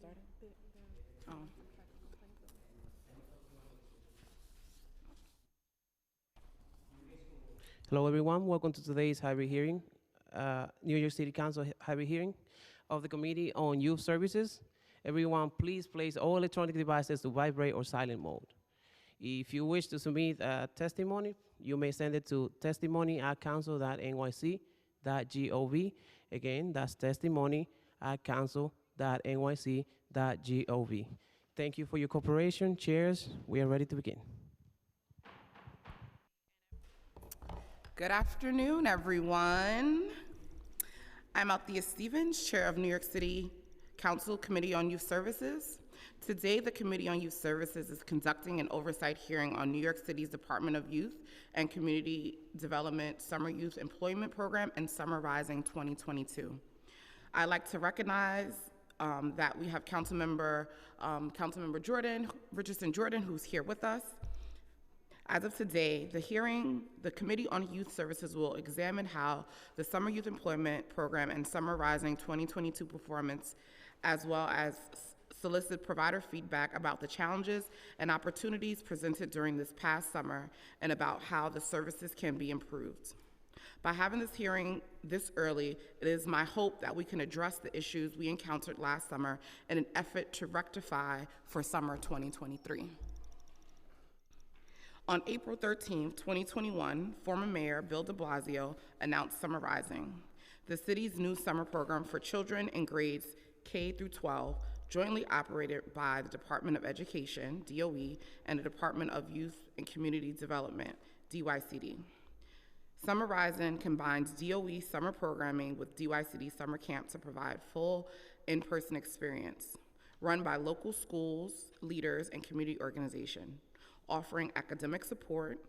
started? Oh. Hello, everyone. Welcome to today's hybrid hearing, New York City Council hybrid hearing of the Committee on Youth Services. Everyone, please place all electronic devices to vibrate or silent mode. If you wish to submit a testimony, you may send it to testimony@council.nyc.gov. Again, that's testimony@council.nyc.gov. Thank you for your cooperation. Chairs, we are ready to begin. Good afternoon, everyone. I'm Althea Stevens, Chair of New York City Council Committee on Youth Services. Today, the Committee on Youth Services is conducting an oversight hearing on New York City's Department of Youth and Community Development Summer Youth Employment Program and Summer Rising 2022. I'd like to recognize that we have Councilmember Richardson Jordan, who's here with us. As of today, the Committee on Youth Services will examine how the Summer Youth Employment Program and Summer Rising 2022 performance, as well as solicit provider feedback about the challenges and opportunities presented during this past summer and about how the services can be improved. By having this hearing this early, it is my hope that we can address the issues we encountered last summer in an effort to rectify for summer 2023. On April 13, 2021, former Mayor Bill de Blasio announced Summer Rising, the city's new summer program for children in grades K through 12, jointly operated by the Department of Education, DOE, and the Department of Youth and Community Development, DYCD. Summer Rising combines DOE summer programming with DYCD summer camp to provide full in-person experience, run by local schools, leaders, and community organizations, offering academic support,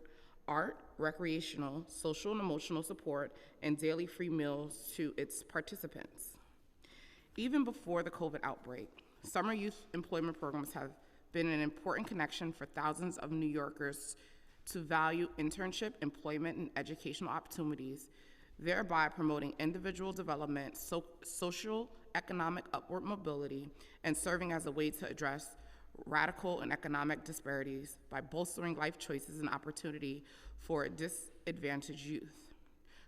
art, recreational, social and emotional support, and daily free meals to its participants. Even before the COVID outbreak, summer youth employment programs have been an important connection for thousands of New Yorkers to value internship, employment, and educational opportunities, thereby promoting individual development, social, economic upward mobility, and serving as a way to address radical and economic disparities by bolstering life choices and opportunity for disadvantaged youth.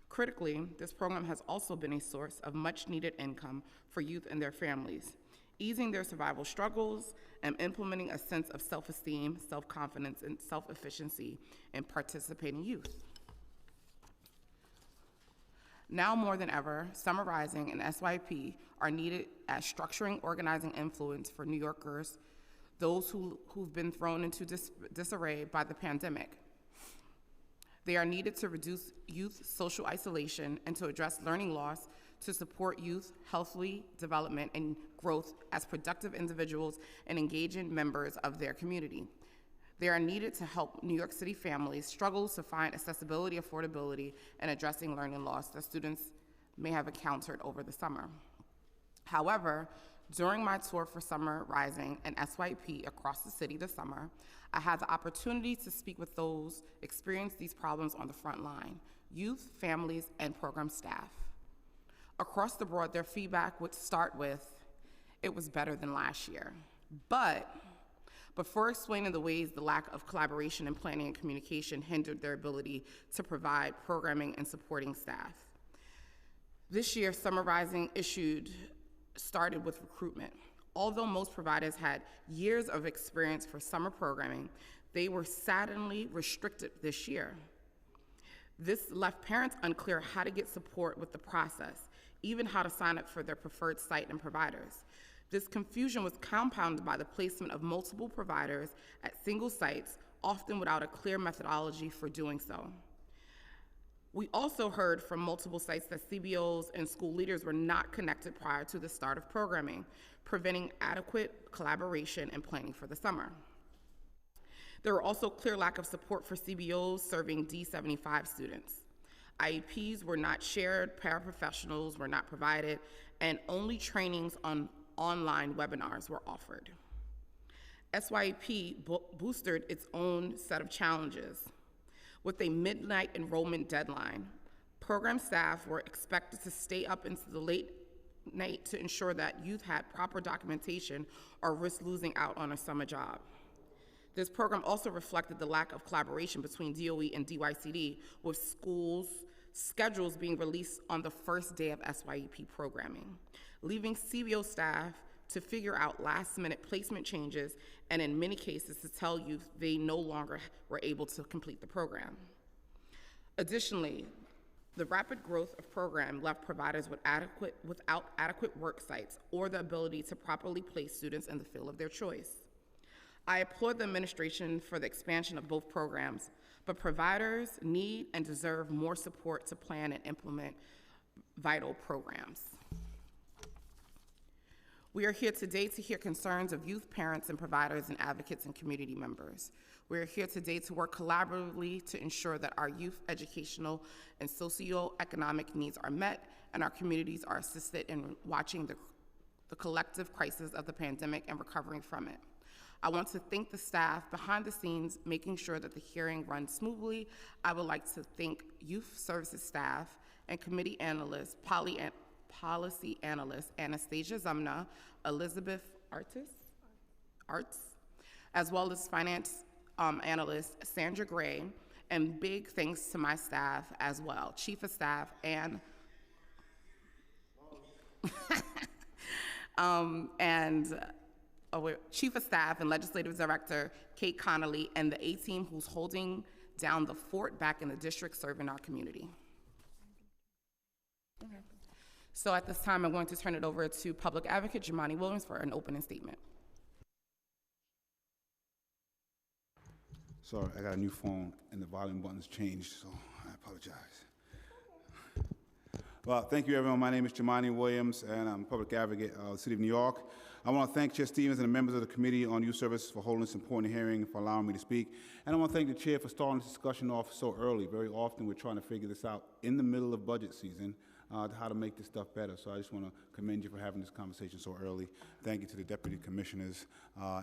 Critically, this program has also been a source of much-needed income for youth and their families, easing their survival struggles and implementing a sense of self-esteem, self-confidence, and self-efficiency in participating youth. Now more than ever, Summer Rising and SYP are needed as structuring, organizing influence for New Yorkers, those who've been thrown into disarray by the pandemic. They are needed to reduce youth social isolation and to address learning loss, to support youth healthy development and growth as productive individuals and engaging members of their community. They are needed to help New York City families struggle to find accessibility, affordability, and addressing learning loss that students may have encountered over the summer. However, during my tour for Summer Rising and SYP across the city this summer, I had the opportunity to speak with those experiencing these problems on the front line, youth, families, and program staff. Across the board, their feedback would start with, "It was better than last year." But before explaining the ways the lack of collaboration and planning and communication hindered their ability to provide programming and supporting staff. This year, Summer Rising started with recruitment. Although most providers had years of experience for summer programming, they were sadly restricted this year. This left parents unclear how to get support with the process, even how to sign up for their preferred site and providers. This confusion was compounded by the placement of multiple providers at single sites, often without a clear methodology for doing so. We also heard from multiple sites that CBOs and school leaders were not connected prior to the start of programming, preventing adequate collaboration and planning for the summer. There were also clear lack of support for CBOs serving D75 students. IEPs were not shared, paraprofessionals were not provided, and only trainings on online webinars were offered. SYP boosted its own set of challenges. With a midnight enrollment deadline, program staff were expected to stay up into the late coordinate to ensure that youth had proper documentation or risk losing out on a summer job. This program also reflected the lack of collaboration between DOE and DYCD, with schools' schedules being released on the first day of SYEP programming, leaving CBO staff to figure out last-minute placement changes, and in many cases to tell youth they no longer were able to complete the program. Additionally, the rapid growth of program left providers without adequate work sites or the ability to properly place students in the field of their choice. I applaud the administration for the expansion of both programs, but providers need and deserve more support to plan and implement vital programs. We are here today to hear concerns of youth parents and providers and advocates and community members. We are here today to work collaboratively to ensure that our youth educational and socioeconomic needs are met and our communities are assisted in watching the collective crisis of the pandemic and recovering from it. I want to thank the staff behind the scenes, making sure that the hearing runs smoothly. I would like to thank youth services staff and committee analysts, policy analyst Anastasia Zumna, Elizabeth Arts, as well as finance analyst Sandra Gray, and big thanks to my staff as well, Chief of Staff and Chief of Staff and Legislative Director Kate Connolly, and the A-team who's holding down the fort back in the district serving our community. Okay. So at this time, I'm going to turn it over to Public Advocate Jimani Williams for an opening statement. Sorry, I got a new phone and the volume button's changed, so I apologize. Well, thank you, everyone. My name is Jimani Williams, and I'm Public Advocate of the City of New York. I want to thank Chair Stevens and the members of the Committee on Youth Service for holding this important hearing and for allowing me to speak. And I want to thank the Chair for starting this discussion off so early. Very often, we're trying to figure this out in the middle of budget season, how to make this stuff better. So I just want to commend you for having this conversation so early. Thank you to the Deputy Commissioners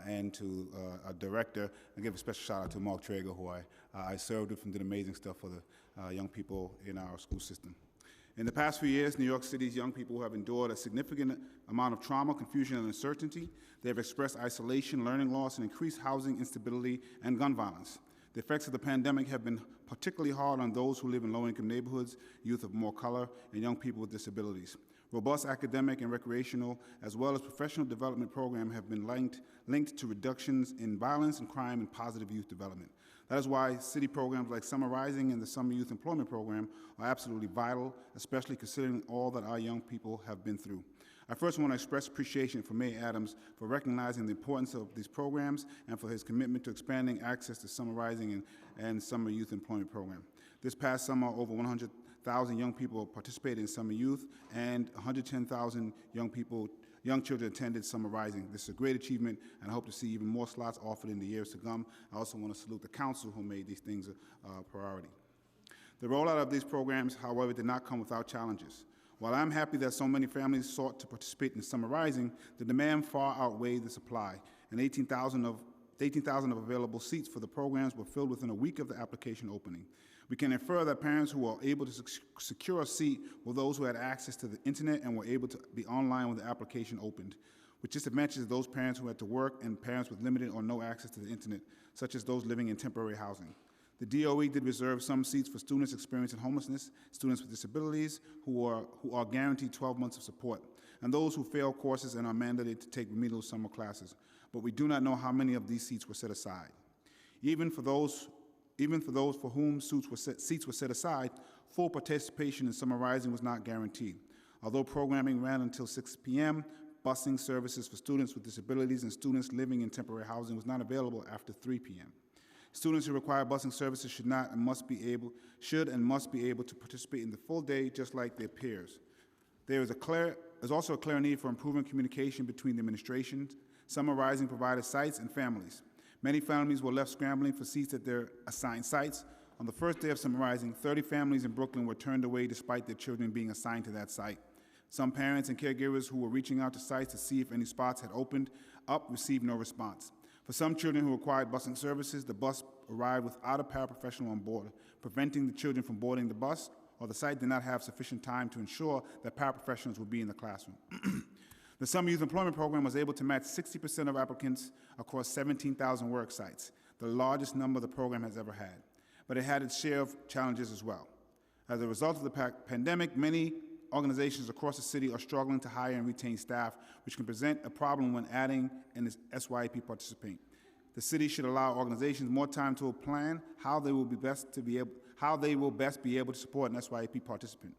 and to our Director. And give a special shout out to Mark Traeger, who I served with and did amazing stuff for the young people in our school system. In the past few years, New York City's young people have endured a significant amount of trauma, confusion, and uncertainty. They have expressed isolation, learning loss, and increased housing instability and gun violence. The effects of the pandemic have been particularly hard on those who live in low-income neighborhoods, youth of more color, and young people with disabilities. Robust academic and recreational, as well as professional development programs have been linked to reductions in violence and crime and positive youth development. That is why city programs like Summer Rising and the Summer Youth Employment Program are absolutely vital, especially considering all that our young people have been through. I first want to express appreciation for Mayor Adams for recognizing the importance of these programs and for his commitment to expanding access to Summer Rising and Summer Youth Employment Program. This past summer, over 100,000 young people participated in Summer Youth, and 110,000 young children attended Summer Rising. This is a great achievement, and I hope to see even more slots offered in the years to come. I also want to salute the council who made these things a priority. The rollout of these programs, however, did not come without challenges. While I'm happy that so many families sought to participate in Summer Rising, the demand far outweighed the supply, and 18,000 of available seats for the programs were filled within a week of the application opening. We can infer that parents who were able to secure a seat were those who had access to the internet and were able to be online when the application opened, which disadvantages those parents who had to work and parents with limited or no access to the internet, such as those living in temporary housing. The DOE did reserve some seats for students experiencing homelessness, students with disabilities who are guaranteed 12 months of support, and those who fail courses and are mandated to take remedial summer classes. But we do not know how many of these seats were set aside. Even for those for whom seats were set aside, full participation in Summer Rising was not guaranteed. Although programming ran until 6 p.m., busing services for students with disabilities and students living in temporary housing was not available after 3 p.m. Students who require busing services should and must be able to participate in the full day just like their peers. There's also a clear need for improving communication between the administrations, Summer Rising provided sites, and families. Many families were left scrambling for seats at their assigned sites. On the first day of Summer Rising, 30 families in Brooklyn were turned away despite their children being assigned to that site. Some parents and caregivers who were reaching out to sites to see if any spots had opened up received no response. For some children who required busing services, the bus arrived without a paraprofessional on board, preventing the children from boarding the bus or the site did not have sufficient time to ensure that paraprofessionals would be in the classroom. The Summer Youth Employment Program was able to match 60% of applicants across 17,000 work sites, the largest number the program has ever had. But it had its share of challenges as well. As a result of the pandemic, many organizations across the city are struggling to hire and retain staff, which can present a problem when adding an SYP participant. The city should allow organizations more time to plan how they will best be able to support an SYP participant.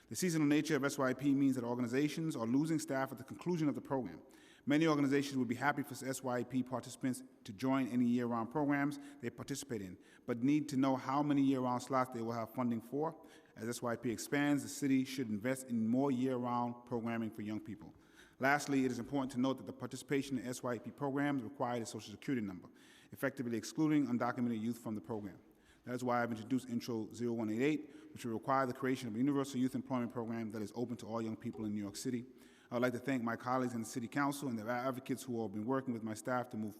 The seasonal nature of SYP means that organizations are losing staff at the conclusion of the program. Many organizations would be happy for SYP participants to join any year-round programs they participate in, but need to know how many year-round slots they will have funding for. As SYP expands, the city should invest in more year-round programming for young people. Lastly, it is important to note that the participation in SYP programs required a Social Security number, effectively excluding undocumented youth from the program. That is why I've introduced Intro 0188, which will require the creation of a universal youth employment program that is open to all young people in New York City. I would like to thank my colleagues in the City Council and the advocates who have been working with my staff to move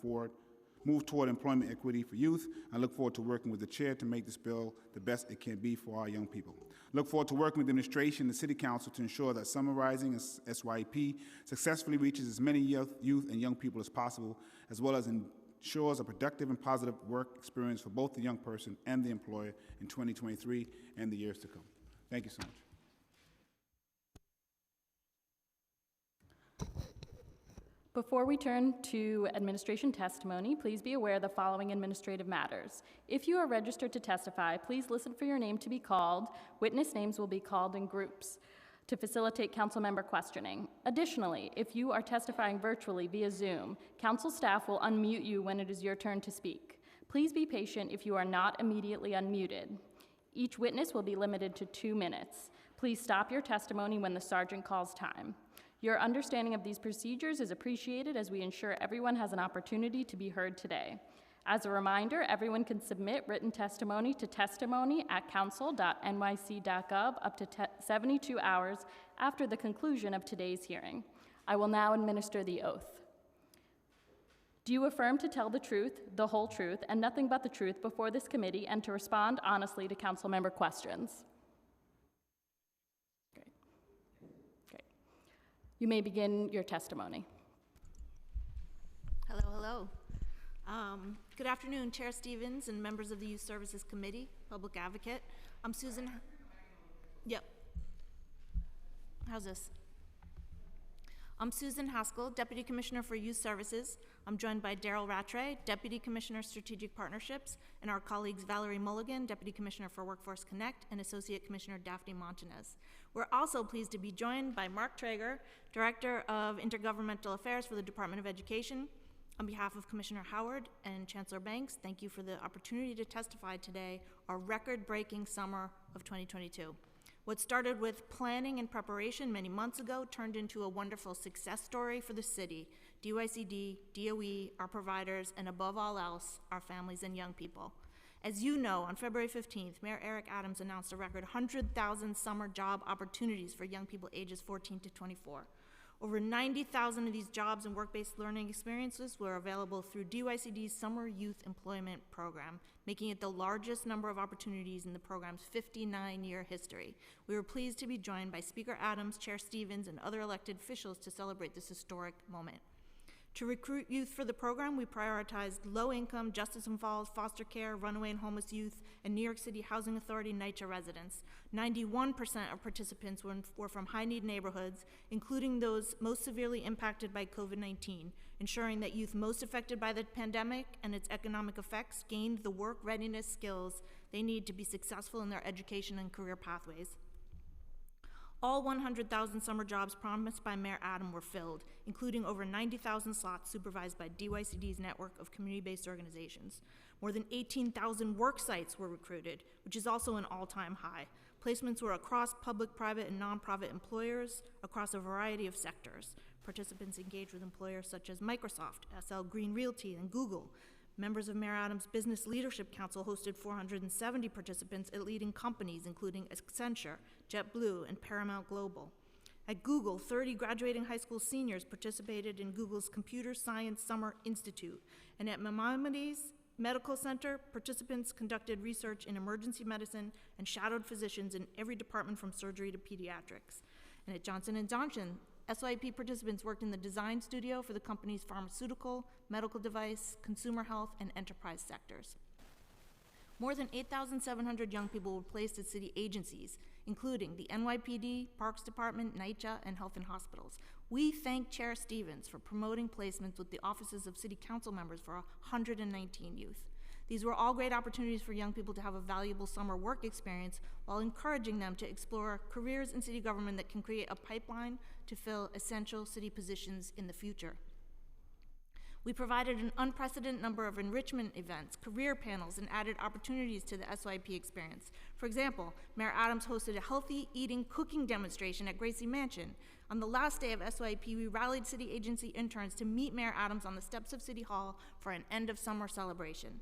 toward employment equity for youth. I look forward to working with the chair to make this bill the best it can be for our young people. I look forward to working with the administration and the City Council to ensure that summarizing SYP successfully reaches as many youth and young people as possible, as well as ensures a productive and positive work experience for both the young person and the employer in 2023 and the years to come. Thank you so much. Before we turn to administration testimony, please be aware of the following administrative matters. If you are registered to testify, please listen for your name to be called. Witness names will be called in groups to facilitate council member questioning. Additionally, if you are testifying virtually via Zoom, council staff will unmute you when it is your turn to speak. Please be patient if you are not immediately unmuted. Each witness will be limited to 2 minutes. Please stop your testimony when the sergeant calls time. Your understanding of these procedures is appreciated as we ensure everyone has an opportunity to be heard today. As a reminder, everyone can submit written testimony to testimony@council.nyc.gov up to 72 hours after the conclusion of today's hearing. I will now administer the oath. Do you affirm to tell the truth, the whole truth, and nothing but the truth before this committee and to respond honestly to council member questions? You may begin your testimony. Hello. Good afternoon, Chair Stevens and members of the Youth Services Committee, Public Advocate. I'm Susan. Yep. How's this? I'm Susan Haskell, Deputy Commissioner for Youth Services. I'm joined by Daryl Rattray, Deputy Commissioner Strategic Partnerships, and our colleagues Valerie Mulligan, Deputy Commissioner for Workforce Connect, and Associate Commissioner Daphne Montanez. We're also pleased to be joined by Mark Traeger, Director of Intergovernmental Affairs for the Department of Education. On behalf of Commissioner Howard and Chancellor Banks, thank you for the opportunity to testify today, our record-breaking summer of 2022. What started with planning and preparation many months ago turned into a wonderful success story for the city, DYCD, DOE, our providers, and above all else, our families and young people. As you know, on February 15th, Mayor Eric Adams announced a record 100,000 summer job opportunities for young people ages 14 to 24. Over 90,000 of these jobs and work-based learning experiences were available through DYCD's Summer Youth Employment Program, making it the largest number of opportunities in the program's 59-year history. We were pleased to be joined by Speaker Adams, Chair Stevens, and other elected officials to celebrate this historic moment. To recruit youth for the program, we prioritized low-income, justice-involved, foster care, runaway and homeless youth, and New York City Housing Authority NYCHA residents. 91% of participants were from high-need neighborhoods, including those most severely impacted by COVID-19, ensuring that youth most affected by the pandemic and its economic effects gained the work readiness skills they need to be successful in their education and career pathways. All 100,000 summer jobs promised by Mayor Adams were filled, including over 90,000 slots supervised by DYCD's network of community-based organizations. More than 18,000 work sites were recruited, which is also an all-time high. Placements were across public, private, and nonprofit employers across a variety of sectors. Participants engaged with employers such as Microsoft, SL Green Realty, and Google. Members of Mayor Adams' Business Leadership Council hosted 470 participants at leading companies, including Accenture, JetBlue, and Paramount Global. At Google, 30 graduating high school seniors participated in Google's Computer Science Summer Institute. And at Maimonides, Medical Center, participants conducted research in emergency medicine and shadowed physicians in every department from surgery to pediatrics. And at Johnson & Johnson, SYP participants worked in the design studio for the company's pharmaceutical, medical device, consumer health, and enterprise sectors. More than 8,700 young people were placed at city agencies, including the NYPD, Parks Department, NYCHA, and Health and Hospitals. We thank Chair Stevens for promoting placements with the offices of city council members for 119 youth. These were all great opportunities for young people to have a valuable summer work experience while encouraging them to explore careers in city government that can create a pipeline to fill essential city positions in the future. We provided an unprecedented number of enrichment events, career panels, and added opportunities to the SYP experience. For example, Mayor Adams hosted a healthy eating cooking demonstration at Gracie Mansion. On the last day of SYP, we rallied city agency interns to meet Mayor Adams on the steps of City Hall for an end of summer celebration.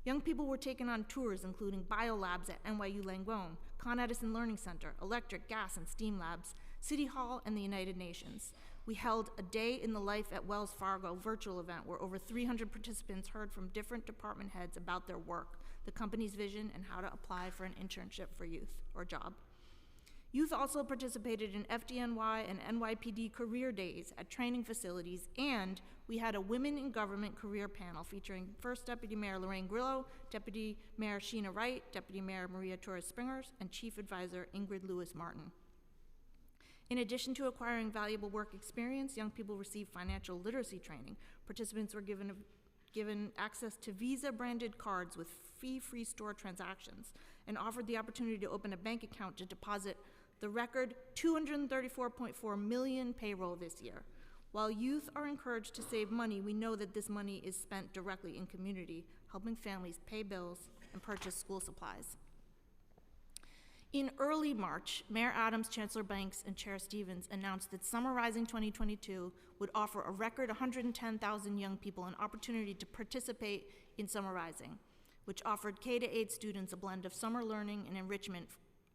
Young people were taken on tours including biolabs at NYU Langone, Con Edison Learning Center, electric, gas, and steam labs, City Hall, and the United Nations. We held a Day in the Life at Wells Fargo virtual event where over 300 participants heard from different department heads about their work, the company's vision, and how to apply for an internship for youth or job. Youth also participated in FDNY and NYPD career days at training facilities, and we had a Women in Government career panel featuring First Deputy Mayor Lorraine Grillo, Deputy Mayor Sheena Wright, Deputy Mayor Maria Torres-Springers, and Chief Advisor Ingrid Lewis-Martin. In addition to acquiring valuable work experience, young people received financial literacy training. Participants were given access to Visa-branded cards with fee-free store transactions and offered the opportunity to open a bank account to deposit the record $234.4 million payroll this year. While youth are encouraged to save money, we know that this money is spent directly in community, helping families pay bills and purchase school supplies. In early March, Mayor Adams, Chancellor Banks, and Chair Stevens announced that Summer Rising 2022 would offer a record 110,000 young people an opportunity to participate in Summer Rising, which offered K-8 students a blend of summer learning and enrichment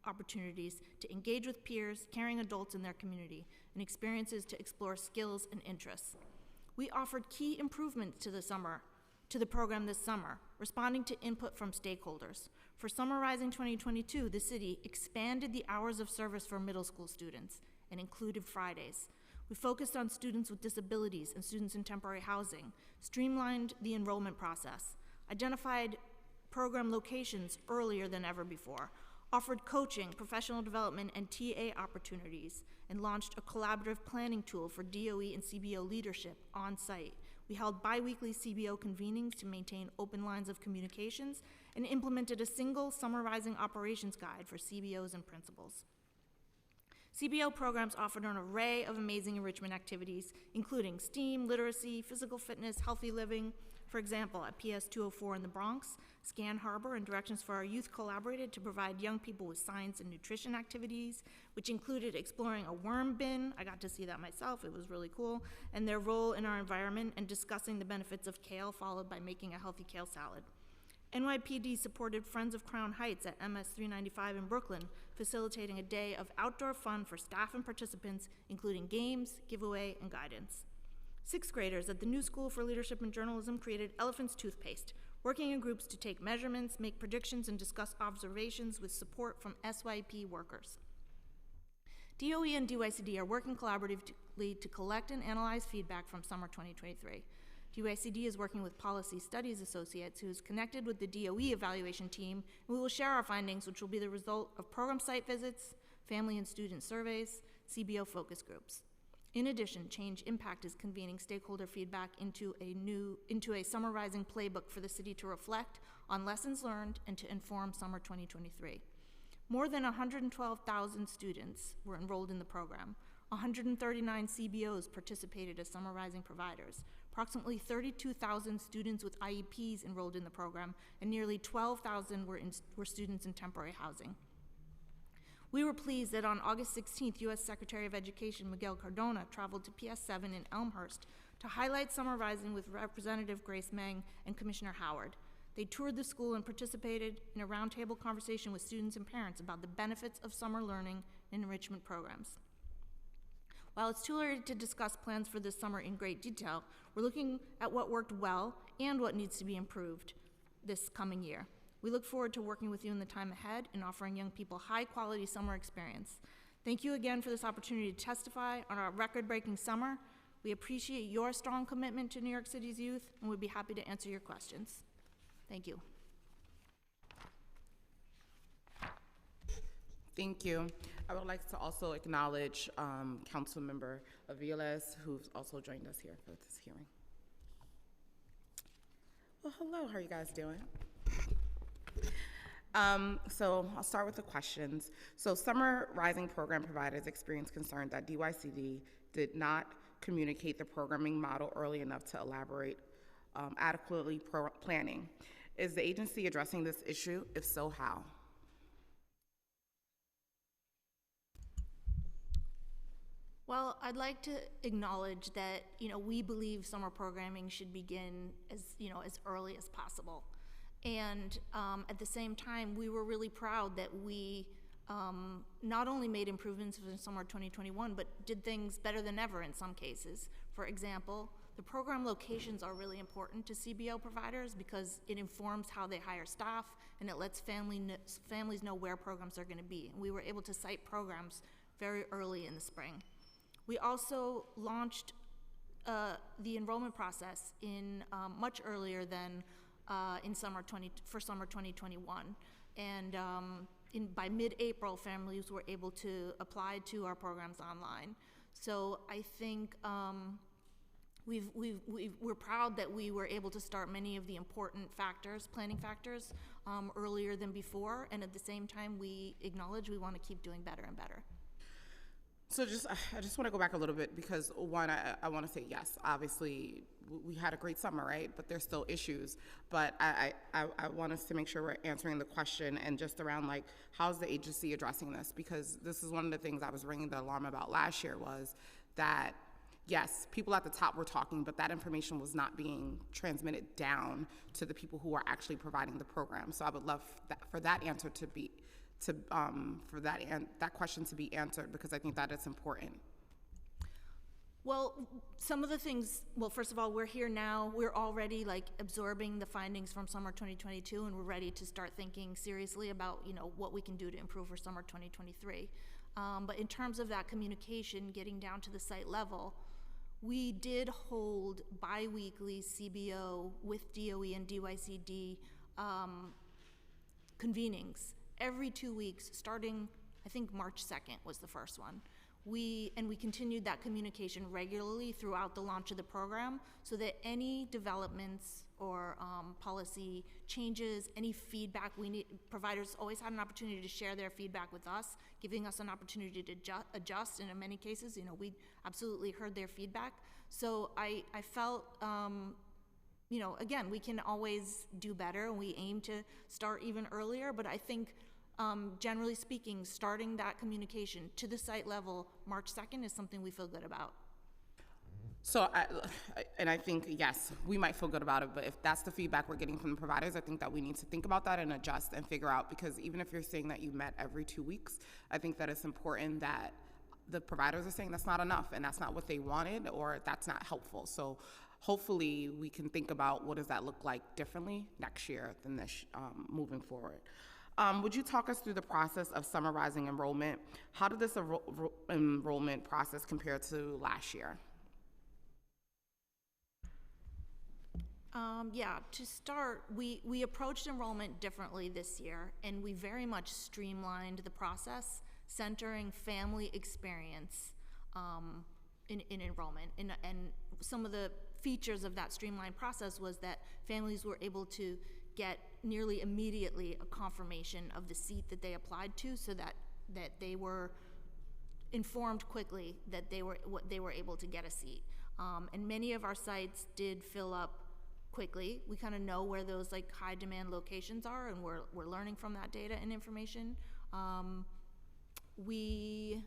opportunities to engage with peers, caring adults in their community, and experiences to explore skills and interests. We offered key improvements to the program this summer, responding to input from stakeholders. For Summer Rising 2022, the city expanded the hours of service for middle school students and included Fridays. We focused on students with disabilities and students in temporary housing, streamlined the enrollment process, identified program locations earlier than ever before, offered coaching, professional development, and TA opportunities, and launched a collaborative planning tool for DOE and CBO leadership on site. We held bi-weekly CBO convenings to maintain open lines of communications and implemented a single Summer Rising operations guide for CBOs and principals. CBO programs offered an array of amazing enrichment activities, including STEAM, literacy, physical fitness, healthy living. For example, at PS 204 in the Bronx, Scan Harbor and Directions for Our Youth collaborated to provide young people with science and nutrition activities, which included exploring a worm bin. I got to see that myself, it was really cool, and their role in our environment, and discussing the benefits of kale, followed by making a healthy kale salad. NYPD supported Friends of Crown Heights at MS 395 in Brooklyn, facilitating a day of outdoor fun for staff and participants, including games, giveaway, and guidance. Sixth graders at the New School for Leadership and Journalism created Elephant's Toothpaste, working in groups to take measurements, make predictions, and discuss observations with support from SYP workers. DOE and DYCD are working collaboratively to collect and analyze feedback from summer 2023. DYCD is working with Policy Studies Associates, who is connected with the DOE evaluation team, and we will share our findings, which will be the result of program site visits, family and student surveys, CBO focus groups. In addition, Change Impact is convening stakeholder feedback into a Summer Rising playbook for the city to reflect on lessons learned and to inform summer 2023. More than 112,000 students were enrolled in the program. 139 CBOs participated as Summer Rising providers. Approximately 32,000 students with IEPs enrolled in the program, and nearly 12,000 were students in temporary housing. We were pleased that on August 16th, U.S. Secretary of Education Miguel Cardona traveled to PS7 in Elmhurst to highlight Summer Rising with Representative Grace Meng and Commissioner Howard. They toured the school and participated in a roundtable conversation with students and parents about the benefits of summer learning and enrichment programs. While it's too early to discuss plans for this summer in great detail, we're looking at what worked well and what needs to be improved. this coming year. We look forward to working with you in the time ahead and offering young people high-quality summer experience. Thank you again for this opportunity to testify on our record-breaking summer. We appreciate your strong commitment to New York City's youth, and we'd be happy to answer your questions. Thank you. Thank you. I would like to also acknowledge Councilmember Aviles, who's also joined us here for this hearing. Well, hello, how are you guys doing? So I'll start with the questions. So Summer Rising program providers experienced concern that DYCD did not communicate the programming model early enough to elaborate adequately planning. Is the agency addressing this issue? If so, how? Well, I'd like to acknowledge that, we believe summer programming should begin as early as possible. And at the same time, we were really proud that we not only made improvements for summer 2021, but did things better than ever in some cases. For example, the program locations are really important to CBO providers because it informs how they hire staff and it lets families know where programs are going to be. And we were able to cite programs very early in the spring. We also launched the enrollment process in much earlier than for summer 2021, and by mid-April, families were able to apply to our programs online. So I think we're proud that we were able to start many of the important planning factors, earlier than before, and at the same time, we acknowledge we want to keep doing better and better. So I just want to go back a little bit because one, I want to say yes, obviously we had a great summer, right? But there's still issues. But I want us to make sure we're answering the question and just around like, how's the agency addressing this? Because this is one of the things I was ringing the alarm about last year was that, yes, people at the top were talking, but that information was not being transmitted down to the people who are actually providing the program. So I would love for that answer to be, for that question to be answered, because I think that is important. Well, some of the things, first of all, we're here now. We're already absorbing the findings from summer 2022, and we're ready to start thinking seriously about, what we can do to improve for summer 2023. But in terms of that communication, getting down to the site level, we did hold bi-weekly CBO with DOE and DYCD convenings every 2 weeks, starting, I think March 2nd was the first one. We continued that communication regularly throughout the launch of the program so that any developments or policy changes, any feedback we need, providers always had an opportunity to share their feedback with us, giving us an opportunity to adjust, and in many cases, we absolutely heard their feedback. So I felt, again, we can always do better, and we aim to start even earlier, but I think generally speaking, starting that communication to the site level March 2nd is something we feel good about. So, I think, yes, we might feel good about it, but if that's the feedback we're getting from the providers, I think that we need to think about that and adjust and figure out, because even if you're saying that you met every 2 weeks, I think that it's important that the providers are saying that's not enough and that's not what they wanted or that's not helpful. So hopefully we can think about what does that look like differently next year than this moving forward. Would you talk us through the process of Summer Rising enrollment? How did this enrollment process compare to last year? To start, we approached enrollment differently this year, and we very much streamlined the process, centering family experience in enrollment. And some of the features of that streamlined process was that families were able to get nearly immediately a confirmation of the seat that they applied to, so that they were informed quickly that they were able to get a seat. And many of our sites did fill up quickly. We kind of know where those high demand locations are, and we're learning from that data and information. We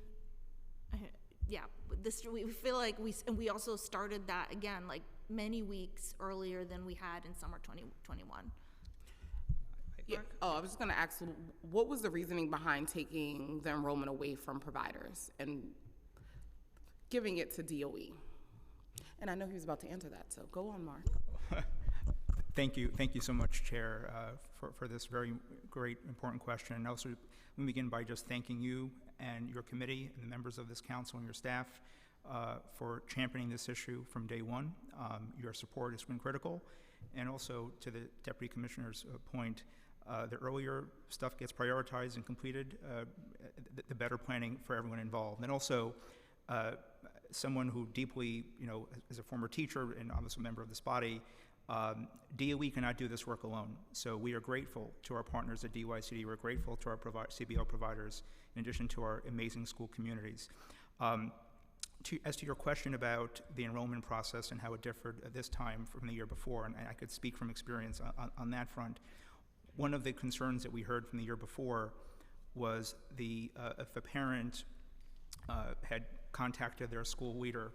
feel like we also started that again many weeks earlier than we had in summer 2021. Yeah. Oh, I was just going to ask, what was the reasoning behind taking the enrollment away from providers and giving it to DOE? And I know he was about to answer that, so go on, Mark. Thank you so much, Chair, for this very great, important question. And also, let me begin by just thanking you and your committee and the members of this council and your staff for championing this issue from day one. Your support has been critical. And also, to the Deputy Commissioner's point, the earlier stuff gets prioritized and completed, the better planning for everyone involved. And also, someone who deeply, as a former teacher and obviously a member of this body, DOE cannot do this work alone. So we are grateful to our partners at DYCD. We're grateful to our CBO providers, in addition to our amazing school communities. As to your question about the enrollment process and how it differed this time from the year before, and I could speak from experience on that front, one of the concerns that we heard from the year before was if a parent had contacted their school leader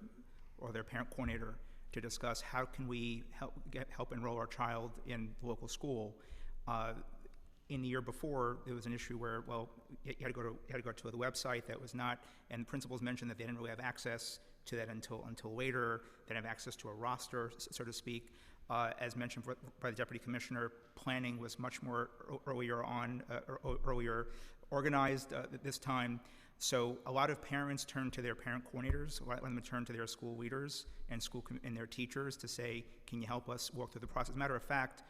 or their parent coordinator to discuss how can we help enroll our child in the local school. In the year before, there was an issue where, well, you had to go to the website that was not, and principals mentioned that they didn't really have access to that until later. They didn't have access to a roster, so to speak. As mentioned by the Deputy Commissioner, planning was much more earlier organized this time. So a lot of parents turn to their parent coordinators, a lot of them turn to their school leaders and their teachers to say, can you help us walk through the process? As a matter of fact,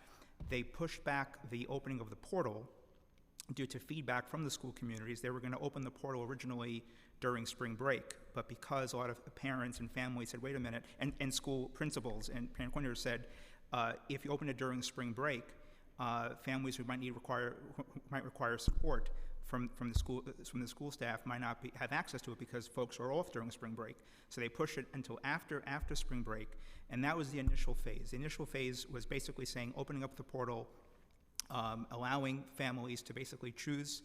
they pushed back the opening of the portal due to feedback from the school communities. They were going to open the portal originally during spring break, but because a lot of parents and families said, wait a minute, and school principals and parent coordinators said, if you open it during spring break, families who might require support from the school staff might not have access to it because folks are off during spring break. So they push it until after spring break, and that was the initial phase. The initial phase was basically saying opening up the portal, allowing families to basically choose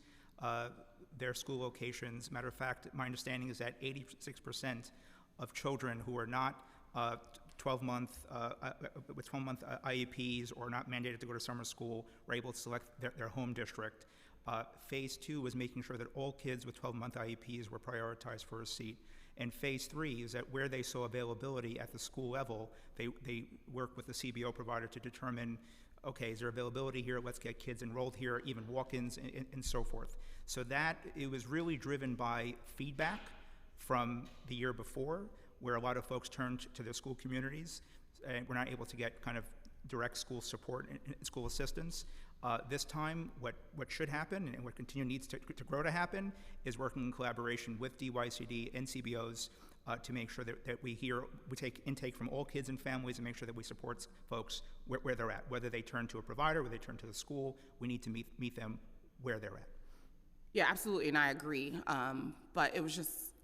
their school locations. Matter of fact, my understanding is that 86% of children who are not 12-month IEPs or not mandated to go to summer school were able to select their home district. Phase 2 was making sure that all kids with 12-month IEPs were prioritized for a seat. And phase 3 is that where they saw availability at the school level, they work with the CBO provider to determine, okay, is there availability here? Let's get kids enrolled here, even walk-ins and so forth. So that, it was really driven by feedback from the year before, where a lot of folks turned to their school communities and were not able to get kind of direct school support and school assistance. This time, what should happen and what needs to grow to happen is working in collaboration with DYCD and CBOs to make sure that we take intake from all kids and families and make sure that we support folks where they're at. Whether they turn to a provider, whether they turn to the school, we need to meet them where they're at. Yeah, absolutely, and I agree. But it was just,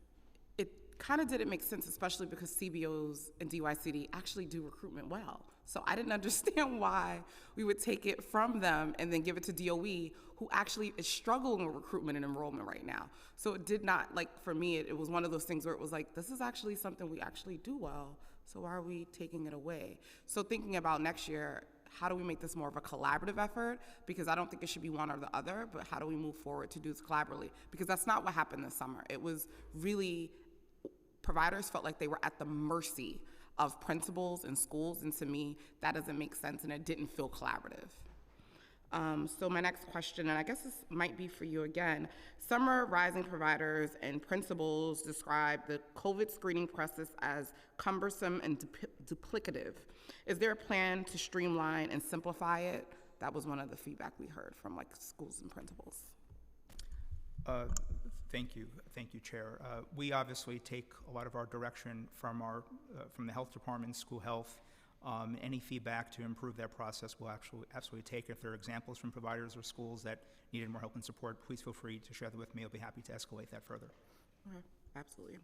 it kind of didn't make sense, especially because CBOs and DYCD actually do recruitment well. So I didn't understand why we would take it from them and then give it to DOE, who actually is struggling with recruitment and enrollment right now. So it did not, like, for me, it was one of those things where it was like, this is actually something we actually do well, so why are we taking it away? So thinking about next year, how do we make this more of a collaborative effort? Because I don't think it should be one or the other, but how do we move forward to do this collaboratively? Because that's not what happened this summer. It was really, providers felt like they were at the mercy of principals and schools, and to me, that doesn't make sense, and it didn't feel collaborative. So my next question, and I guess this might be for you again, summer rising providers and principals describe the COVID screening process as cumbersome and duplicative. Is there a plan to streamline and simplify it? That was one of the feedback we heard from schools and principals. Thank you, Chair. We obviously take a lot of our direction from the health department, school health. Any feedback to improve that process we'll absolutely take. If there are examples from providers or schools that needed more help and support, please feel free to share that with me. I'll be happy to escalate that further. Okay, absolutely.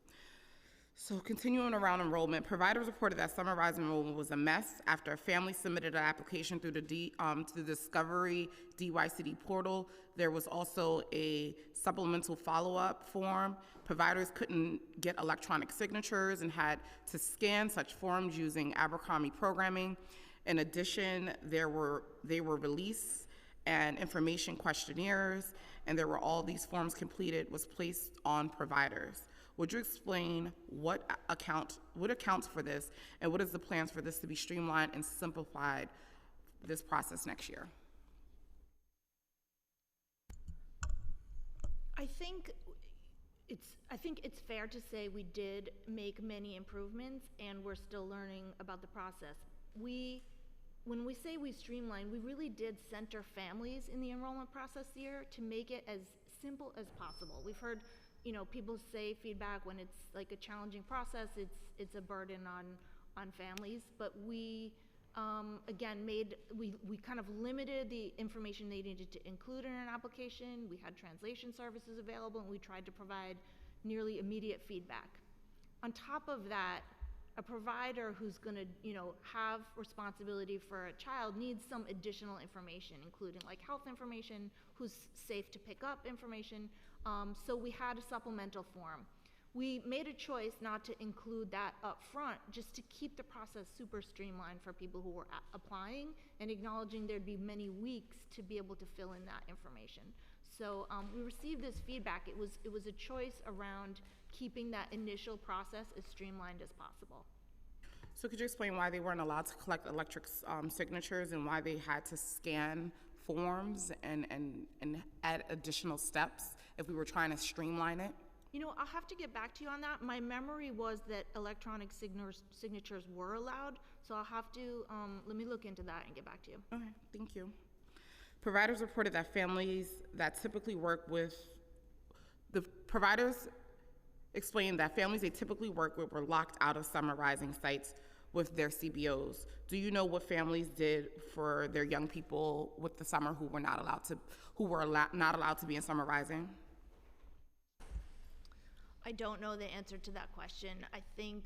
So continuing around enrollment, providers reported that summer rising enrollment was a mess after a family submitted an application through the Discovery DYCD portal. There was also a supplemental follow-up form. Providers couldn't get electronic signatures and had to scan such forms using Abercrombie programming. In addition, they were released and information questionnaires, and there were all these forms completed was placed on providers. Would you explain what accounts for this, and what is the plans for this to be streamlined and simplified this process next year? I think it's fair to say we did make many improvements and we're still learning about the process. When we say we streamlined, we really did center families in the enrollment process here to make it as simple as possible. We've heard, people say feedback when it's like a challenging process, it's a burden on families, but we again we kind of limited the information they needed to include in an application. We had translation services available, and we tried to provide nearly immediate feedback. On top of that, a provider who's going to have responsibility for a child needs some additional information, including like health information, who's safe to pick up information. So we had a supplemental form. We made a choice not to include that up front, just to keep the process super streamlined for people who were applying, and acknowledging there'd be many weeks to be able to fill in that information. So we received this feedback. It was a choice around keeping that initial process as streamlined as possible. So could you explain why they weren't allowed to collect electric signatures, and why they had to scan forms and add additional steps if we were trying to streamline it? I'll have to get back to you on that. My memory was that electronic signatures were allowed, so I'll have to, let me look into that and get back to you. Okay, thank you. Providers reported that families that typically work with, the providers explained that families they typically work with were locked out of summer rising sites with their CBOs. Do you know what families did for their young people with the summer who were not allowed to be in summer rising? I don't know the answer to that question. I think,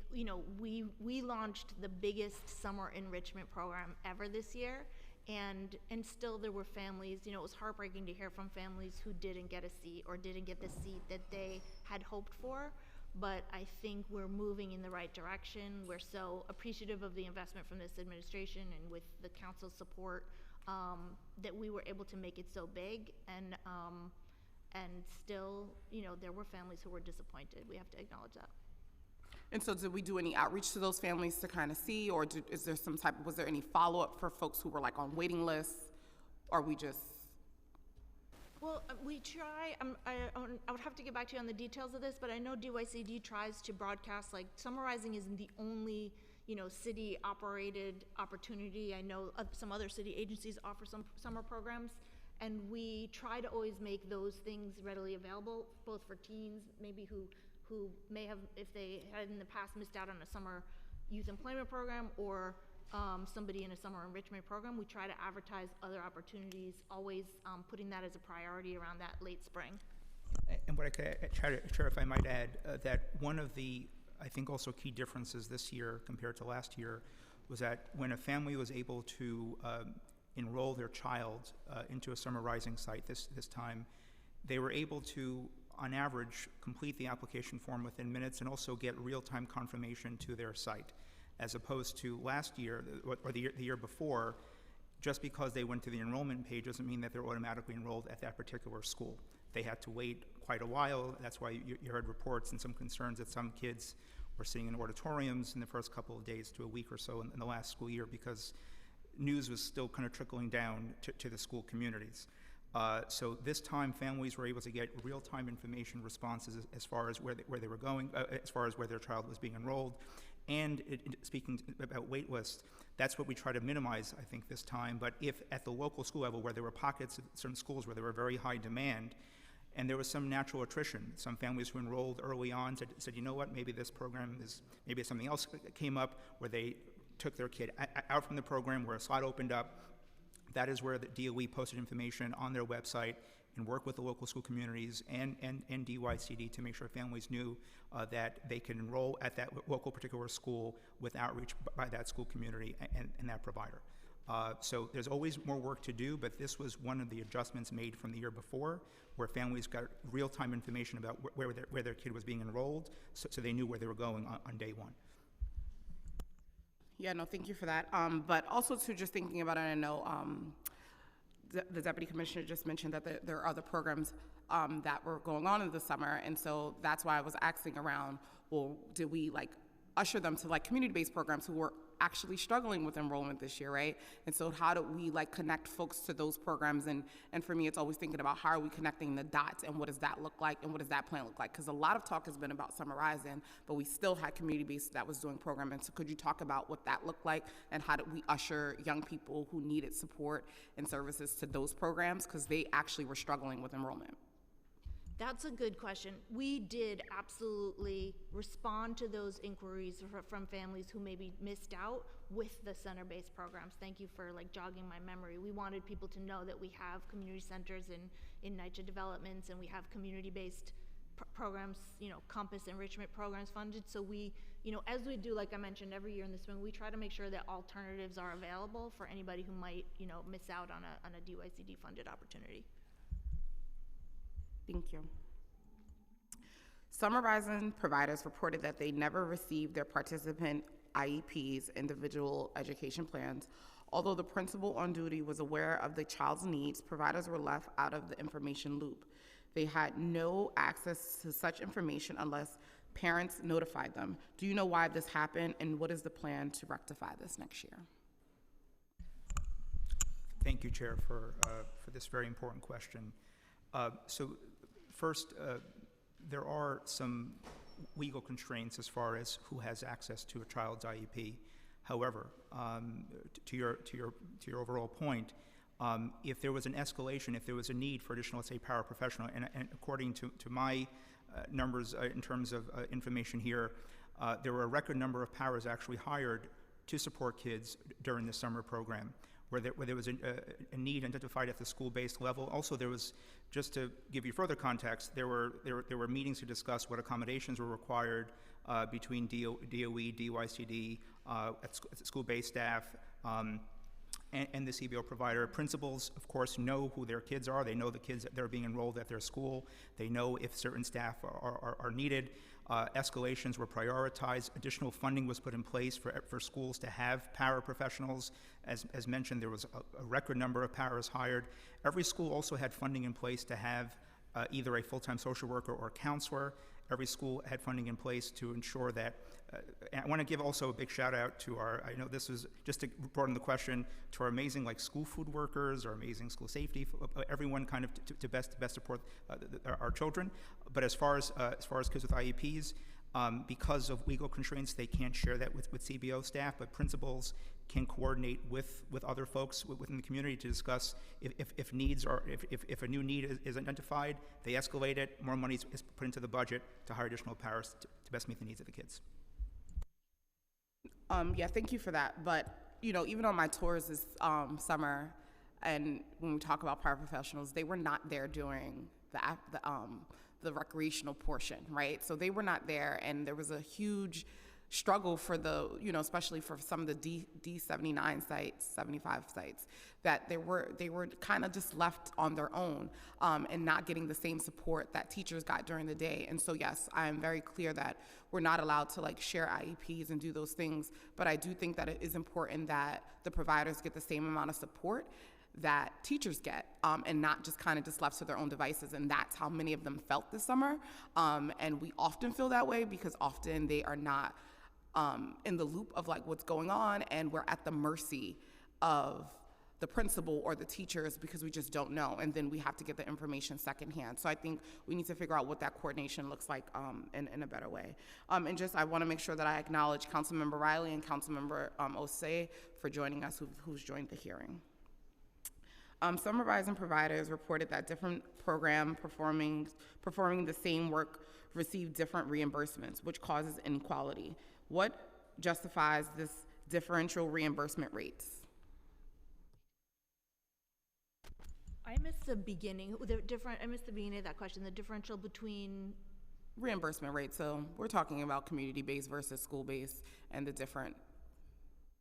we launched the biggest summer enrichment program ever this year, and still there were families, it was heartbreaking to hear from families who didn't get a seat or didn't get the seat that they had hoped for. But I think we're moving in the right direction. We're so appreciative of the investment from this administration, and with the council's support, that we were able to make it so big. And still, there were families who were disappointed. We have to acknowledge that. And so did we do any outreach to those families to kind of see, or was there any follow-up for folks who were like on waiting lists, or we just? Well, we try, I would have to get back to you on the details of this, but I know DYCD tries to broadcast, like, summarizing isn't the only, city-operated opportunity. I know some other city agencies offer some summer programs, and we try to always make those things readily available, both for teens, maybe who may have, if they had in the past missed out on a summer youth employment program, or somebody in a summer enrichment program. We try to advertise other opportunities, always putting that as a priority around that late spring. And what I could Chair, if I might add, that one of the, I think, also key differences this year compared to last year was that when a family was able to enroll their child into a summer rising site this time, they were able to, on average, complete the application form within minutes and also get real-time confirmation to their site, as opposed to last year or the year before. Just because they went to the enrollment page doesn't mean that they're automatically enrolled at that particular school. They had to wait quite a while. That's why you heard reports and some concerns that some kids were sitting in auditoriums in the first couple of days to a week or so in the last school year, because news was still kind of trickling down to the school communities. So this time, families were able to get real-time information responses as far as where they were going, as far as where their child was being enrolled. And speaking about wait lists, that's what we try to minimize, I think, this time. But if at the local school level, where there were pockets of certain schools where there were very high demand, and there was some natural attrition, some families who enrolled early on said, you know what, maybe this program is, maybe something else came up where they took their kid out from the program, where a slot opened up. That is where the DOE posted information on their website and worked with the local school communities and DYCD to make sure families knew that they can enroll at that local particular school with outreach by that school community and that provider. So there's always more work to do, but this was one of the adjustments made from the year before, where families got real-time information about where their kid was being enrolled, so they knew where they were going on day one. Yeah, no, thank you for that. But also, too, just thinking about it, I know the Deputy Commissioner just mentioned that there are other programs that were going on in the summer, and so that's why I was asking around, well, did we, like, usher them to, like, community-based programs who were actually struggling with enrollment this year, right? And so how do we like connect folks to those programs? And for me, it's always thinking about how are we connecting the dots and what does that look like and what does that plan look like? Because a lot of talk has been about Summer Rising, but we still had community-based that was doing programming. So could you talk about what that looked like and how did we usher young people who needed support and services to those programs? Because they actually were struggling with enrollment. That's a good question. We did absolutely respond to those inquiries from families who maybe missed out with the center-based programs. Thank you for like jogging my memory. We wanted people to know that we have community centers in NYCC developments, and we have community-based programs, you know, Compass enrichment programs funded. So we, you know, as we do, like I mentioned, every year in the spring, we try to make sure that alternatives are available for anybody who might, you know, miss out on a DYCD funded opportunity. Thank you. Summer Rising providers reported that they never received their participant IEPs, individual education plans. Although the principal on duty was aware of the child's needs, providers were left out of the information loop. They had no access to such information unless parents notified them. Do you know why this happened, and what is the plan to rectify this next year? Thank you, Chair, for this very important question. So first, there are some legal constraints as far as who has access to a child's IEP. However, to your overall point, if there was an escalation, if there was a need for additional, let's say, paraprofessional, and according to my numbers in terms of information here, there were a record number of paras actually hired to support kids during the summer program, where there was a need identified at the school-based level. Also, there was, just to give you further context, there were meetings to discuss what accommodations were required between DOE, DYCD, at school-based staff, and the CBO provider. Principals, of course, know who their kids are. They know the kids that are being enrolled at their school. They know if certain staff are needed. Escalations were prioritized. Additional funding was put in place for schools to have paraprofessionals. As mentioned, there was a record number of paras hired. Every school also had funding in place to have either a full-time social worker or counselor. Every school had funding in place to ensure that. And I want to give also a big shout out to I know this is just to broaden the question, to our amazing like school food workers, our amazing school safety, everyone kind of to best support our children. But as far as kids with IEPs, because of legal constraints, they can't share that with CBO staff, but principals can coordinate with other folks within the community to discuss if needs are, if a new need is identified, they escalate it, more money is put into the budget to hire additional paras to best meet the needs of the kids. Yeah, thank you for that. But, you know, even on my tours this summer, and when we talk about paraprofessionals, they were not there during the recreational portion, right? So they were not there, and there was a huge struggle for the, you know, especially for some of the D79 sites, 75 sites, that they were kind of just left on their own and not getting the same support that teachers got during the day. And so yes, I am very clear that we're not allowed to like share IEPs and do those things, but I do think that it is important that the providers get the same amount of support that teachers get, and not just kind of just left to their own devices. And that's how many of them felt this summer. And we often feel that way because often they are not in the loop of like what's going on, and we're at the mercy of the principal or the teachers because we just don't know, and then we have to get the information secondhand. So I think we need to figure out what that coordination looks like in a better way. And just I want to make sure that I acknowledge Councilmember Riley and Councilmember Osei for joining us, who's joined the hearing. Summer Rising providers reported that different programs performing the same work receive different reimbursements, which causes inequality. What justifies this differential reimbursement rates? I missed the beginning. I missed the beginning of that question. The differential between reimbursement rates. So we're talking about community-based versus school-based and the different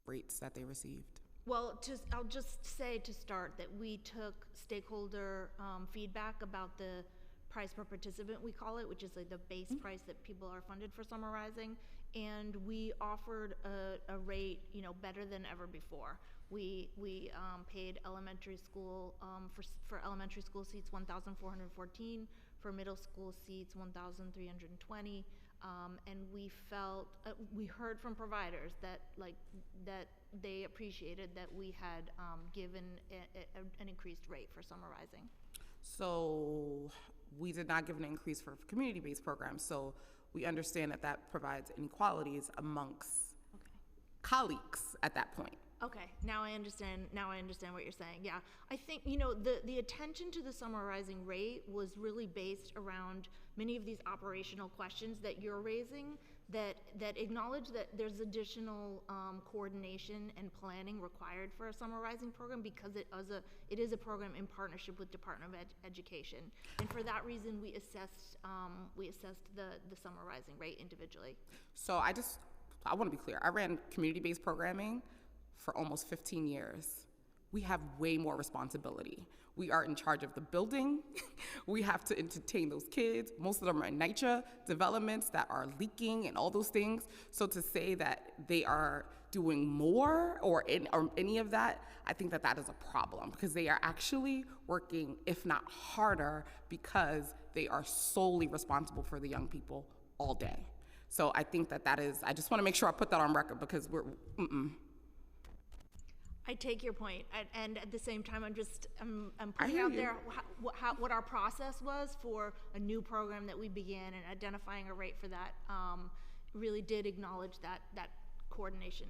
rates that they received. Well, I'll just say to start that we took stakeholder feedback about the price per participant, we call it, which is like the base price that people are funded for Summer Rising, and we offered a rate, you know, better than ever before. We paid elementary school for elementary school seats $1,414, for middle school seats $1,320, And we felt, we heard from providers that that they appreciated that we had given an increased rate for summarizing. So we did not give an increase for community-based programs. So we understand that that provides inequalities amongst colleagues at that point. Okay, now I understand what you're saying. Yeah, I think, you know, the attention to the summarizing rate was really based around many of these operational questions that you're raising that acknowledge that there's additional coordination and planning required for a summarizing program because it is a program in partnership with Department of Education. And for that reason, we assessed the summarizing rate individually. So I want to be clear. I ran community-based programming for almost 15 years. We have way more responsibility. We are in charge of the building. We have to entertain those kids. Most of them are NYCC developments that are leaking and all those things. So to say that they are doing more or any of that, I think that that is a problem because they are actually working, if not harder, because they are solely responsible for the young people all day. So I think that is, I just want to make sure I put that on record because I take your point, and at the same time, I'm putting out there what our process was for a new program that we began, and identifying a rate for that really did acknowledge that coordination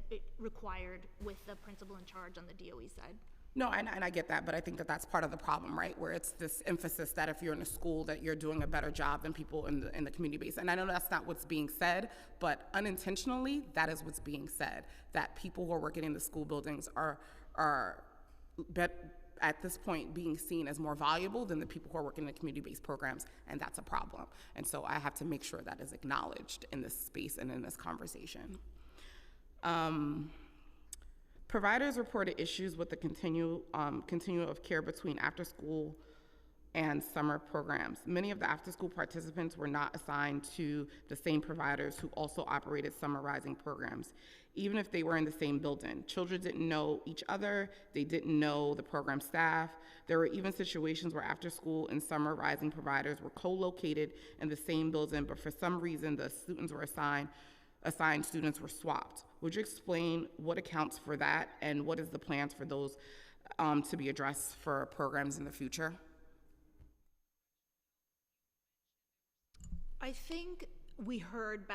it required with the principal in charge on the DOE side. No, and I get that, but I think that that's part of the problem, right? Where it's this emphasis that if you're in a school that you're doing a better job than people in the community base. And I know that's not what's being said, but unintentionally, that is what's being said. That people who are working in the school buildings are at this point being seen as more valuable than the people who are working in the community-based programs, and that's a problem. And so I have to make sure that is acknowledged in this space and in this conversation. Providers reported issues with the continuum of care between after-school and summer programs. Many of the after-school participants were not assigned to the same providers who also operated summarizing programs, even if they were in the same building. Children didn't know each other, they didn't know the program staff. There were even situations where after-school and summarizing providers were co-located in the same building, but for some reason the students were assigned students were swapped. Would you explain what accounts for that and what is the plans for those to be addressed for programs in the future? I think we heard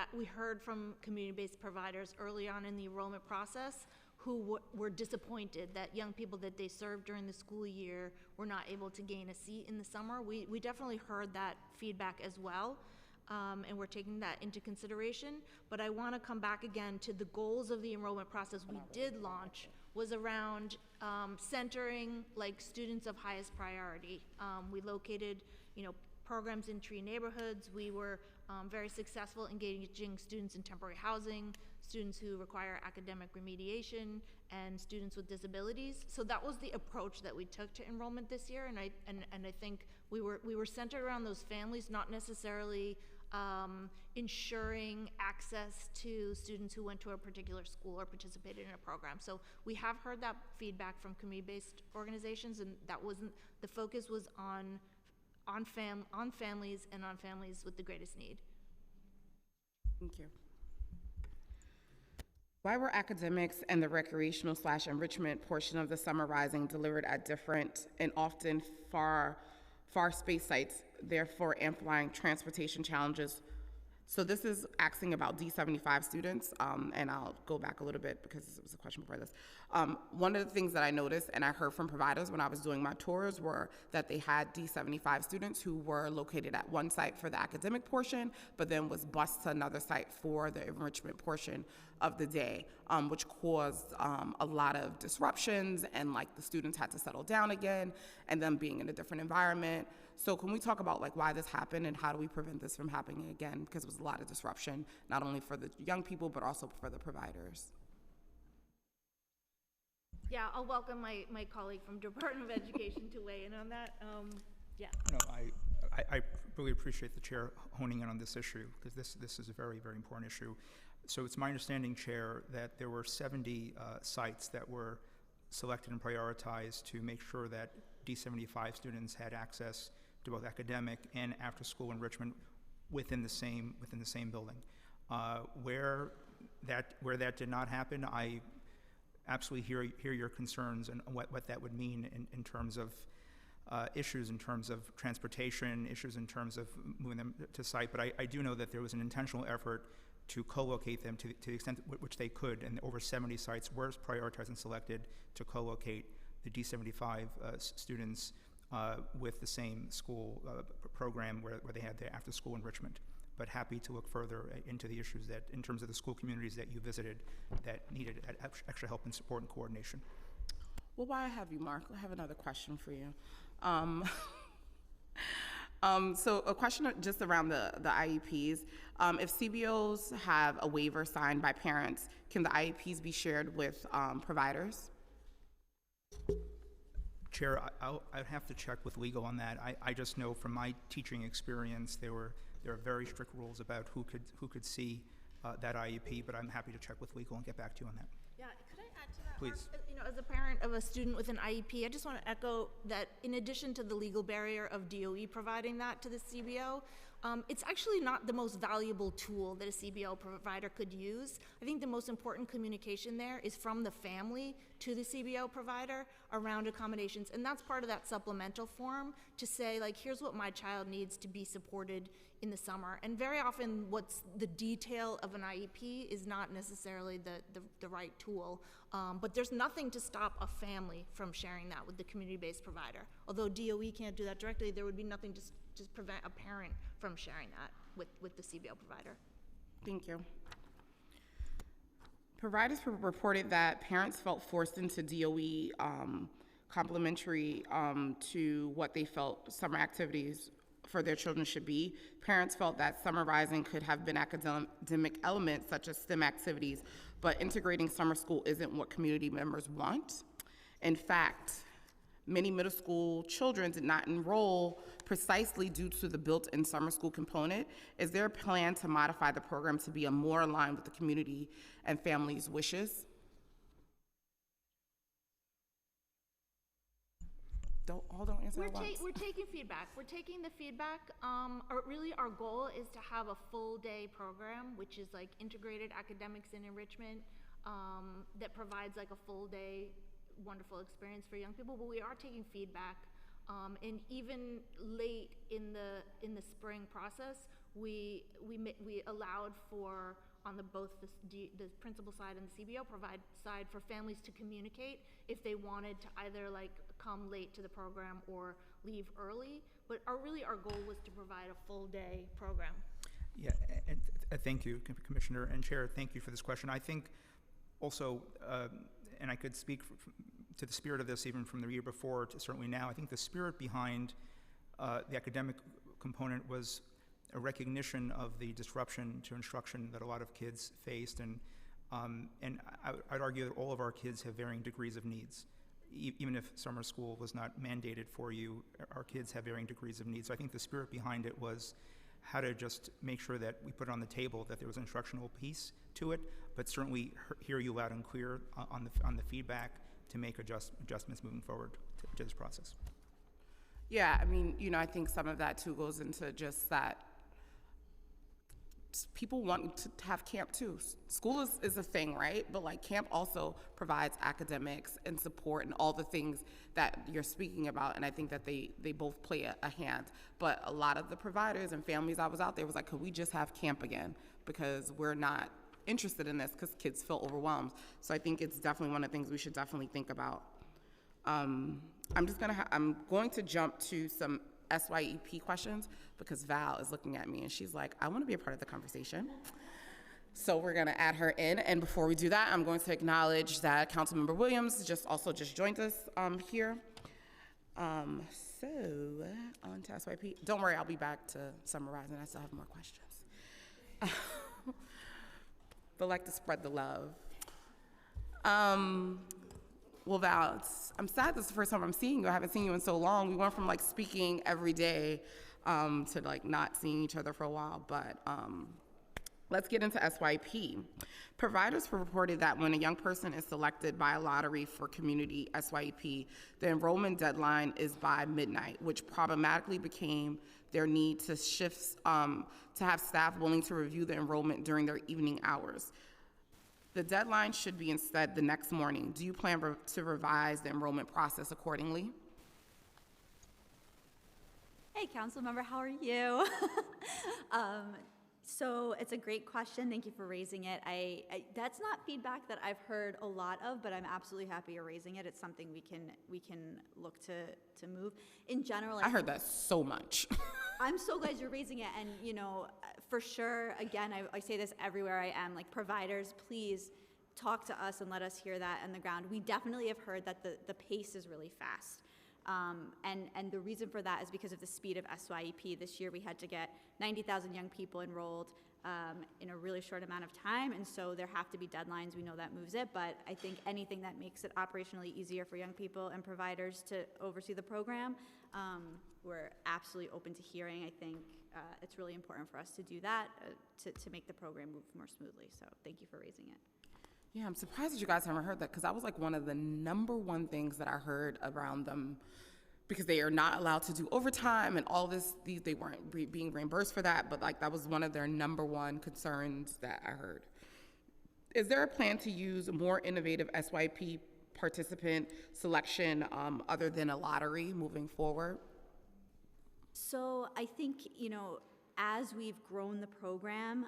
from community-based providers early on in the enrollment process who were disappointed that young people that they served during the school year were not able to gain a seat in the summer. We definitely heard that feedback as well. And we're taking that into consideration. But I want to come back again to the goals of the enrollment process we did launch was around centering students of highest priority. We located, programs in tree neighborhoods. We were very successful engaging students in temporary housing, students who require academic remediation, and students with disabilities. So that was the approach that we took to enrollment this year, and I think we were centered around those families, not necessarily ensuring access to students who went to a particular school or participated in a program. So we have heard that feedback from community-based organizations, and that wasn't, the focus was on families and on families with the greatest need. Thank you. Why were academics and the recreational/enrichment portion of the summarizing delivered at different and often far spaced sites, therefore amplifying transportation challenges? So this is asking about D75 students, and I'll go back a little bit because it was a question before this. One of the things that I noticed and I heard from providers when I was doing my tours were that they had D75 students who were located at one site for the academic portion, but then was bused to another site for the enrichment portion of the day, which caused a lot of disruptions, and the students had to settle down again and them being in a different environment. So can we talk about why this happened and how do we prevent this from happening again? Because it was a lot of disruption, not only for the young people, but also for the providers. Yeah, I'll welcome my colleague from Department of Education to weigh in on that. Yeah. No, I really appreciate the chair honing in on this issue because this is a very, very important issue. So it's my understanding, Chair, that there were 70 sites that were selected and prioritized to make sure that D75 students had access to both academic and after-school enrichment within the same building. Where that did not happen, I absolutely hear your concerns and what that would mean in terms of issues in terms of transportation, issues in terms of moving them to site. But I do know that there was an intentional effort to co-locate them to the extent which they could, and over 70 sites were prioritized and selected to co-locate the D75 students with the same school program where they had their after-school enrichment. But happy to look further into the issues that, in terms of the school communities that you visited, that needed extra help and support and coordination. Well, while I have you, Mark, I have another question for you. So a question just around the IEPs. If CBOs have a waiver signed by parents, can the IEPs be shared with providers? Chair, I'd have to check with legal on that. I just know from my teaching experience there are very strict rules about who could see that IEP, but I'm happy to check with legal and get back to you on that. Yeah, could I add to that, Please. Mark? You know, as a parent of a student with an IEP, I just want to echo that in addition to the legal barrier of DOE providing that to the CBO, it's actually not the most valuable tool that a CBO provider could use. I think the most important communication there is from the family to the CBO provider around accommodations, and that's part of that supplemental form to say, like, here's what my child needs to be supported in the summer. And very often what's the detail of an IEP is not necessarily the right tool, but there's nothing to stop a family from sharing that with the community-based provider. Although DOE can't do that directly, there would be nothing to just prevent a parent from sharing that with the CBO provider. Thank you. Providers reported that parents felt forced into DOE complementary to what they felt summer activities for their children should be. Parents felt that summer rising could have been academic elements such as STEM activities, but integrating summer school isn't what community members want. In fact, many middle school children did not enroll precisely due to the built-in summer school component. Is there a plan to modify the program to be more aligned with the community and families' wishes? Don't answer at once. We're taking feedback. We're taking the feedback. Really, our goal is to have a full-day program, which is like integrated academics and enrichment that provides like a full-day wonderful experience for young people. But we are taking feedback, and even late in the spring process, we allowed for on both the principal side and the CBO side for families to communicate if they wanted to either like come late to the program or leave early. But our goal was to provide a full day program. Yeah, and thank you, Commissioner and Chair. Thank you for this question. I think also, and I could speak to the spirit of this even from the year before to certainly now. I think the spirit behind the academic component was a recognition of the disruption to instruction that a lot of kids faced, and I'd argue that all of our kids have varying degrees of needs. Even if summer school was not mandated for you, our kids have varying degrees of needs. So I think the spirit behind it was how to just make sure that we put on the table that there was an instructional piece to it, but certainly hear you loud and clear on the feedback to make adjustments moving forward to this process. Yeah, I mean, I think some of that too goes into just that people want to have camp too. School is a thing, right? But like camp also provides academics and support and all the things that you're speaking about. And I think that they both play a hand. But a lot of the providers and families I was out there was like, could we just have camp again? Because we're not interested in this because kids feel overwhelmed. So I think it's definitely one of the things we should definitely think about. I'm going to jump to some SYEP questions because Val is looking at me and she's like, I want to be a part of the conversation. So we're going to add her in. And before we do that, I'm going to acknowledge that Councilmember Williams just joined us here. So on to SYEP. Don't worry, I'll be back to summarize and I still have more questions. But like to spread the love. Well, Val, I'm sad this is the first time I'm seeing you. I haven't seen you in so long. We went from like speaking every day to like not seeing each other for a while, but let's get into SYEP. Providers reported that when a young person is selected by a lottery for community SYEP, the enrollment deadline is by midnight, which problematically became their need to shifts to have staff willing to review the enrollment during their evening hours. The deadline should be instead the next morning. Do you plan to revise the enrollment process accordingly? Hey, council member, how are you? So it's a great question. Thank you for raising it. That's not feedback that I've heard a lot of, but I'm absolutely happy you're raising it. It's something we can look to move. In general, I heard that so much. I'm so glad you're raising it, and for sure, again, I say this everywhere I am, like, providers, please talk to us and let us hear that on the ground. We definitely have heard that the pace is really fast. And the reason for that is because of the speed of SYEP. This year we had to get 90,000 young people enrolled in a really short amount of time, and so there have to be deadlines. We know that moves it, but I think anything that makes it operationally easier for young people and providers to oversee the program, we're absolutely open to hearing. I think it's really important for us to do that to make the program move more smoothly, so thank you for raising it. Yeah, I'm surprised that you guys haven't heard that, because that was like one of the #1 things that I heard around them, because they are not allowed to do overtime and all this. They weren't being reimbursed for that, but like that was one of their #1 concerns that I heard. Is there a plan to use more innovative SYP participant selection other than a lottery moving forward? So I think, as we've grown the program,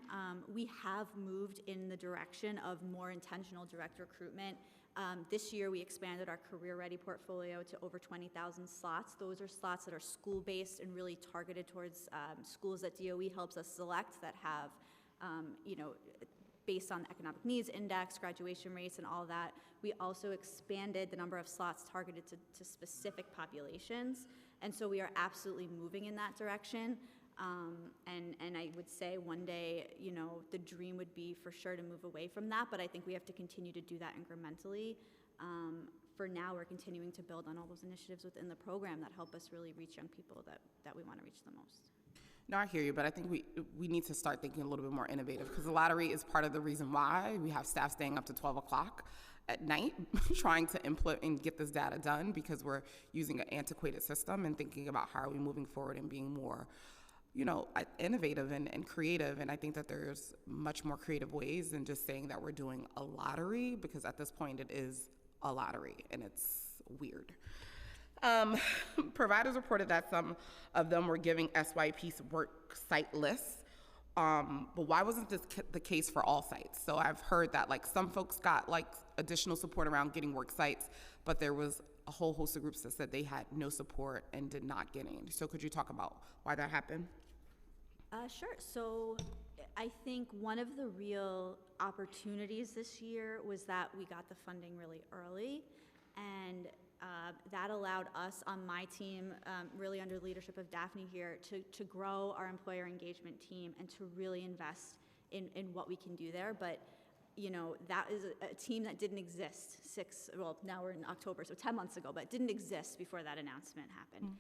we have moved in the direction of more intentional direct recruitment. This year, we expanded our Career Ready portfolio to over 20,000 slots. Those are slots that are school-based and really targeted towards schools that DOE helps us select that have, based on the Economic Needs Index, graduation rates, and all that. We also expanded the number of slots targeted to specific populations, and so we are absolutely moving in that direction. And I would say one day, the dream would be for sure to move away from that, but I think we have to continue to do that incrementally. For now, we're continuing to build on all those initiatives within the program that help us really reach young people that we want to reach the most. No, I hear you, but I think we need to start thinking a little bit more innovative, because the lottery is part of the reason why we have staff staying up to 12 o'clock at night trying to implement and get this data done, because we're using an antiquated system, and thinking about how are we moving forward and being more innovative and creative. And I think that there's much more creative ways than just saying that we're doing a lottery, because at this point it is a lottery and it's weird. Providers reported that some of them were giving SYP's work site lists, but why wasn't this the case for all sites? So I've heard that some folks got additional support around getting work sites, but there was a whole host of groups that said they had no support and did not get any. So could you talk about why that happened? Sure. So I think one of the real opportunities this year was that we got the funding really early, and that allowed us on my team, really under the leadership of Daphne here, to grow our employer engagement team and to really invest in what we can do there. But that is a team that didn't exist now we're in October, so 10 months ago, but didn't exist before that announcement happened.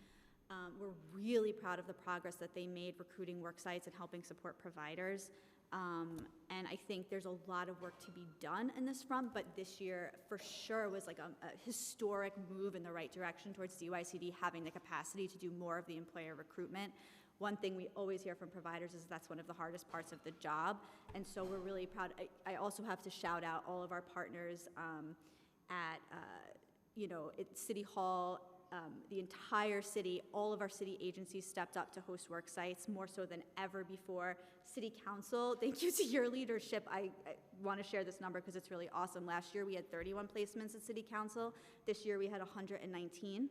We're really proud of the progress that they made recruiting work sites and helping support providers. And I think there's a lot of work to be done in this front, but this year for sure was a historic move in the right direction towards DYCD having the capacity to do more of the employer recruitment. One thing we always hear from providers is that's one of the hardest parts of the job, and so we're really proud. I also have to shout out all of our partners at City Hall, the entire city. All of our city agencies stepped up to host work sites more so than ever before. City Council, thank you to your leadership. I want to share this number because it's really awesome. Last year we had 31 placements at City Council. This year we had 119.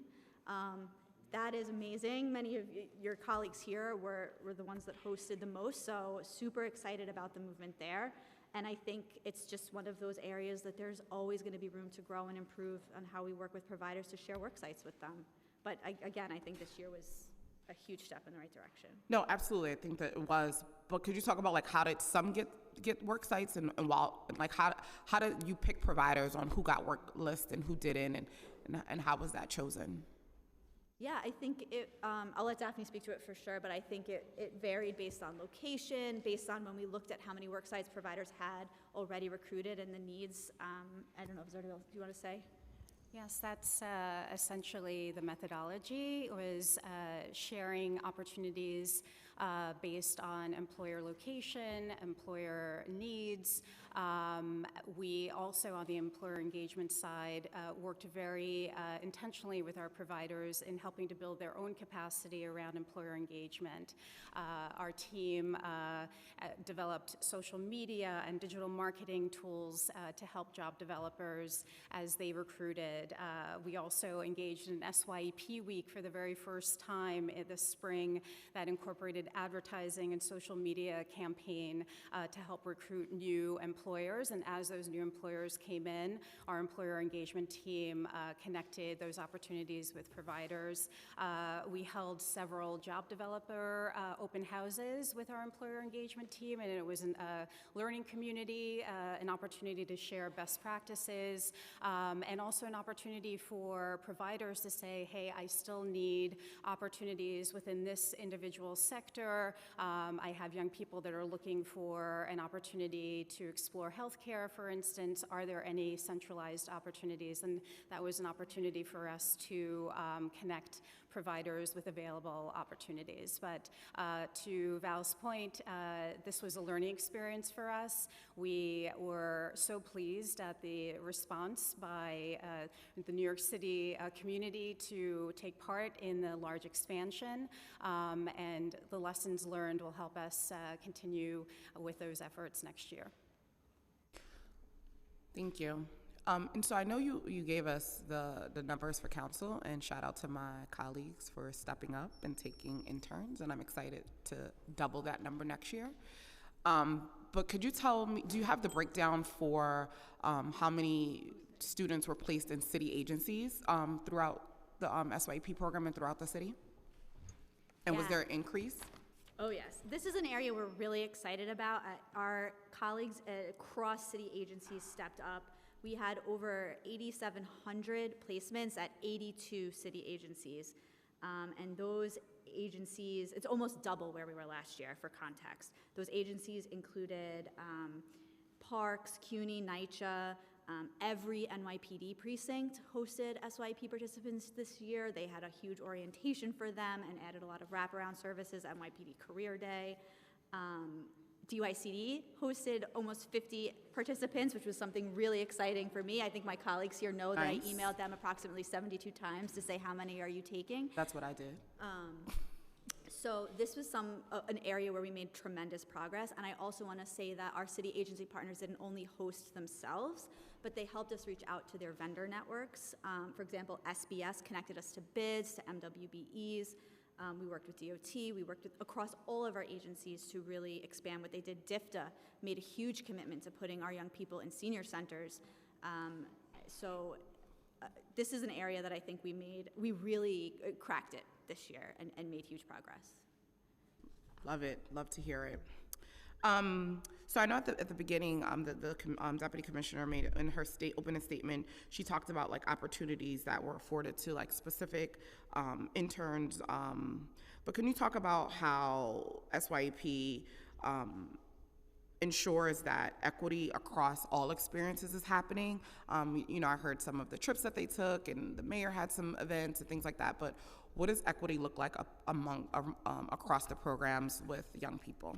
That is amazing. Many of your colleagues here were the ones that hosted the most, so super excited about the movement there. And I think it's just one of those areas that there's always going to be room to grow and improve on how we work with providers to share work sites with them. But again, I think this year was a huge step in the right direction. No, absolutely. I think that it was. But could you talk about how did some get work sites, and how did you pick providers on who got work lists and who didn't, and how was that chosen? Yeah, I think I'll let Daphne speak to it for sure, but I think it varied based on location, based on when we looked at how many work sites providers had already recruited and the needs. I don't know, is there anything else you want to say? Yes, that's essentially the methodology, was sharing opportunities based on employer location, employer needs. We also, on the employer engagement side, worked very intentionally with our providers in helping to build their own capacity around employer engagement. Our team developed social media and digital marketing tools to help job developers as they recruited. We also engaged in an SYEP week for the very first time in the spring that incorporated advertising and social media campaign to help recruit new employers. And as those new employers came in, our employer engagement team connected those opportunities with providers. We held several job developer open houses with our employer engagement team, and it was a learning community, an opportunity to share best practices, and also an opportunity for providers to say, hey, I still need opportunities within this individual sector. I have young people that are looking for an opportunity to explore healthcare, for instance. Are there any centralized opportunities? And that was an opportunity for us to connect providers with available opportunities. But to Val's point, this was a learning experience for us. We were so pleased at the response by the New York City community to take part in the large expansion, and the lessons learned will help us continue with those efforts next year. Thank you. And so I know you gave us the numbers for council, and shout out to my colleagues for stepping up and taking interns, and I'm excited to double that number next year. But could you tell me, do you have the breakdown for how many students were placed in city agencies throughout the SYP program and throughout the city? And was there an increase? Oh yes, this is an area we're really excited about. Our colleagues across city agencies stepped up. We had over 8,700 placements at 82 city agencies. And those agencies, it's almost double where we were last year, for context. Those agencies included Parks, CUNY, NYCHA. Every NYPD precinct hosted SYP participants this year. They had a huge orientation for them and added a lot of wraparound services, NYPD Career Day. DYCD hosted almost 50 participants, which was something really exciting for me. I think my colleagues here know that I emailed them approximately 72 times to say, how many are you taking? That's what I did. So this was an area where we made tremendous progress, and I also want to say that our city agency partners didn't only host themselves, but they helped us reach out to their vendor networks. For example, SBS connected us to bids, to MWBEs. We worked with DOT, we worked across all of our agencies to really expand what they did. DFTA made a huge commitment to putting our young people in senior centers. This is an area that I think we really cracked it this year and made huge progress. Love it, love to hear it. So I know at the beginning, the deputy commissioner made in her opening statement, she talked about like opportunities that were afforded to like specific interns. But can you talk about how SYEP ensures that equity across all experiences is happening? You know, I heard some of the trips that they took, and the mayor had some events and things like that. But what does equity look like across the programs with young people?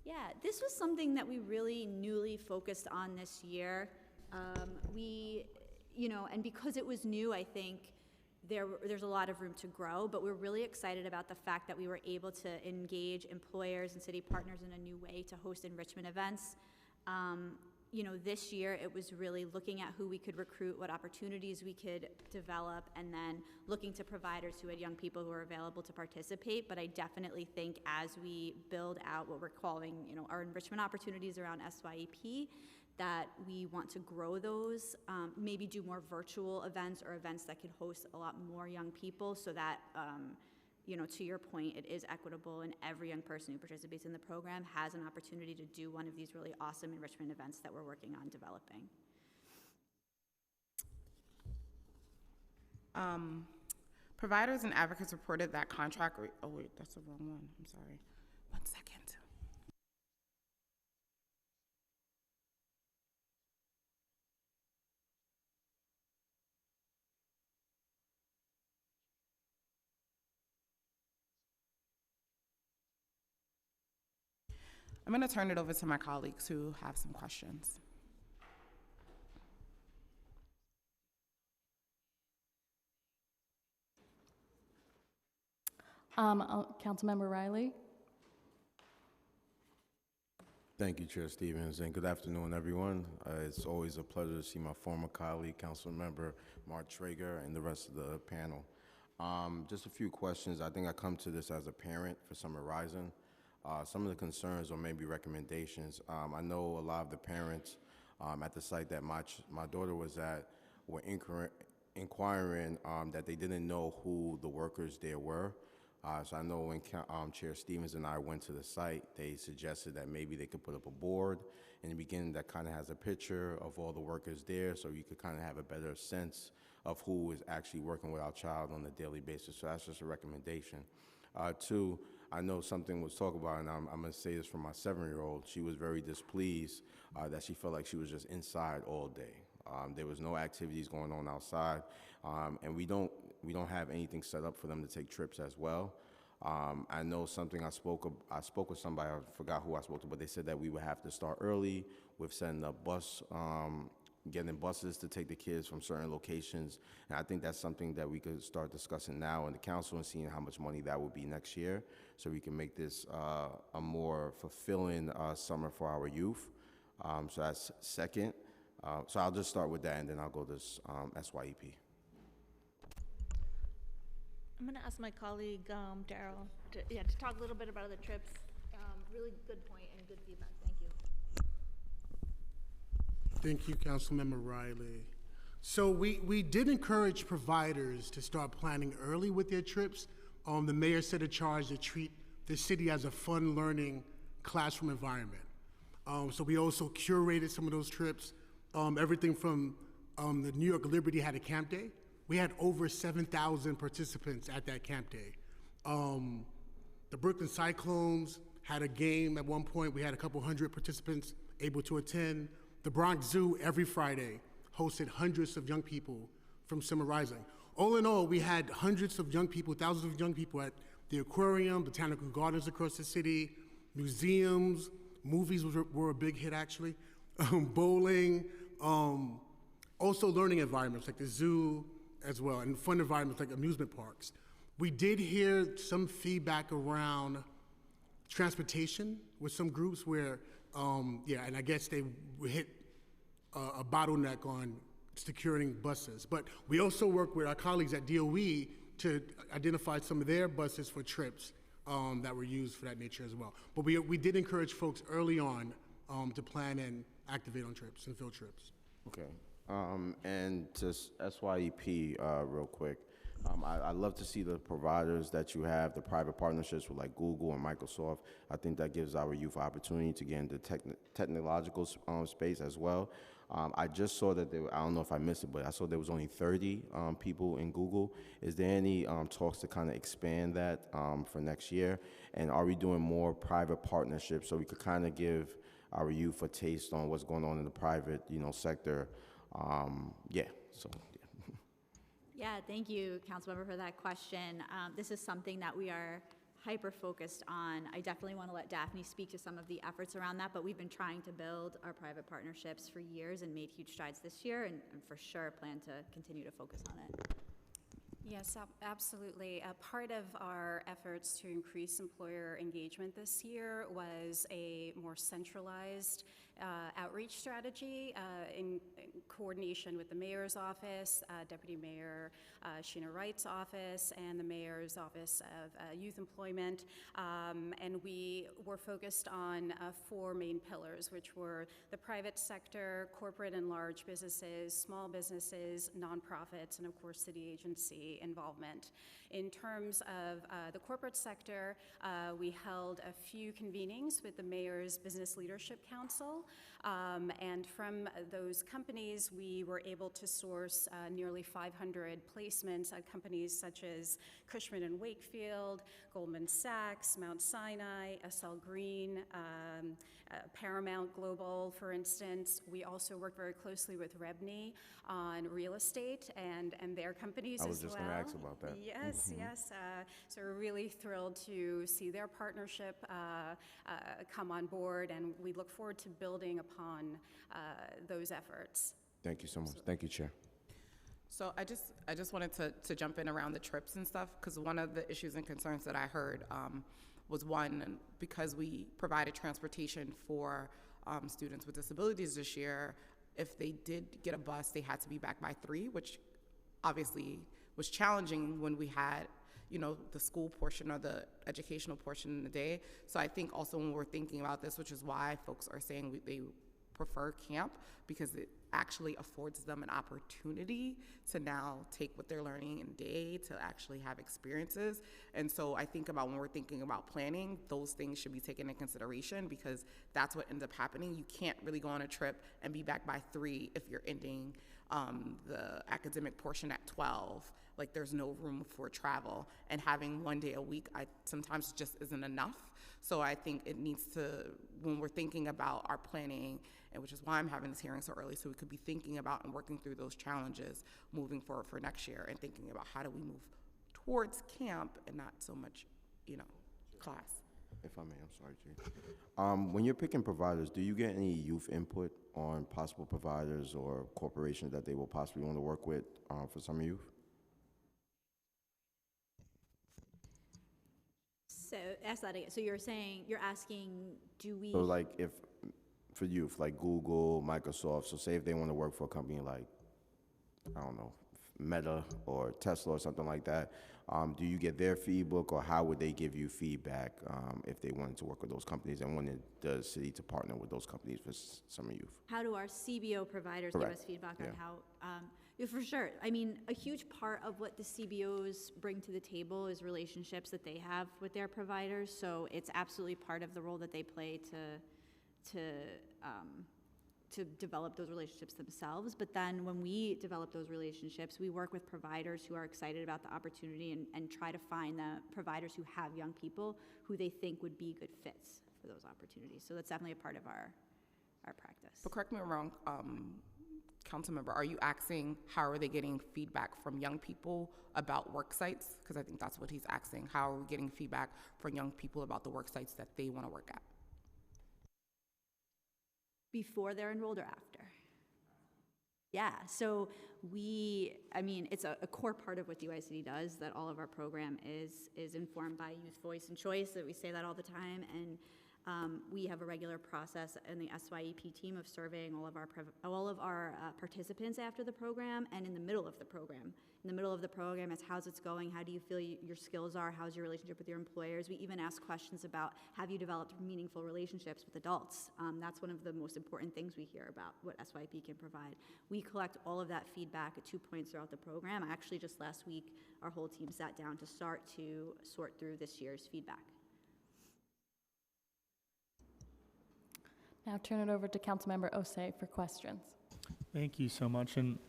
Yeah, this was something that we really newly focused on this year. And because it was new, I think there's a lot of room to grow, but we're really excited about the fact that we were able to engage employers and city partners in a new way to host enrichment events. This year it was really looking at who we could recruit, what opportunities we could develop, and then looking to providers who had young people who were available to participate. But I definitely think as we build out what we're calling, our enrichment opportunities around SYEP, that we want to grow those, maybe do more virtual events or events that could host a lot more young people so that, to your point, it is equitable and every young person who participates in the program has an opportunity to do one of these really awesome enrichment events that we're working on developing. Providers and advocates reported that contract, oh wait, that's the wrong one, I'm sorry. 1 second. I'm going to turn it over to my colleagues who have some questions. Councilmember Riley. Thank you, Chair Stevens, and good afternoon, everyone. It's always a pleasure to see my former colleague, Councilmember Mark Traeger, and the rest of the panel. Just a few questions. I think I come to this as a parent for Summer Rising. Some of the concerns or maybe recommendations. I know a lot of the parents at the site that my daughter was at were inquiring that they didn't know who the workers there were. So I know when Chair Stevens and I went to the site, they suggested that maybe they could put up a board in the beginning that kind of has a picture of all the workers there, so you could kind of have a better sense of who is actually working with our child on a daily basis. So that's just a recommendation. Two, I know something was talked about, and I'm going to say this from my 7-year-old. She was very displeased that she felt like she was just inside all day. There was no activities going on outside, and we don't have anything set up for them to take trips as well. I know something I spoke with somebody, I forgot who I spoke to, but they said that we would have to start early with setting up getting buses to take the kids from certain locations. And I think that's something that we could start discussing now in the council and seeing how much money that would be next year, so we can make this a more fulfilling summer for our youth. So that's second. So I'll just start with that, and then I'll go to SYEP. I'm going to ask my colleague, Daryl, to talk a little bit about the trips. Really good point and good feedback. Thank you. Thank you, Councilmember Riley. So we did encourage providers to start planning early with their trips. The mayor set a charge to treat the city as a fun learning classroom environment. So we also curated some of those trips. Everything from the New York Liberty had a camp day. We had over 7,000 participants at that camp day. The Brooklyn Cyclones had a game at one point. We had a couple hundred participants able to attend. The Bronx Zoo every Friday hosted hundreds of young people from Summer Rising. All in all, we had hundreds of young people, thousands of young people at the aquarium, botanical gardens across the city, museums, movies were a big hit actually, bowling, also learning environments like the zoo as well, and fun environments like amusement parks. We did hear some feedback around transportation with some groups where, and I guess they hit a bottleneck on securing buses. But we also work with our colleagues at DOE to identify some of their buses for trips that were used for that nature as well. But we did encourage folks early on to plan and activate on trips and field trips. Okay. And to SYEP real quick, I love to see the providers that you have, the private partnerships with like Google and Microsoft. I think that gives our youth opportunity to get into technological space as well. I just saw that I don't know if I missed it, but I saw there was only 30 people in Google. Is there any talks to kind of expand that for next year? And are we doing more private partnerships so we could kind of give our youth a taste on what's going on in the private, sector? Yeah, thank you, Councilmember, for that question. This is something that we are hyper-focused on. I definitely want to let Daphne speak to some of the efforts around that, but we've been trying to build our private partnerships for years and made huge strides this year, and for sure plan to continue to focus on it. Yes, absolutely. Part of our efforts to increase employer engagement this year was a more centralized outreach strategy in coordination with the mayor's office, Deputy Mayor Sheena Wright's office, and the mayor's office of youth employment. And we were focused on 4 main pillars, which were the private sector, corporate and large businesses, small businesses, nonprofits, and of course city agency involvement. In terms of the corporate sector, we held a few convenings with the Mayor's Business Leadership Council And from those companies, we were able to source nearly 500 placements at companies such as Cushman & Wakefield, Goldman Sachs, Mount Sinai, SL Green, Paramount Global, for instance. We also work very closely with Rebney on real estate and their companies as well. I was just going to ask about that. Yes, yes. So we're really thrilled to see their partnership come on board, and we look forward to building upon those efforts. Thank you so much. Thank you, Chair. So I just wanted to jump in around the trips and stuff, because one of the issues and concerns that I heard was one, because we provided transportation for students with disabilities this year, if they did get a bus, they had to be back by 3, which obviously was challenging when we had, you know, the school portion or the educational portion in the day. So I think also when we're thinking about this, which is why folks are saying they prefer camp, because it actually affords them an opportunity to now take what they're learning in day to actually have experiences. And so I think about when we're thinking about planning, those things should be taken into consideration, because that's what ends up happening. You can't really go on a trip and be back by 3 if you're ending the academic portion at 12. Like, there's no room for travel, and having 1 day a week sometimes just isn't enough. So I think it needs to, when we're thinking about our planning, and which is why I'm having this hearing so early, so we could be thinking about and working through those challenges moving forward for next year, and thinking about how do we move towards camp and not so much, you know, class. If I may, I'm sorry, Chief. When you're picking providers, do you get any youth input on possible providers or corporations that they will possibly want to work with for summer youth? So ask that again. So you're asking, do we? So like if, for youth, like Google, Microsoft, so say if they want to work for a company like, I don't know, Meta or Tesla or something like that, do you get their feedback, or how would they give you feedback if they wanted to work with those companies and wanted the city to partner with those companies for summer youth? How do our CBO providers Correct. give us feedback on Yeah. how? Yeah, for sure. I mean, a huge part of what the CBOs bring to the table is relationships that they have with their providers. So it's absolutely part of the role that they play to develop those relationships themselves. But then when we develop those relationships, we work with providers who are excited about the opportunity and try to find the providers who have young people who they think would be good fits for those opportunities. So that's definitely a part of our practice. But correct me if I'm wrong, Councilmember, are you asking how are they getting feedback from young people about work sites? Because I think that's what he's asking. How are we getting feedback from young people about the work sites that they want to work at? Before they're enrolled or after? Yeah, so it's a core part of what DYCD does, that all of our program is informed by youth voice and choice, that we say that all the time, and we have a regular process in the SYEP team of surveying all of our participants after the program and in the middle of the program. In the middle of the program, it's how's it going, how do you feel your skills are, how's your relationship with your employers. We even ask questions about, have you developed meaningful relationships with adults? That's one of the most important things we hear about what SYEP can provide. We collect all of that feedback at 2 points throughout the program. Actually, just last week, our whole team sat down to start to sort through this year's feedback. Now turn it over to Councilmember Osei for questions. Thank you so much, and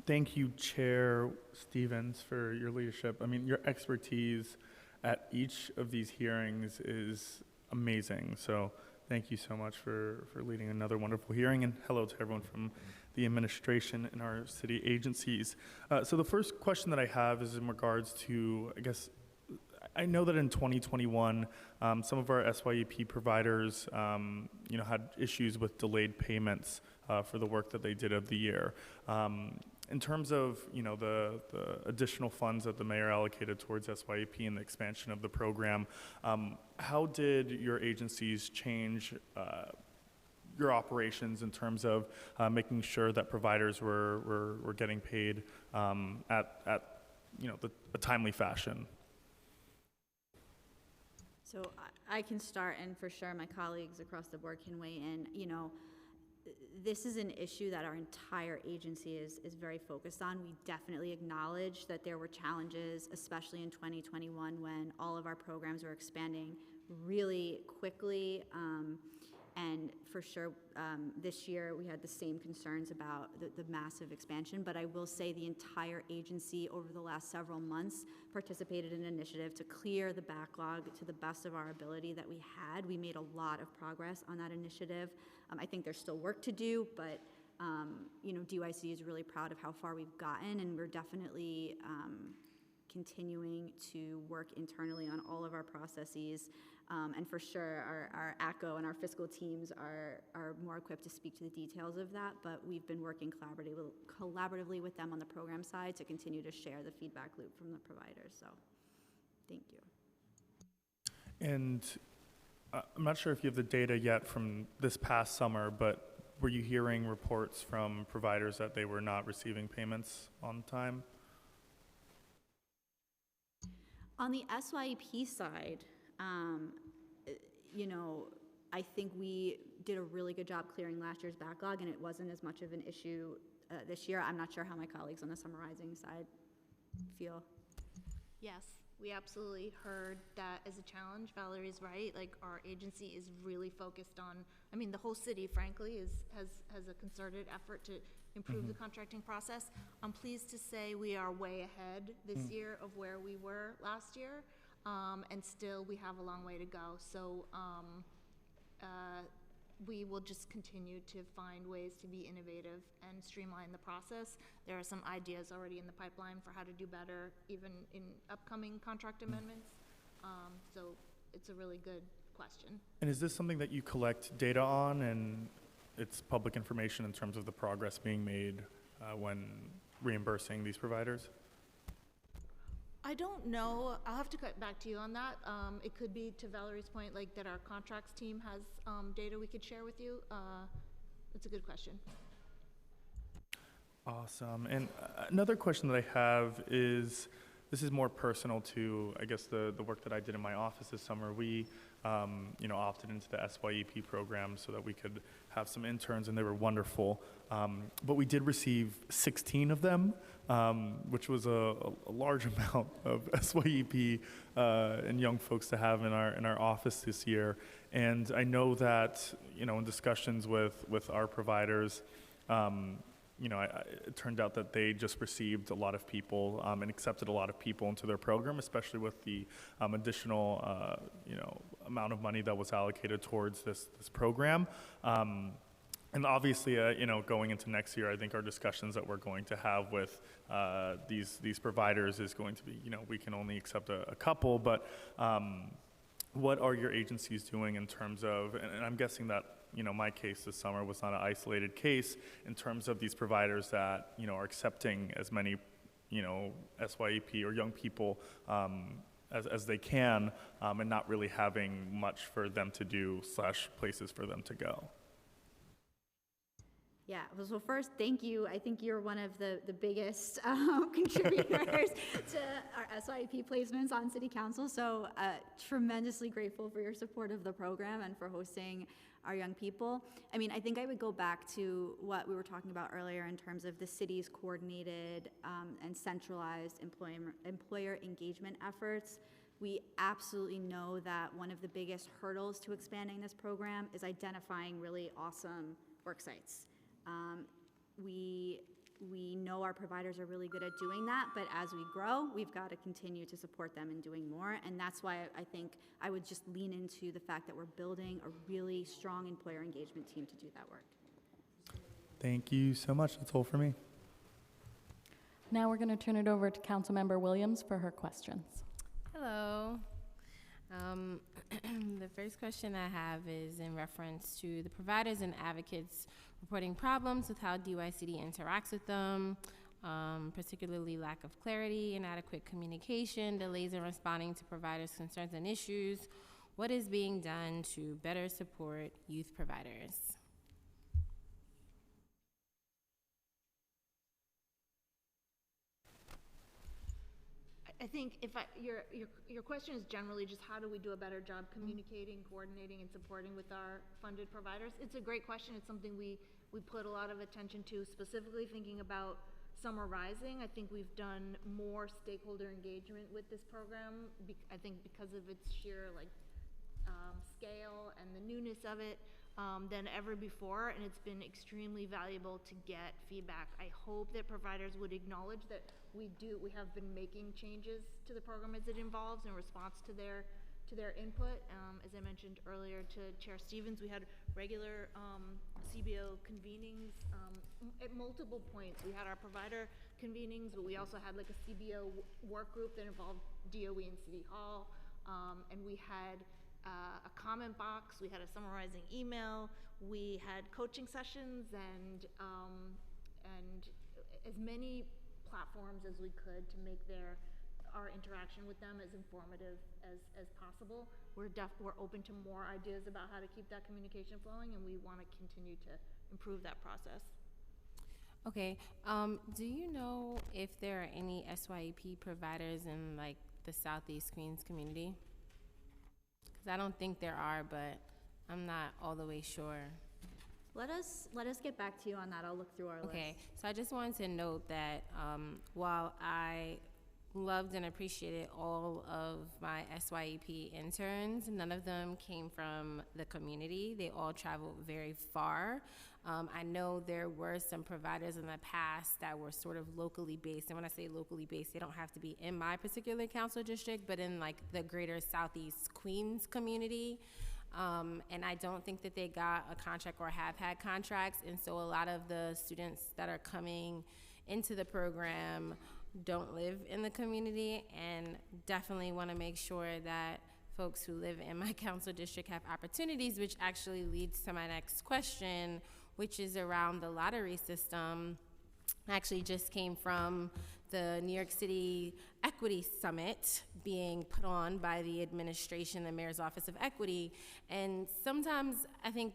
thank you, Chair Stevens, for your leadership. I mean, your expertise at each of these hearings is amazing. So thank you so much for leading another wonderful hearing, and hello to everyone from the administration and our city agencies. So the first question that I have is in regards to, I guess, I know that in 2021, some of our SYEP providers, had issues with delayed payments for the work that they did of the year. In terms of, the additional funds that the mayor allocated towards SYEP and the expansion of the program, how did your agencies change your operations in terms of making sure that providers were getting paid at a timely fashion? So I can start, and for sure my colleagues across the board can weigh in. This is an issue that our entire agency is very focused on. We definitely acknowledge that there were challenges, especially in 2021 when all of our programs were expanding really quickly. And for sure, this year we had the same concerns about the massive expansion, but I will say the entire agency over the last several months participated in an initiative to clear the backlog to the best of our ability that we had. We made a lot of progress on that initiative. I think there's still work to do, but DYC is really proud of how far we've gotten, and we're definitely continuing to work internally on all of our processes. And for sure, our ACO and our fiscal teams are more equipped to speak to the details of that, but we've been working collaboratively with them on the program side to continue to share the feedback loop from the providers, so thank you. And I'm not sure if you have the data yet from this past summer, but were you hearing reports from providers that they were not receiving payments on time? On the SYEP side, I think we did a really good job clearing last year's backlog, and it wasn't as much of an issue this year. I'm not sure how my colleagues on the summarizing side feel. Yes, we absolutely heard that as a challenge. Valerie's right. Like, our agency is really focused on, the whole city, frankly, has a concerted effort to improve the contracting process. I'm pleased to say we are way ahead this year of where we were last year. And still we have a long way to go. So we will just continue to find ways to be innovative and streamline the process. There are some ideas already in the pipeline for how to do better, even in upcoming contract amendments. So it's a really good question. And is this something that you collect data on, and it's public information in terms of the progress being made when reimbursing these providers? I don't know. I'll have to get back to you on that. It could be, to Valerie's point, like that our contracts team has data we could share with you. It's a good question. Awesome. And another question that I have is, this is more personal to, I guess, the work that I did in my office this summer. We, opted into the SYEP program so that we could have some interns, and they were wonderful. But we did receive 16 of them, which was a large amount of SYEP and young folks to have in our office this year. And I know that, in discussions with our providers, it turned out that they just received a lot of people and accepted a lot of people into their program, especially with the additional, amount of money that was allocated towards this program. And obviously, going into next year, I think our discussions that we're going to have with these providers is going to be, we can only accept a couple, but what are your agencies doing in terms of, and I'm guessing that, my case this summer was not an isolated case in terms of these providers that, are accepting as many, SYEP or young people as they can, and not really having much for them to do / places for them to go. Yeah, so first, thank you. I think you're one of the biggest contributors to our SYEP placements on City Council, so tremendously grateful for your support of the program and for hosting our young people. I think I would go back to what we were talking about earlier in terms of the city's coordinated and centralized employer engagement efforts. We absolutely know that one of the biggest hurdles to expanding this program is identifying really awesome work sites. We know our providers are really good at doing that, but as we grow, we've got to continue to support them in doing more, and that's why I think I would just lean into the fact that we're building a really strong employer engagement team to do that work. Thank you so much. That's all for me. Now we're going to turn it over to Councilmember Williams for her questions. Hello. The first question I have is in reference to the providers and advocates reporting problems with how DYCD interacts with them, particularly lack of clarity, inadequate communication, delays in responding to providers' concerns and issues. What is being done to better support youth providers? I think your question is generally just how do we do a better job communicating, coordinating, and supporting with our funded providers? It's a great question. It's something we put a lot of attention to, specifically thinking about Summer Rising. I think we've done more stakeholder engagement with this program, I think because of its sheer scale and the newness of it. than ever before, and it's been extremely valuable to get feedback. I hope that providers would acknowledge that we have been making changes to the program as it evolves in response to their input. As I mentioned earlier to Chair Stevens, we had regular CBO convenings at multiple points. We had our provider convenings, but we also had like a CBO work group that involved DOE and City Hall, and we had a comment box, we had a summarizing email, we had coaching sessions, and as many platforms as we could to make our interaction with them as informative as possible. We're open to more ideas about how to keep that communication flowing, and we want to continue to improve that process. Okay, do you know if there are any SYEP providers in like the Southeast Queens community? Because I don't think there are, but I'm not all the way sure. Let us get back to you on that. I'll look through our list. Okay, so I just wanted to note that while I loved and appreciated all of my SYEP interns, none of them came from the community. They all traveled very far. I know there were some providers in the past that were sort of locally based, and when I say locally based, they don't have to be in my particular council district, but in like the greater Southeast Queens community. And I don't think that they got a contract or have had contracts, and so a lot of the students that are coming into the program don't live in the community, and definitely want to make sure that folks who live in my council district have opportunities, which actually leads to my next question, which is around the lottery system. I actually just came from the New York City Equity Summit being put on by the administration, the Mayor's Office of Equity, and sometimes I think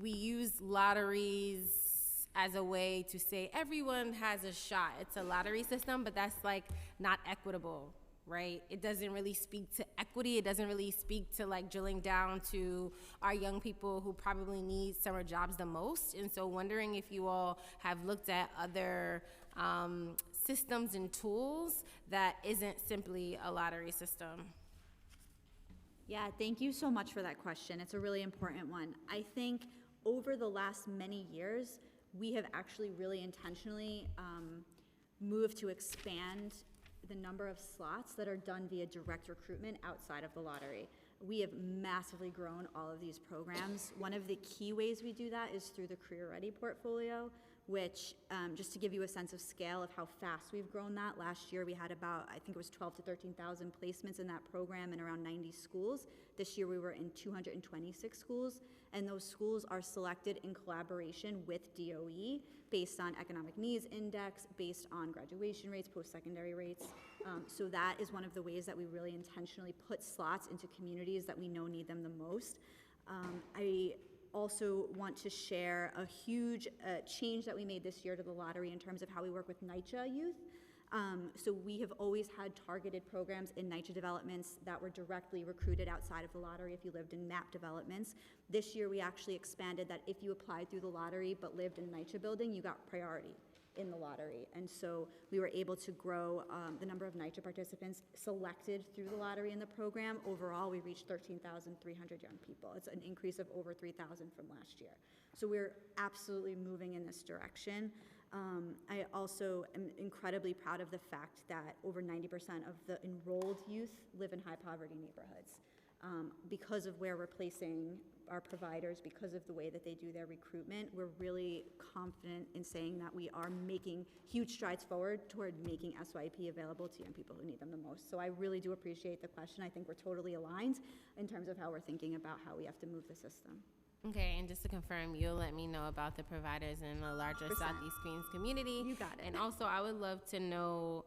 we use lotteries as a way to say everyone has a shot. It's a lottery system, but that's like not equitable, right? It doesn't really speak to equity. It doesn't really speak to like drilling down to our young people who probably need summer jobs the most. And so wondering if you all have looked at other systems and tools that isn't simply a lottery system. Yeah, thank you so much for that question. It's a really important one. I think over the last many years, we have actually really intentionally moved to expand the number of slots that are done via direct recruitment outside of the lottery. We have massively grown all of these programs. One of the key ways we do that is through the Career Ready portfolio, which, just to give you a sense of scale of how fast we've grown that, last year we had about, I think it was 12 to 13,000 placements in that program in around 90 schools. This year we were in 226 schools, and those schools are selected in collaboration with DOE based on economic needs index, based on graduation rates, post-secondary rates. So that is one of the ways that we really intentionally put slots into communities that we know need them the most. I also want to share a huge change that we made this year to the lottery in terms of how we work with NYCHA youth. So we have always had targeted programs in NYCHA developments that were directly recruited outside of the lottery if you lived in MAP developments. This year we actually expanded that if you applied through the lottery but lived in a NYCHA building, you got priority in the lottery. And so we were able to grow the number of NYCHA participants selected through the lottery in the program. Overall, we reached 13,300 young people. It's an increase of over 3,000 from last year. So we're absolutely moving in this direction. I also am incredibly proud of the fact that over 90% of the enrolled youth live in high poverty neighborhoods. Because of where we're placing our providers, because of the way that they do their recruitment, we're really confident in saying that we are making huge strides forward toward making SYP available to young people who need them the most. So I really do appreciate the question. I think we're totally aligned in terms of how we're thinking about how we have to move the system. Okay, and just to confirm, you'll let me know about the providers in the larger 100%. Southeast Queens community. You got it. And also, I would love to know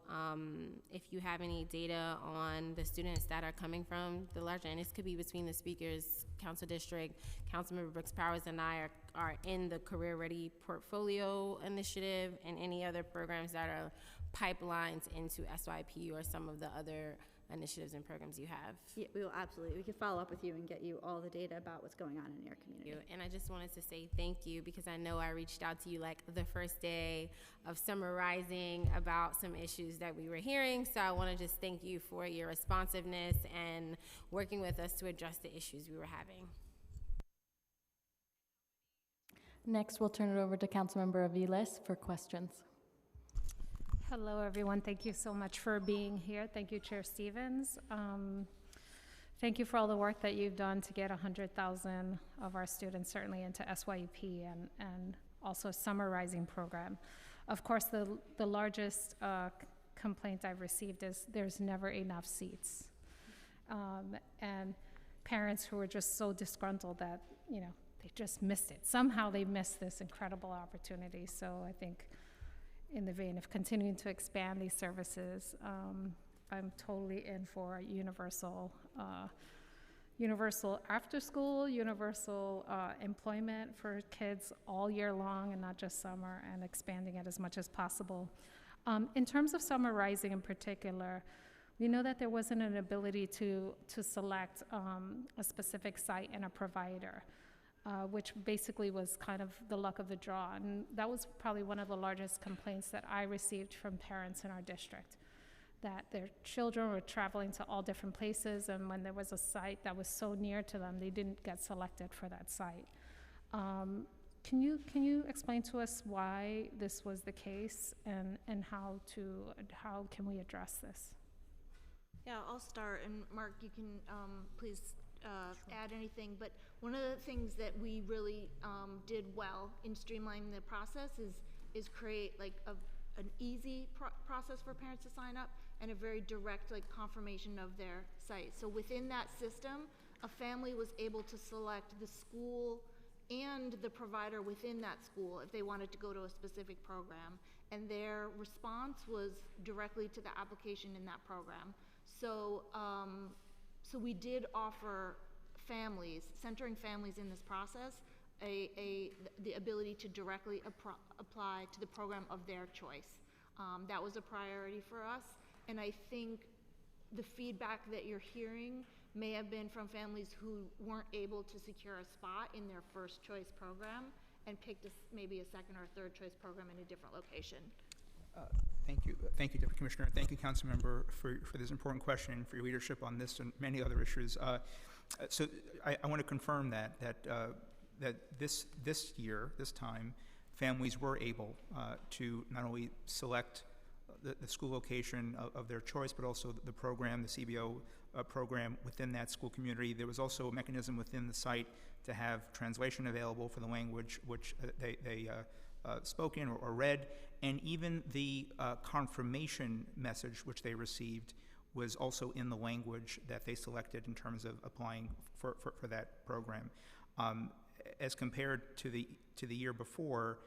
if you have any data on the students that are coming from the larger, and this could be between the speaker's council district. Councilmember Brooks Powers and I are in the Career Ready portfolio initiative, and any other programs that are pipelines into SYP or some of the other initiatives and programs you have. Yeah, we will absolutely. We can follow up with you and get you all the data about what's going on in your community. And I just wanted to say thank you, because I know I reached out to you like the first day of Summer Rising about some issues that we were hearing. So I want to just thank you for your responsiveness and working with us to address the issues we were having. Next, we'll turn it over to Councilmember Aviles for questions. Hello, everyone. Thank you so much for being here. Thank you, Chair Stevens. Thank you for all the work that you've done to get 100,000 of our students certainly into SYEP and also summer rising program. Of course, the largest complaint I've received is there's never enough seats. And parents who are just so disgruntled that, you know, they just missed it. Somehow they missed this incredible opportunity. So I think in the vein of continuing to expand these services, I'm totally in for universal after school, universal employment for kids all year long and not just summer, and expanding it as much as possible. In terms of summer rising in particular, we know that there wasn't an ability to select a specific site and a provider, which basically was kind of the luck of the draw. And that was probably one of the largest complaints that I received from parents in our district, that their children were traveling to all different places, and when there was a site that was so near to them, they didn't get selected for that site. Can you explain to us why this was the case, and how can we address this? Yeah, I'll start, and Mark, you can please add anything. But one of the things that we really did well in streamlining the process is create like an easy process for parents to sign up and a very direct like confirmation of their site. So within that system, a family was able to select the school and the provider within that school if they wanted to go to a specific program, and their response was directly to the application in that program. So, so we did offer families, centering families in this process, the ability to directly apply to the program of their choice. That was a priority for us, and I think the feedback that you're hearing may have been from families who weren't able to secure a spot in their first choice program and picked maybe a second or third choice program in a different location. Thank you, Deputy Commissioner. Thank you, Councilmember, for this important question and for your leadership on this and many other issues. So I want to confirm that this time, families were able to not only select the school location of their choice, but also the program, the CBO program within that school community. There was also a mechanism within the site to have translation available for the language which they spoke in or read, and even the confirmation message which they received was also in the language that they selected in terms of applying for that program. As compared to the year before,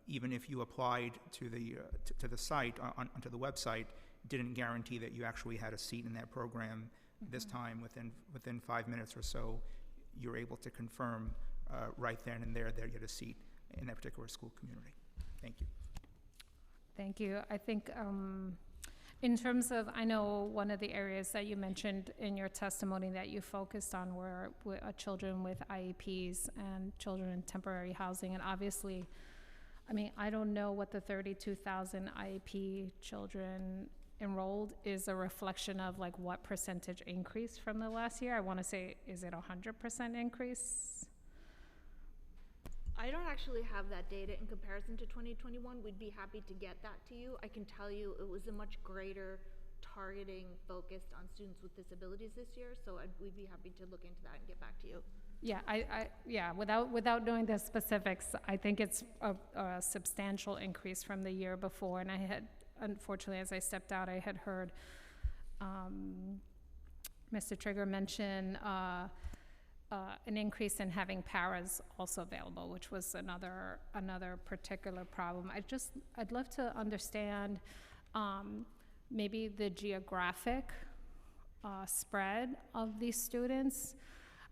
even if you applied to the site onto the website, didn't guarantee that you actually had a seat in that program. Mm-hmm. This time, within 5 minutes or so, you're able to confirm right then and there that you had a seat in that particular school community. Thank you. Thank you. I think in terms of, I know one of the areas that you mentioned in your testimony that you focused on were children with IEPs and children in temporary housing. And obviously, I mean, I don't know what the 32,000 IEP children enrolled is a reflection of, like what percentage increase from the last year. I want to say, is it 100% increase? I don't actually have that data in comparison to 2021. We'd be happy to get that to you. I can tell you it was a much greater targeting focused on students with disabilities this year, so we'd be happy to look into that and get back to you. Yeah, without knowing the specifics, I think it's a substantial increase from the year before. And I had, unfortunately, as I stepped out, I had heard Mr. Trigger mention an increase in having paras also available, which was another particular problem. I'd love to understand maybe the geographic spread of these students.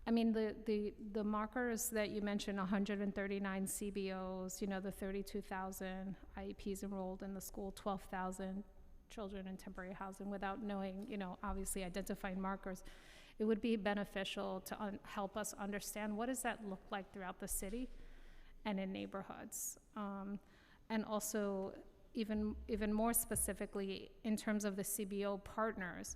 I mean, the markers that you mentioned, 139 CBOs, you know, the 32,000 IEPs enrolled in the school, 12,000 children in temporary housing, without knowing, you know, obviously identifying markers. It would be beneficial to help us understand what does that look like throughout the city and in neighborhoods. And also, even more specifically, in terms of the CBO partners,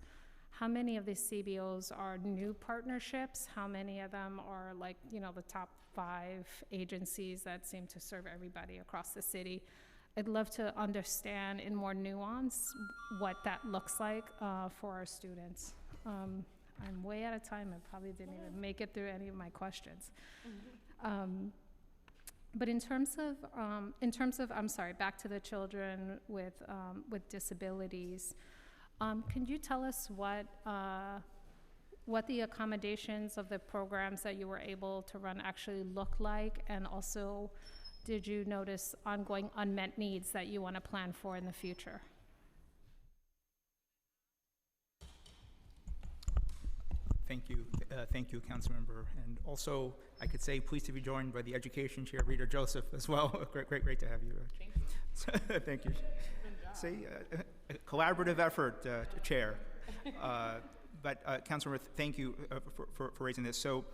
How many of these CBOs are new partnerships? How many of them are like, the top 5 agencies that seem to serve everybody across the city? I'd love to understand in more nuance what that looks like for our students. I'm way out of time. I probably didn't even make it through any of my questions. But in terms of, I'm sorry, back to the children with disabilities, can you tell us what the accommodations of the programs that you were able to run actually look like? And also, did you notice ongoing unmet needs that you want to plan for in the future? Thank you, Councilmember. And also, I could say pleased to be joined by the Education Chair, Rita Joseph, as well. Great to have you. Thank you. Thank you. Say, a collaborative effort, Chair. But Councilmember, thank you for raising this. So,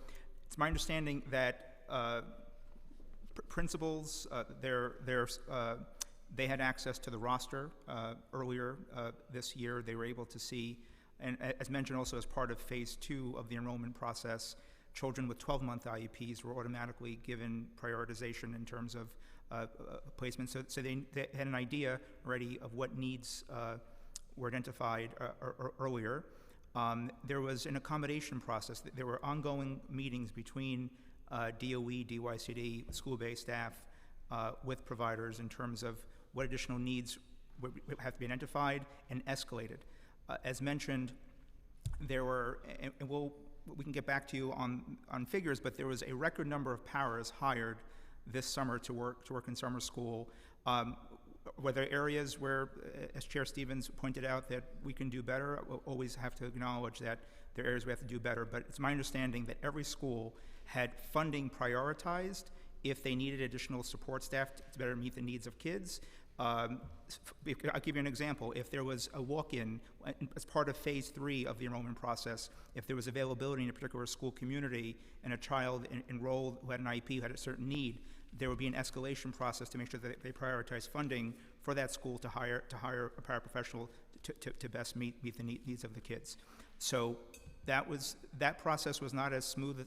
it's my understanding that principals, they had access to the roster earlier this year. They were able to see. And as mentioned also as part of phase 2 of the enrollment process, children with 12-month IEPs were automatically given prioritization in terms of placement. So they had an idea already of what needs were identified earlier. There was an accommodation process. There were ongoing meetings between DOE, DYCD, school-based staff with providers in terms of what additional needs would have to be identified and escalated. As mentioned, there were, and we can get back to you on figures, but there was a record number of paras hired this summer to work in summer school. Were there areas where, as Chair Stevens pointed out, that we can do better? We'll always have to acknowledge that there are areas we have to do better, but it's my understanding that every school had funding prioritized if they needed additional support staff to better meet the needs of kids. I'll give you an example. If there was a walk-in as part of phase 3 of the enrollment process, if there was availability in a particular school community and a child enrolled who had an IEP who had a certain need, there would be an escalation process to make sure that they prioritize funding for that school to hire a paraprofessional to best meet the needs of the kids. So that process was not as smooth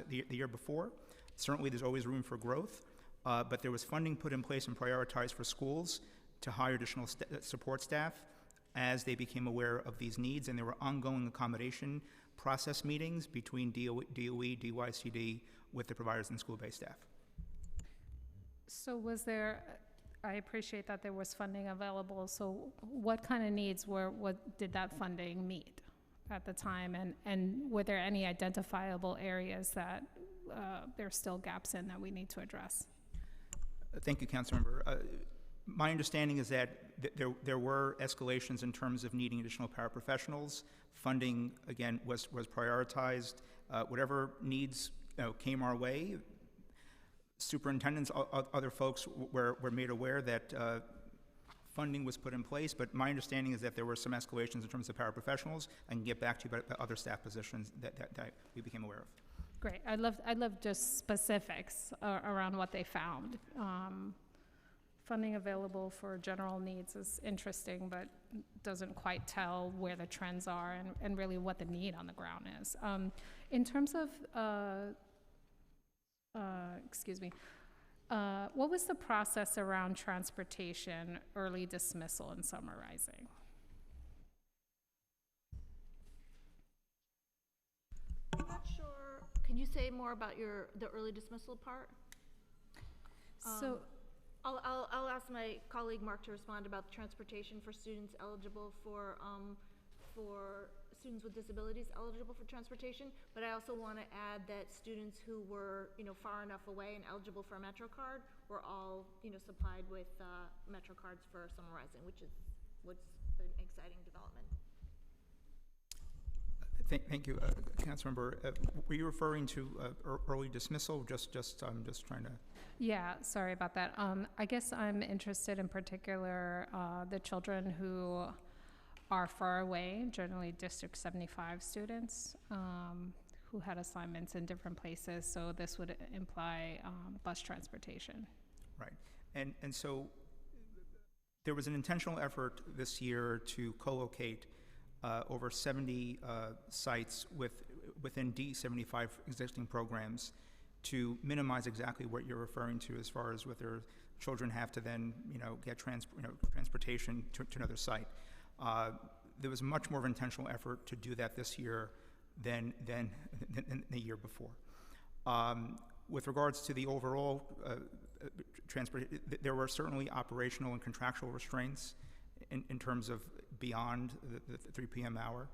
the year before. Certainly, there's always room for growth. But there was funding put in place and prioritized for schools to hire additional support staff as they became aware of these needs, and there were ongoing accommodation process meetings between DOE, DYCD, with the providers and school-based staff. So I appreciate that there was funding available, so what kind of needs what did that funding meet at the time, and were there any identifiable areas that there's still gaps in that we need to address? Thank you, Councilmember. My understanding is that there were escalations in terms of needing additional paraprofessionals. Funding, again, was prioritized. Whatever needs came our way, superintendents, other folks were made aware that funding was put in place, but my understanding is that there were some escalations in terms of paraprofessionals. I can get back to you about other staff positions that we became aware of. Great. I'd love just specifics around what they found. Funding available for general needs is interesting, but doesn't quite tell where the trends are and really what the need on the ground is. In terms of, what was the process around transportation, early dismissal, and summarizing? I'm not sure. Can you say more about the early dismissal part? So, I'll ask my colleague Mark to respond about transportation for students eligible for students with disabilities eligible for transportation. But I also want to add that students who were far enough away and eligible for a MetroCard were all supplied with MetroCards for summarizing, which is what's an exciting development. Thank you, Councilmember. Were you referring to early dismissal? I'm just trying to. Yeah, sorry about that. I guess I'm interested in particular the children who are far away, generally District 75 students who had assignments in different places. So this would imply bus transportation. Right, and so there was an intentional effort this year to co-locate over 70 sites within D75 existing programs to minimize exactly what you're referring to as far as whether children have to then, get transportation to another site. There was much more of an intentional effort to do that this year than the year before. With regards to the overall transport, there were certainly operational and contractual restraints in terms of beyond the 3 p.m. hour.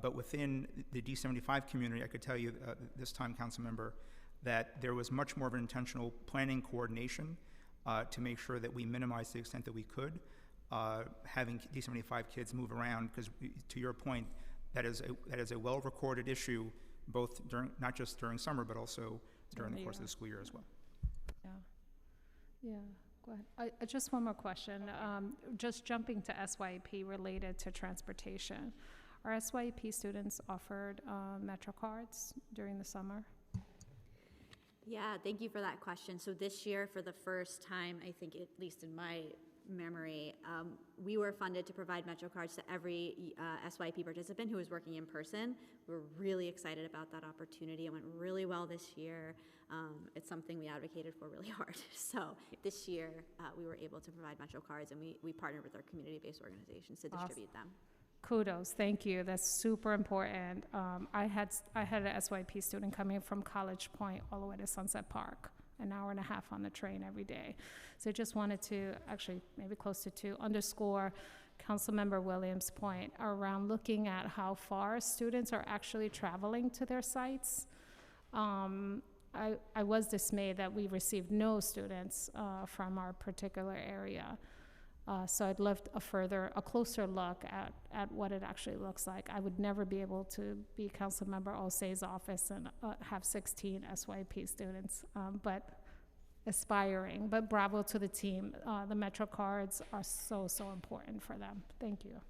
But within the D75 community, I could tell you this time, council member, that there was much more of an intentional planning coordination to make sure that we minimized the extent that we could, having D75 kids move around, because to your point, that is a well-recorded issue, both not just during summer, but also during the course of the school year as well. Yeah, go ahead. Just one more question. Just jumping to SYP related to transportation. Are SYP students offered Metro cards during the summer? Yeah, thank you for that question. So this year, for the first time, I think at least in my memory, we were funded to provide Metro cards to every SYP participant who was working in person. We're really excited about that opportunity. It went really well this year. It's something we advocated for really hard. So this year, we were able to provide Metro cards, and we partnered with our community-based organizations to distribute them. Kudos, thank you. That's super important. I had an SYP student coming from College Point all the way to Sunset Park, an hour and a half on the train every day. So I just wanted to, actually maybe close to 2, underscore Councilmember Williams' point around looking at how far students are actually traveling to their sites. I was dismayed that we received no students from our particular area. So I'd love a closer look at what it actually looks like. I would never be able to be Councilmember Osei's office and have 16 SYP students, but aspiring. But bravo to the team. The Metro cards are so important for them. Thank you.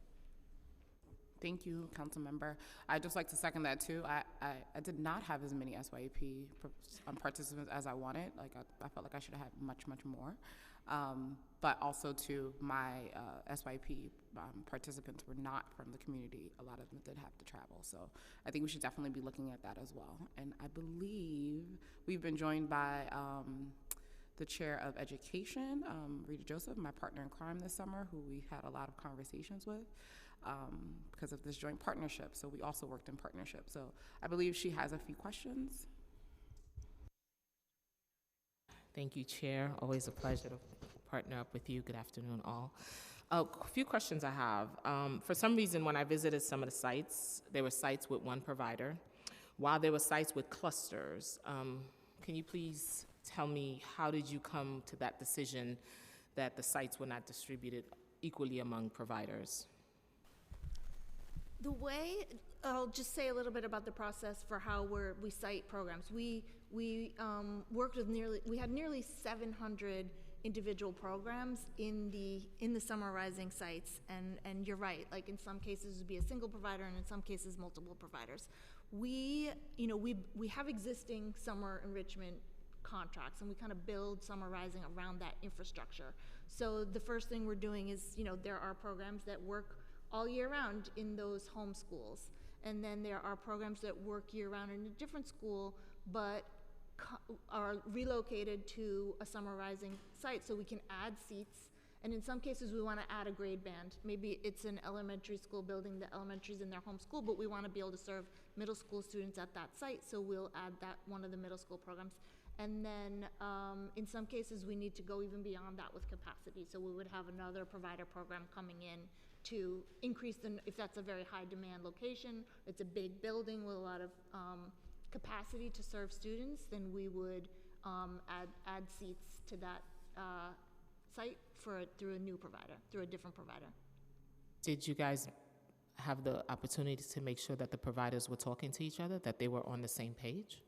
Thank you, Councilmember. I'd just like to second that too. I did not have as many SYP participants as I wanted. Like I felt like I should have had much more. But also too, my SYP participants were not from the community. A lot of them did have to travel. So I think we should definitely be looking at that as well. And I believe we've been joined by the Chair of Education, Rita Joseph, my partner in crime this summer, who we had a lot of conversations with because of this joint partnership. So we also worked in partnership. So I believe she has a few questions. Thank you, Chair. Always a pleasure to partner up with you. Good afternoon, all. A few questions I have. For some reason, when I visited some of the sites, there were sites with one provider, while there were sites with clusters. Can you please tell me, how did you come to that decision that the sites were not distributed equally among providers? The way, I'll just say a little bit about the process for how we cite programs. We worked with we had nearly 700 individual programs in the Summer Rising sites, and you're right, like in some cases it would be a single provider, and in some cases multiple providers. We have existing summer enrichment contracts, and we kind of build Summer Rising around that infrastructure. So the first thing we're doing is, there are programs that work all year round in those home schools, and then there are programs that work year round in a different school, but are relocated to a Summer Rising site, so we can add seats. And in some cases, we want to add a grade band. Maybe it's an elementary school building, the elementary's in their home school, but we want to be able to serve middle school students at that site, so we'll add that one of the middle school programs. And then in some cases, we need to go even beyond that with capacity, so we would have another provider program coming in to increase if that's a very high demand location, it's a big building with a lot of capacity to serve students, then we would add seats to that site through a new provider, through a different provider. Did you guys have the opportunity to make sure that the providers were talking to each other, that they were on the same page?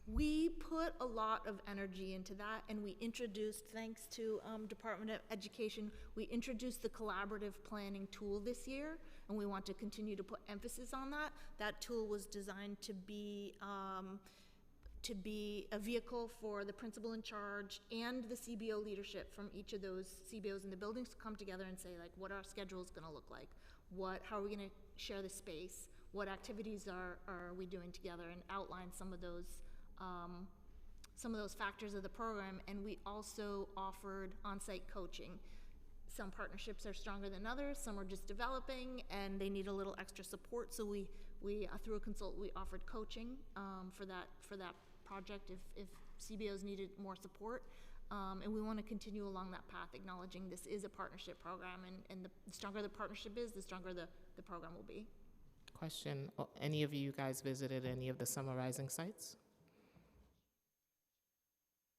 We put a lot of energy into that, and we introduced, thanks to Department of Education, we introduced the collaborative planning tool this year, and we want to continue to put emphasis on that. That tool was designed to be to be a vehicle for the principal in charge and the CBO leadership from each of those CBOs in the buildings to come together and say, like, what our schedule is gonna look like, how are we gonna share the space, what activities are we doing together, and outline some of those factors of the program. And we also offered on-site coaching. Some partnerships are stronger than others, some are just developing, and they need a little extra support. So we through a consultant, we offered coaching for that project if CBOs needed more support. And we want to continue along that path, acknowledging this is a partnership program, and the stronger the partnership is, the stronger the program will be. Question, any of you guys visited any of the Summer Rising sites?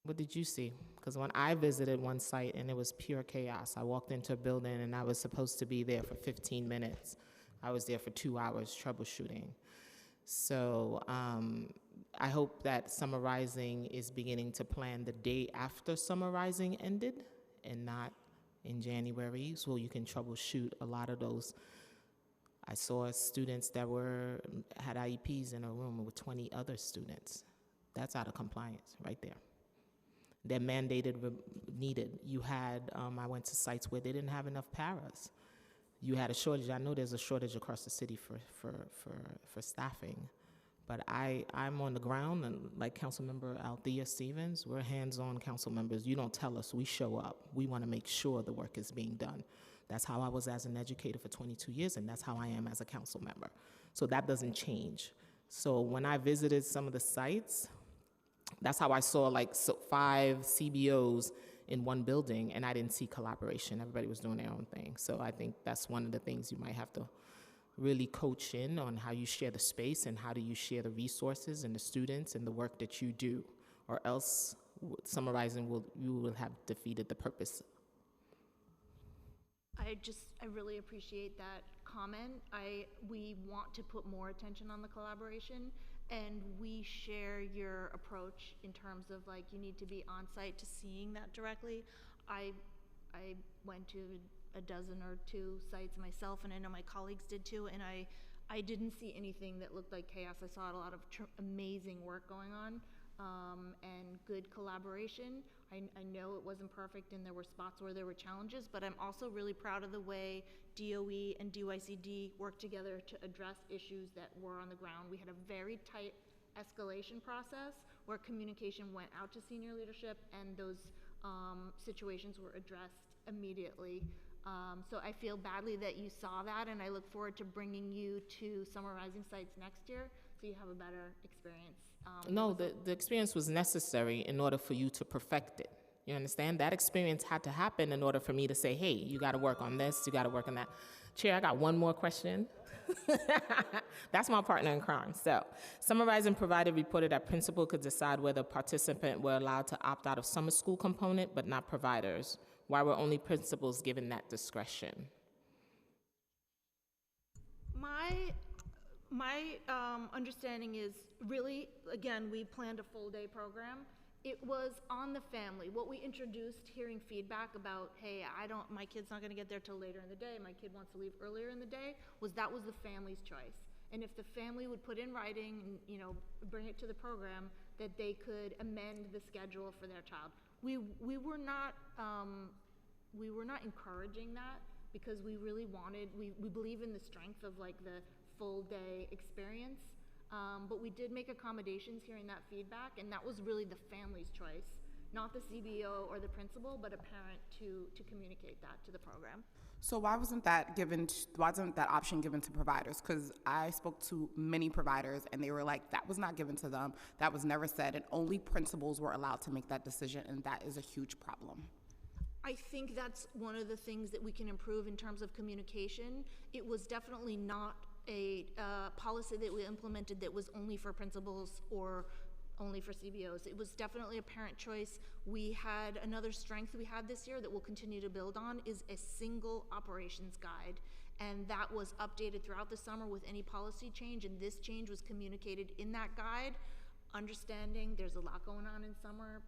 What did you see? Because when I visited one site and it was pure chaos, I walked into a building and I was supposed to be there for 15 minutes. I was there for 2 hours troubleshooting. So I hope that Summer Rising is beginning to plan the day after Summer Rising ended and not in January, so you can troubleshoot a lot of those. I saw students that had IEPs in a room with 20 other students. That's out of compliance right there. They're mandated, needed. You had, I went to sites where they didn't have enough paras. You had a shortage. I know there's a shortage across the city for staffing, but I'm on the ground, and like Councilmember Althea Stevens, we're hands-on council members. You don't tell us, we show up. We want to make sure the work is being done. That's how I was as an educator for 22 years, and that's how I am as a council member. So that doesn't change. So when I visited some of the sites, that's how I saw 5 CBOs in one building, and I didn't see collaboration. Everybody was doing their own thing. So I think that's one of the things you might have to really coach in on, how you share the space and how do you share the resources and the students and the work that you do, or else Summer Rising you will have defeated the purpose. I really appreciate that comment. We want to put more attention on the collaboration, and we share your approach in terms of you need to be on site to seeing that directly. I went to a dozen or 2 sites myself, and I know my colleagues did too, and I didn't see anything that looked like chaos. I saw a lot of amazing work going on, and good collaboration. I know it wasn't perfect and there were spots where there were challenges, but I'm also really proud of the way DOE and DYCD worked together to address issues that were on the ground. We had a very tight escalation process where communication went out to senior leadership, and those situations were addressed immediately. So I feel badly that you saw that, and I look forward to bringing you to Summer Rising sites next year so you have a better experience. No, the experience was necessary in order for you to perfect it. You understand? That experience had to happen in order for me to say, hey, you got to work on this, you got to work on that. Chair, I got one more question. That's my partner in crime. So, Summer Rising provider reported that principal could decide whether participant were allowed to opt out of summer school component, but not providers. Why were only principals given that discretion? My understanding is really, again, we planned a full day program. It was on the family. What we introduced, hearing feedback about, hey, my kid's not gonna get there till later in the day, my kid wants to leave earlier in the day, that was the family's choice. And if the family would put in writing and, bring it to the program, that they could amend the schedule for their child. We were not encouraging that, because we really wanted, we believe in the strength of the full day experience. But we did make accommodations hearing that feedback, and that was really the family's choice, not the CBO or the principal, but a parent to communicate that to the program. So why wasn't that option given to providers? Because I spoke to many providers, and they were like, that was not given to them, that was never said, and only principals were allowed to make that decision, and that is a huge problem. I think that's one of the things that we can improve in terms of communication. It was definitely not a policy that we implemented that was only for principals or only for CBOs. It was definitely a parent choice. We had another strength we had this year that we'll continue to build on is a single operations guide. And that was updated throughout the summer with any policy change, and this change was communicated in that guide understanding there's a lot going on in summer.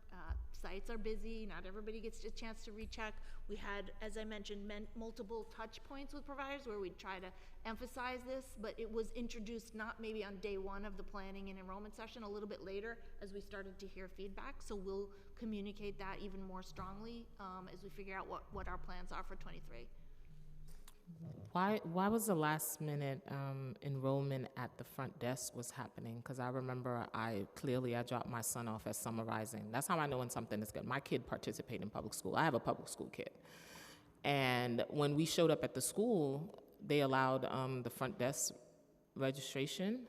Sites are busy, not everybody gets a chance to recheck. We had, as I mentioned, multiple touch points with providers where we try to emphasize this, but it was introduced not maybe on day one of the planning and enrollment session, a little bit later as we started to hear feedback. So we'll communicate that even more strongly as we figure out what our plans are for 23. Why was the last minute enrollment at the front desk was happening? Because I remember I dropped my son off at Summer Rising. That's how I know when something is good. My kid participated in public school. I have a public school kid. And when we showed up at the school, they allowed the front desk registration,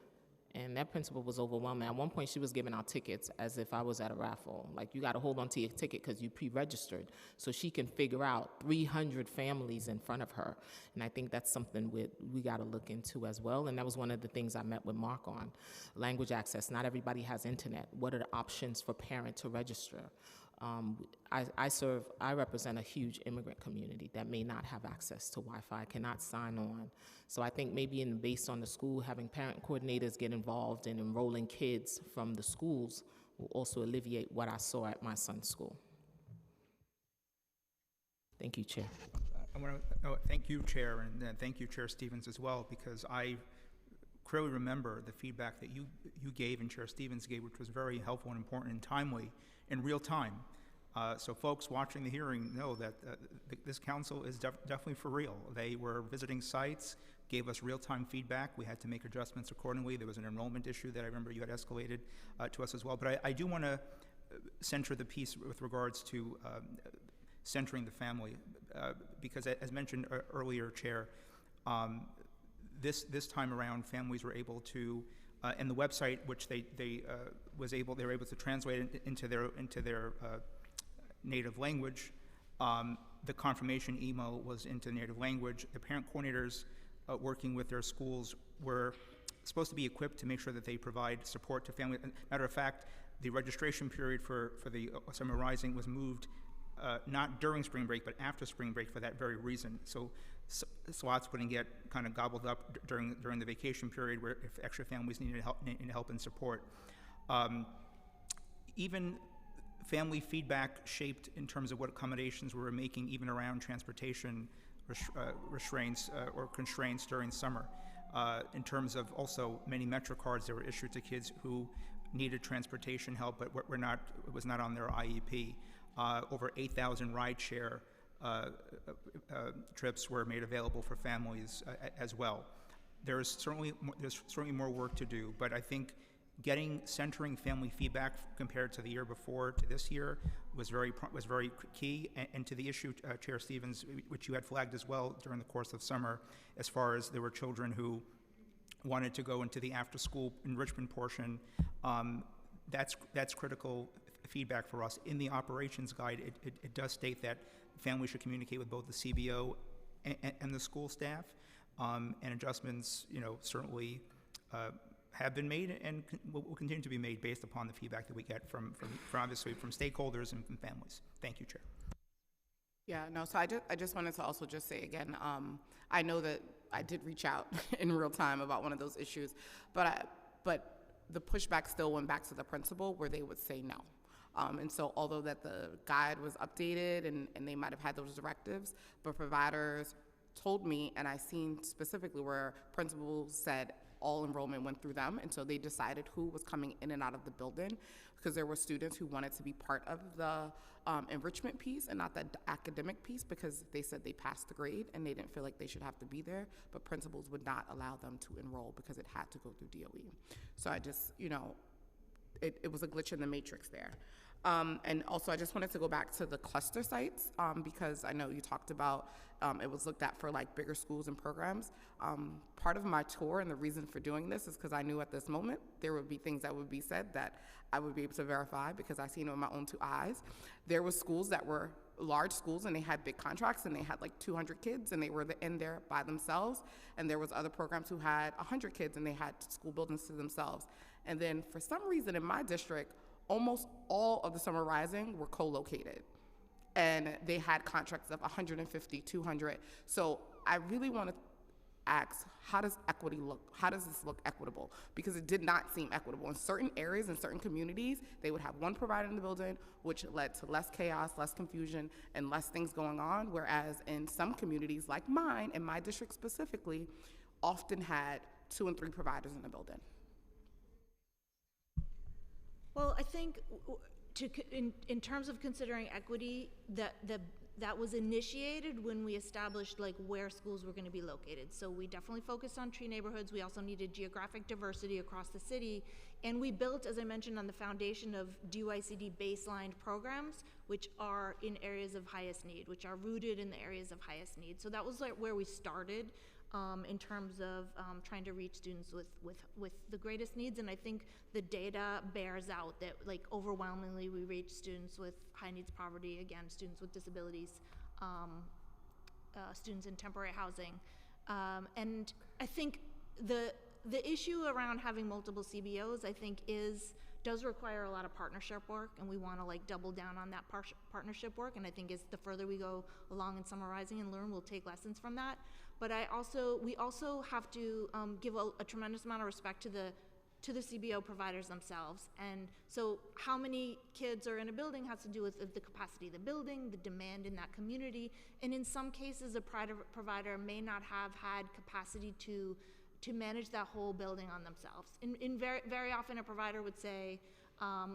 and that principal was overwhelming. At one point, she was giving out tickets as if I was at a raffle. Like, you got to hold on to your ticket because you pre-registered, so she can figure out 300 families in front of her. And I think that's something we got to look into as well. And that was one of the things I met with Mark on. Language access. Not everybody has internet. What are the options for parent to register? I represent a huge immigrant community that may not have access to Wi-Fi, cannot sign on. So I think maybe based on the school, having parent coordinators get involved in enrolling kids from the schools will also alleviate what I saw at my son's school. Thank you, Chair. I want to thank you, Chair, and thank you, Chair Stevens, as well, because I clearly remember the feedback that you gave and Chair Stevens gave, which was very helpful and important and timely in real time. So folks watching the hearing know that this council is definitely for real. They were visiting sites, gave us real-time feedback. We had to make adjustments accordingly. There was an enrollment issue that I remember you had escalated to us as well. But I do want to center the piece with regards to centering the family, because as mentioned earlier, Chair, this time around, families were able to, and the website, which they were able to translate it into their native language. The confirmation email was into native language. The parent coordinators working with their schools were supposed to be equipped to make sure that they provide support to families. Matter of fact, the registration period for the Summer Rising was moved not during spring break, but after spring break for that very reason. So slots wouldn't get kind of gobbled up during the vacation period, where if extra families needed help and support. Even family feedback shaped in terms of what accommodations we were making, even around transportation restraints or constraints during summer. In terms of also many MetroCards that were issued to kids who needed transportation help, but it was not on their IEP. Over 8,000 rideshare trips were made available for families as well. There's certainly more work to do, but I think centering family feedback compared to the year before to this year was very key. And to the issue, Chair Stevens, which you had flagged as well during the course of summer, as far as there were children who wanted to go into the after-school enrichment portion, that's critical feedback for us. In the operations guide, it does state that families should communicate with both the CBO and the school staff, and adjustments, certainly have been made and will continue to be made based upon the feedback that we get from obviously from stakeholders and from families. Thank you, Chair. Yeah, no, so I just wanted to also just say again, I know that I did reach out in real time about one of those issues, but the pushback still went back to the principal where they would say no. And so although that the guide was updated and they might have had those directives, but providers told me, and I seen specifically where principals said all enrollment went through them, and so they decided who was coming in and out of the building, because there were students who wanted to be part of the enrichment piece and not the academic piece, because they said they passed the grade and they didn't feel like they should have to be there, but principals would not allow them to enroll because it had to go through DOE. So I just, it was a glitch in the matrix there. And also I just wanted to go back to the cluster sites, because I know you talked about it was looked at for like bigger schools and programs. Part of my tour and the reason for doing this is because I knew at this moment there would be things that would be said that I would be able to verify because I seen it with my own 2 eyes. There were schools that were large schools and they had big contracts and they had like 200 kids and they were in there by themselves. And there was other programs who had 100 kids and they had school buildings to themselves. And then for some reason in my district, almost all of the Summer Rising were co-located. And they had contracts of 150, 200. So I really want to ask, how does equity look? How does this look equitable? Because it did not seem equitable. In certain areas, in certain communities, they would have one provider in the building, which led to less chaos, less confusion, and less things going on, whereas in some communities like mine, and my district specifically, often had 2 and 3 providers in the building. Well, I think in terms of considering equity, that was initiated when we established like where schools were going to be located. So we definitely focused on tree neighborhoods. We also needed geographic diversity across the city. And we built, as I mentioned, on the foundation of DYCD baseline programs, which are in areas of highest need, which are rooted in the areas of highest need. So that was like where we started in terms of trying to reach students with the greatest needs. And I think the data bears out that like overwhelmingly we reach students with high needs poverty, again, students with disabilities, students in temporary housing. And I think the issue around having multiple CBOs, I think does require a lot of partnership work, and we want to like double down on that partnership work. And I think as the further we go along in summarizing and learn, we'll take lessons from that. But we also have to give a tremendous amount of respect to the CBO providers themselves. And so how many kids are in a building has to do with the capacity of the building, the demand in that community. And in some cases, a private provider may not have had capacity to manage that whole building on themselves. Very often a provider would say,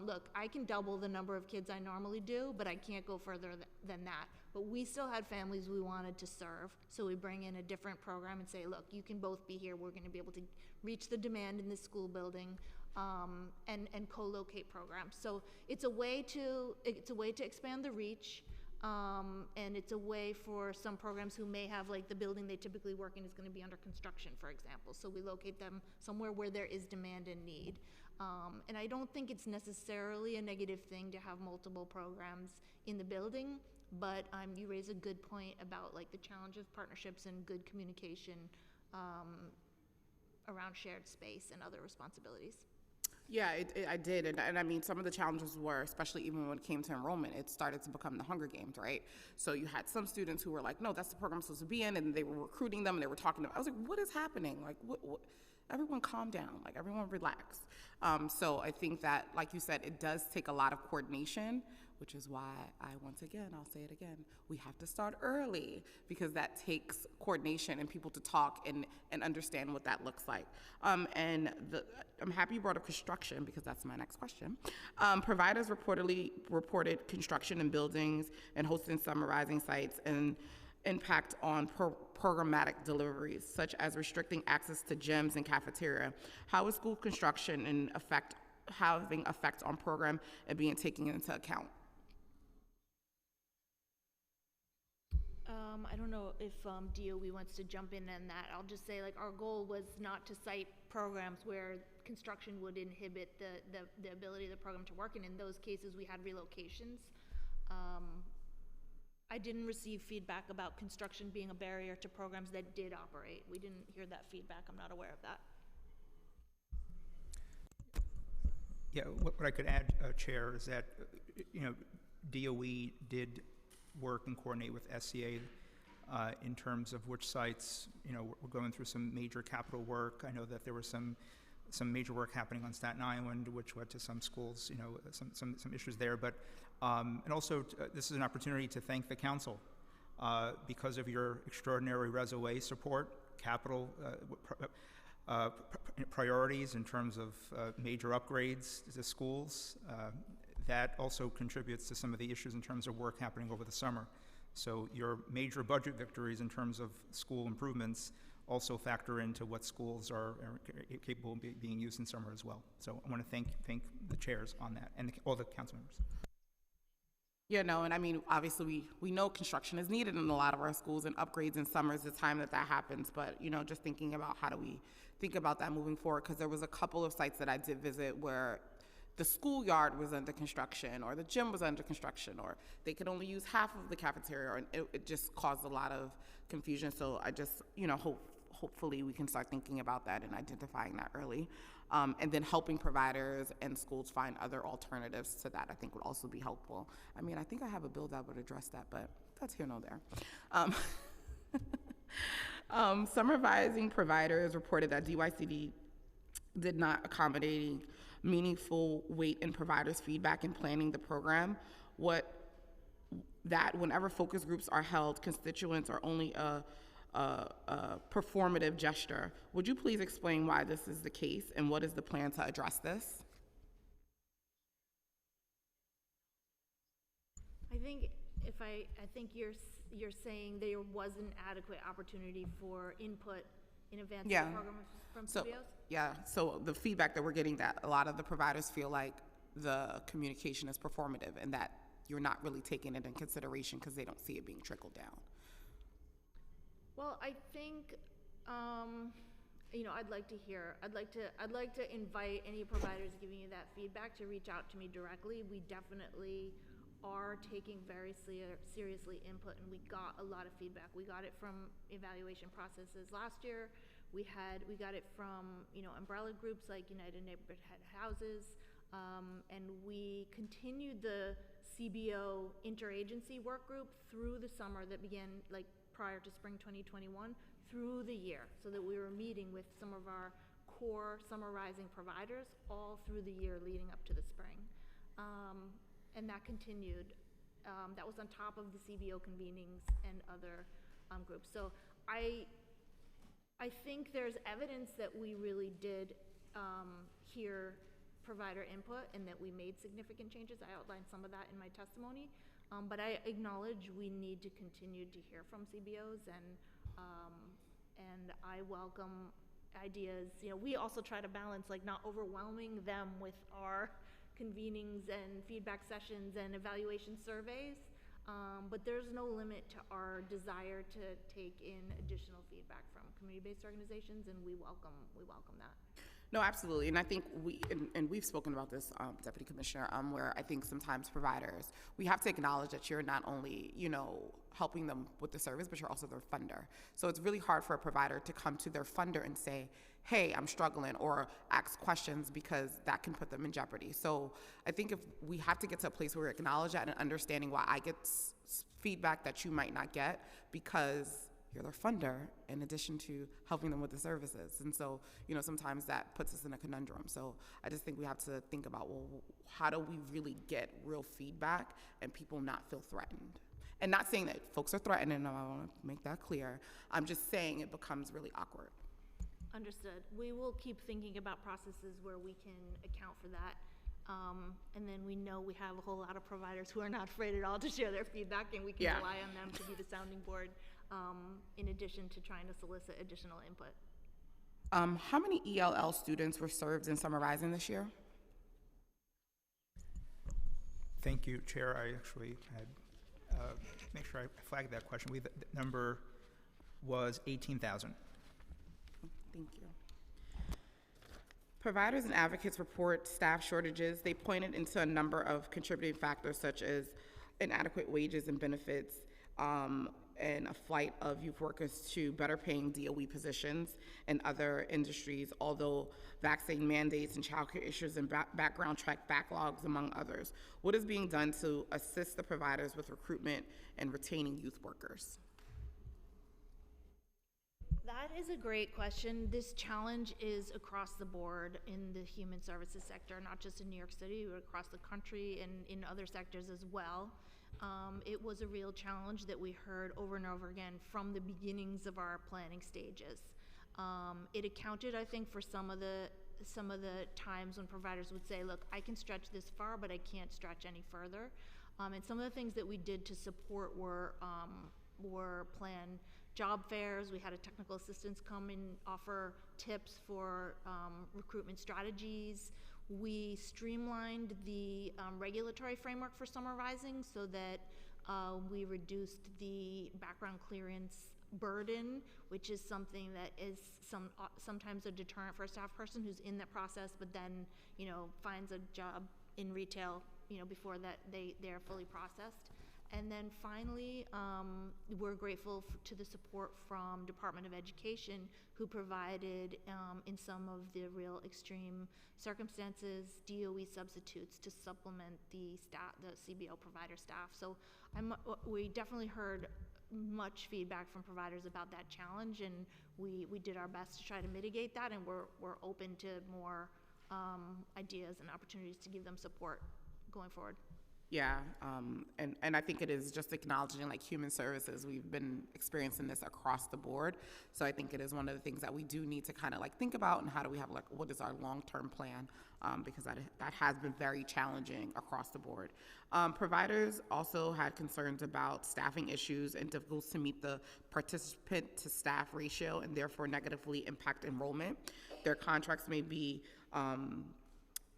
look, I can double the number of kids I normally do, but I can't go further than that. But we still had families we wanted to serve, so we bring in a different program and say, look, you can both be here. We're going to be able to reach the demand in this school building and co-locate programs. So it's a way to expand the reach, and it's a way for some programs who may have like the building they typically work in is going to be under construction, for example. So we locate them somewhere where there is demand and need. And I don't think it's necessarily a negative thing to have multiple programs in the building, but you raise a good point about like the challenge of partnerships and good communication around shared space and other responsibilities. Yeah, I did, and I mean, some of the challenges were, especially even when it came to enrollment, it started to become the Hunger Games, right? So you had some students who were like, no, that's the program I'm supposed to be in, and they were recruiting them, and they were talking to them. I was like, what is happening? Like, what? Everyone calm down, like everyone relax. So I think that, like you said, it does take a lot of coordination, which is why I'll say it again, we have to start early, because that takes coordination and people to talk and understand what that looks like. I'm happy you brought up construction, because that's my next question. Providers reported construction in buildings and hosting summarizing sites and impact on programmatic deliveries, such as restricting access to gyms and cafeteria. How is school construction having effect on program and being taken into account? I don't know if DOE wants to jump in on that. I'll just say, like, our goal was not to cite programs where construction would inhibit the ability of the program to work, and in those cases we had relocations. I didn't receive feedback about construction being a barrier to programs that did operate. We didn't hear that feedback. I'm not aware of that. Yeah, what I could add, Chair, is that, DOE did work and coordinate with SCA in terms of which sites, we're going through some major capital work. I know that there was some major work happening on Staten Island, which led to some schools, some issues there. But and also, this is an opportunity to thank the council because of your extraordinary reso support, capital priorities in terms of major upgrades to schools. That also contributes to some of the issues in terms of work happening over the summer. So your major budget victories in terms of school improvements also factor into what schools are capable of being used in summer as well. So I want to thank the chairs on that and all the council members. Yeah, no, and I mean, obviously we know construction is needed in a lot of our schools, and upgrades in summer is the time that happens. But, just thinking about how do we think about that moving forward, because there was a couple of sites that I did visit where the schoolyard was under construction, or the gym was under construction, or they could only use half of the cafeteria, and it just caused a lot of confusion. So I just, hopefully we can start thinking about that and identifying that early. And then helping providers and schools find other alternatives to that, I think, would also be helpful. I mean, I think I have a bill that would address that, but that's here nor there. Summarizing providers reported that DYCD did not accommodate meaningful weight in providers' feedback in planning the program. That whenever focus groups are held, constituents are only a performative gesture. Would you please explain why this is the case and what is the plan to address this? I think you're saying there was an adequate opportunity for input in advance of the program from CBOs? So the feedback that we're getting, that a lot of the providers feel like the communication is performative and that you're not really taking it in consideration because they don't see it being trickled down. Well, I think, I'd like to invite any providers giving you that feedback to reach out to me directly. We definitely are taking very seriously input, and we got a lot of feedback. We got it from evaluation processes last year. We got it from, umbrella groups like United Neighborhood Houses, and we continued the CBO interagency work group through the summer that began prior to spring 2021 through the year, so that we were meeting with some of our core summer rising providers all through the year leading up to the spring. And that continued. That was on top of the CBO convenings and other groups. So I think there's evidence that we really did hear provider input and that we made significant changes. I outlined some of that in my testimony, but I acknowledge we need to continue to hear from CBOs, and I welcome ideas. We also try to balance not overwhelming them with our convenings and feedback sessions and evaluation surveys, but there's no limit to our desire to take in additional feedback from community-based organizations, and we welcome that. No, absolutely, and I think we've spoken about this, Deputy Commissioner, where I think sometimes providers, we have to acknowledge that you're not only, helping them with the service, but you're also their funder. So it's really hard for a provider to come to their funder and say, hey, I'm struggling, or ask questions, because that can put them in jeopardy. So I think if we have to get to a place where we acknowledge that and understanding why I get feedback that you might not get, because you're their funder in addition to helping them with the services. And so, sometimes that puts us in a conundrum. So I just think we have to think about, well, how do we really get real feedback and people not feel threatened? And not saying that folks are threatened, and I want to make that clear. I'm just saying it becomes really awkward. Understood. We will keep thinking about processes where we can account for that. And then we know we have a whole lot of providers who are not afraid at all to share their feedback, and we can rely on them to be the sounding board, in addition to trying to solicit additional input. How many ELL students were served in Summer Rising this year? Thank you, Chair. I actually had, make sure I flagged that question. The number was 18,000. Thank you. Providers and advocates report staff shortages. They pointed into a number of contributing factors, such as inadequate wages and benefits, and a flight of youth workers to better paying DOE positions in other industries, although vaccine mandates and childcare issues and background check backlogs, among others. What is being done to assist the providers with recruitment and retaining youth workers? That is a great question. This challenge is across the board in the human services sector, not just in New York City, but across the country and in other sectors as well. It was a real challenge that we heard over and over again from the beginnings of our planning stages. It accounted, I think, for some of the times when providers would say, look, I can stretch this far, but I can't stretch any further. And some of the things that we did to support were plan job fairs. We had a technical assistance come and offer tips for recruitment strategies. We streamlined the regulatory framework for Summer Rising so that we reduced the background clearance burden, which is something that is sometimes a deterrent for a staff person who's in that process, but then finds a job in retail before that they're fully processed. And then finally, we're grateful to the support from Department of Education, who provided, in some of the real extreme circumstances, DOE substitutes to supplement the staff, the CBO provider staff. So we definitely heard much feedback from providers about that challenge, and we did our best to try to mitigate that, and we're open to more ideas and opportunities to give them support going forward. Yeah, and I think it is just acknowledging, like, human services. We've been experiencing this across the board. So I think it is one of the things that we do need to kind of like think about, and how do we have, like, what is our long-term plan? Because that has been very challenging across the board. Providers also had concerns about staffing issues and difficulties to meet the participant to staff ratio, and therefore negatively impact enrollment. Their contracts may be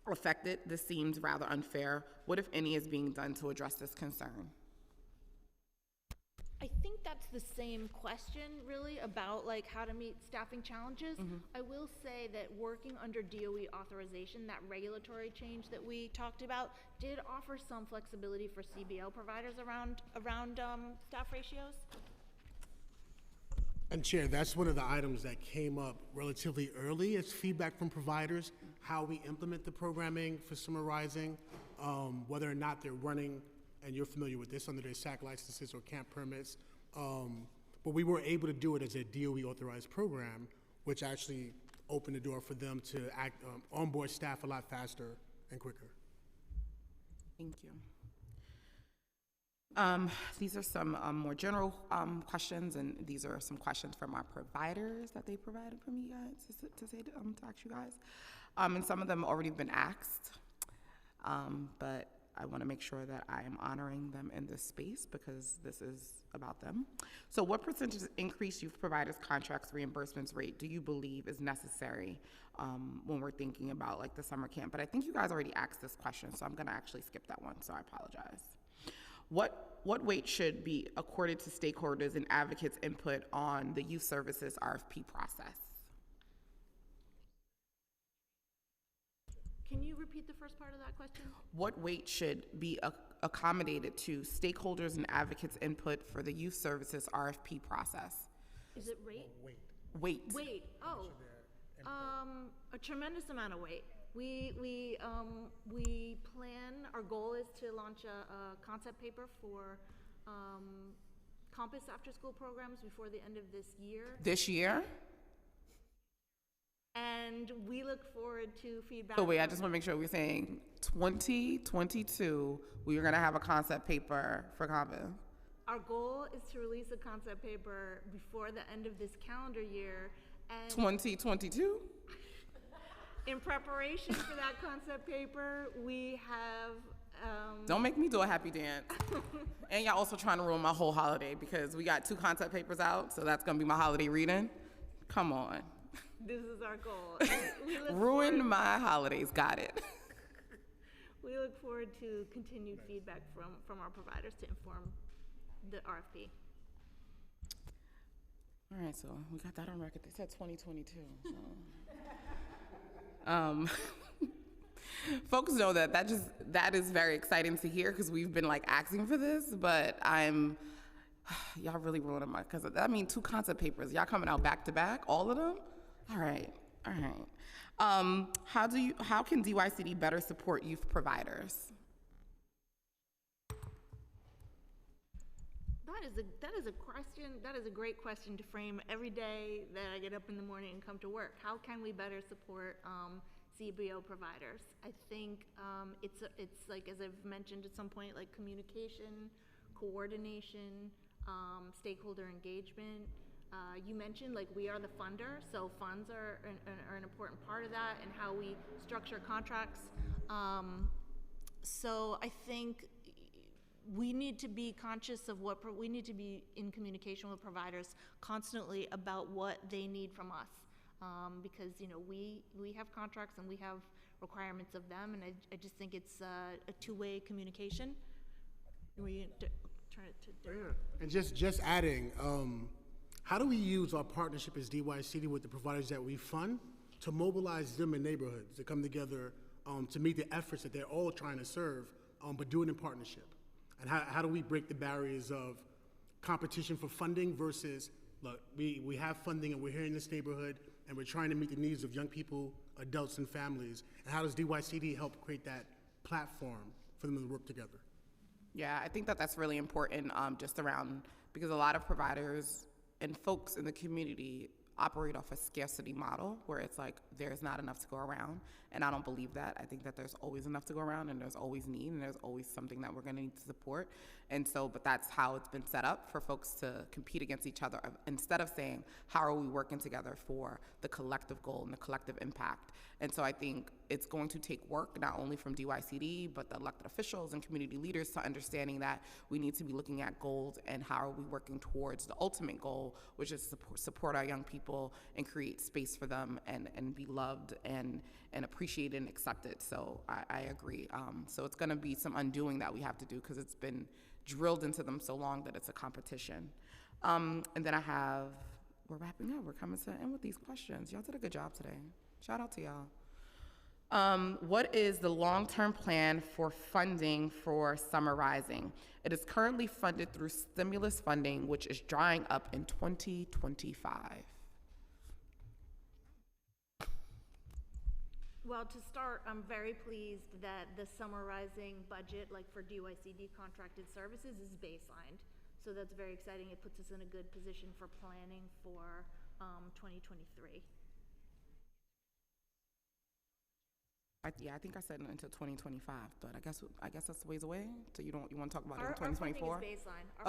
affected. This seems rather unfair. What, if any, is being done to address this concern? I think that's the same question, really, about like how to meet staffing challenges. I will say that working under DOE authorization, that regulatory change that we talked about, did offer some flexibility for CBO providers around staff ratios. And Chair, that's one of the items that came up relatively early as feedback from providers, how we implement the programming for Summer Rising, whether or not they're running, and you're familiar with this, under their SAC licenses or camp permits. But we were able to do it as a DOE authorized program, which actually opened the door for them to onboard staff a lot faster and quicker. Thank you. These are some more general questions, and these are some questions from our providers that they provided from you guys to ask you guys. And some of them already been asked, but I want to make sure that I am honoring them in this space because this is about them. So what percentage increase youth providers contracts reimbursements rate do you believe is necessary when we're thinking about like the summer camp? But I think you guys already asked this question, so I'm going to actually skip that one, so I apologize. What weight should be accorded to stakeholders and advocates' input on the youth services RFP process? Can you repeat the first part of that question? What weight should be accommodated to stakeholders and advocates' input for the youth services RFP process? Is it rate? Weight. Weight. Oh, a tremendous amount of weight. We plan, our goal is to launch a concept paper for campus after-school programs before the end of this year. This year? And we look forward to feedback. So wait, I just want to make sure we're saying 2022, we are going to have a concept paper for campus. Our goal is to release a concept paper before the end of this calendar year. And 2022? In preparation for that concept paper, we have... Don't make me do a happy dance. And y'all also trying to ruin my whole holiday because we got 2 concept papers out, so that's going to be my holiday reading. Come on. This is our goal. Ruin my holidays. Got it. We look forward to continued feedback from our providers to inform the RFP. All right, so we got that on record. They said 2022. So. Folks know that is very exciting to hear because we've been like asking for this, but y'all really ruining my, because I mean 2 concept papers. Y'all coming out back to back, all of them? All right. How can DYCD better support youth providers? That is a question. That is a great question to frame every day that I get up in the morning and come to work. How can we better support CBO providers? I think it's like, as I've mentioned at some point, like communication, coordination, stakeholder engagement. You mentioned like we are the funder, so funds are an important part of that and how we structure contracts. So I think we need to be conscious of we need to be in communication with providers constantly about what they need from us, because we have contracts and we have requirements of them, and I just think it's a two-way communication. We turn it to. Yeah. And just adding, how do we use our partnership as DYCD with the providers that we fund to mobilize them in neighborhoods to come together to meet the efforts that they're all trying to serve, but do it in partnership? And how do we break the barriers of competition for funding versus, look, we have funding and we're here in this neighborhood and we're trying to meet the needs of young people, adults, and families. And how does DYCD help create that platform for them to work together? Yeah, I think that's really important, just around because a lot of providers and folks in the community operate off a scarcity model where it's like there's not enough to go around, and I don't believe that. I think that there's always enough to go around, and there's always need, and there's always something that we're going to need to support. And so, but that's how it's been set up for folks to compete against each other instead of saying, how are we working together for the collective goal and the collective impact? And so I think it's going to take work, not only from DYCD, but the elected officials and community leaders to understanding that we need to be looking at goals and how are we working towards the ultimate goal, which is support our young people and create space for them and be loved and appreciated and accepted. So I agree. So it's gonna be some undoing that we have to do because it's been drilled into them so long that it's a competition. And then we're wrapping up. We're coming to the end with these questions. Y'all did a good job today. Shout out to y'all. What is the long-term plan for funding for Summer Rising? It is currently funded through stimulus funding, which is drying up in 2025. Well, to start, I'm very pleased that the Summer Rising budget, like for DYCD contracted services, is baselined. So that's very exciting. It puts us in a good position for planning for 2023. I think I said until 2025, but I guess that's a ways away. So you want to talk about it in 2024? Our funding is baseline.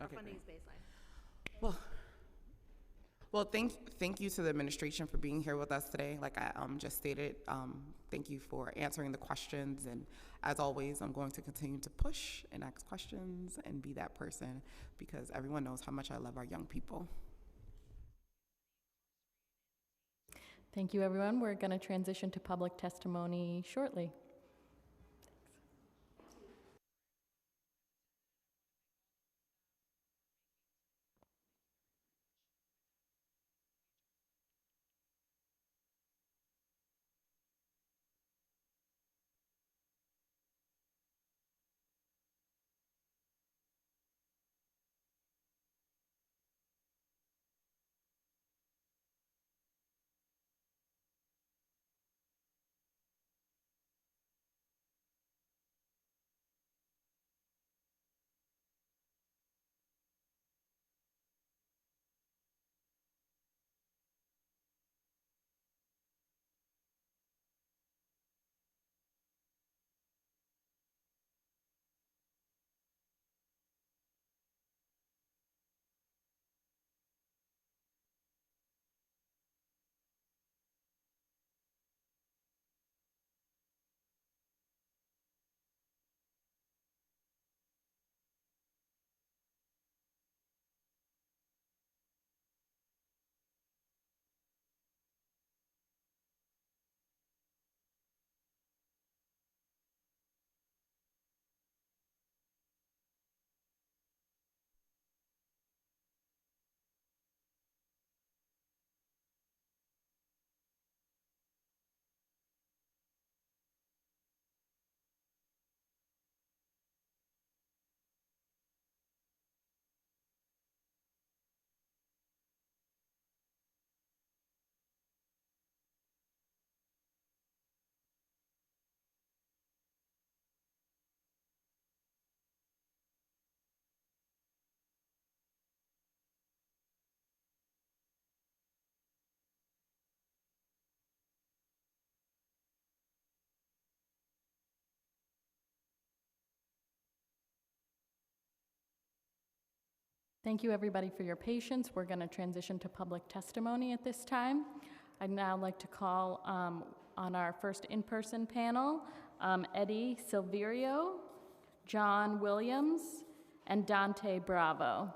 Our funding is baseline. Well, thank you to the administration for being here with us today. Like I just stated, thank you for answering the questions. And as always, I'm going to continue to push and ask questions and be that person because everyone knows how much I love our young people. Thank you, everyone. We're going to transition to public testimony shortly. Thank you, everybody, for your patience. We're going to transition to public testimony at this time. I'd now like to call on our first in-person panel, Eddie Silverio, John Williams, and Dante Bravo.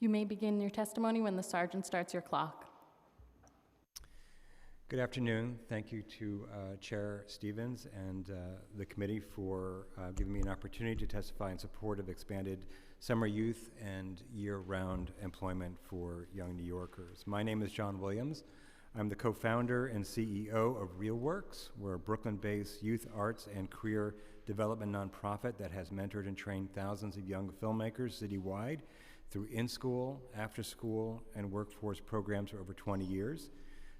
You may begin your testimony when the sergeant starts your clock. Good afternoon. Thank you to Chair Stevens and the committee for giving me an opportunity to testify in support of expanded summer youth and year-round employment for young New Yorkers. My name is John Williams. I'm the co-founder and CEO of RealWorks. We're a Brooklyn-based youth arts and career development nonprofit that has mentored and trained thousands of young filmmakers citywide through in-school, after-school, and workforce programs for over 20 years.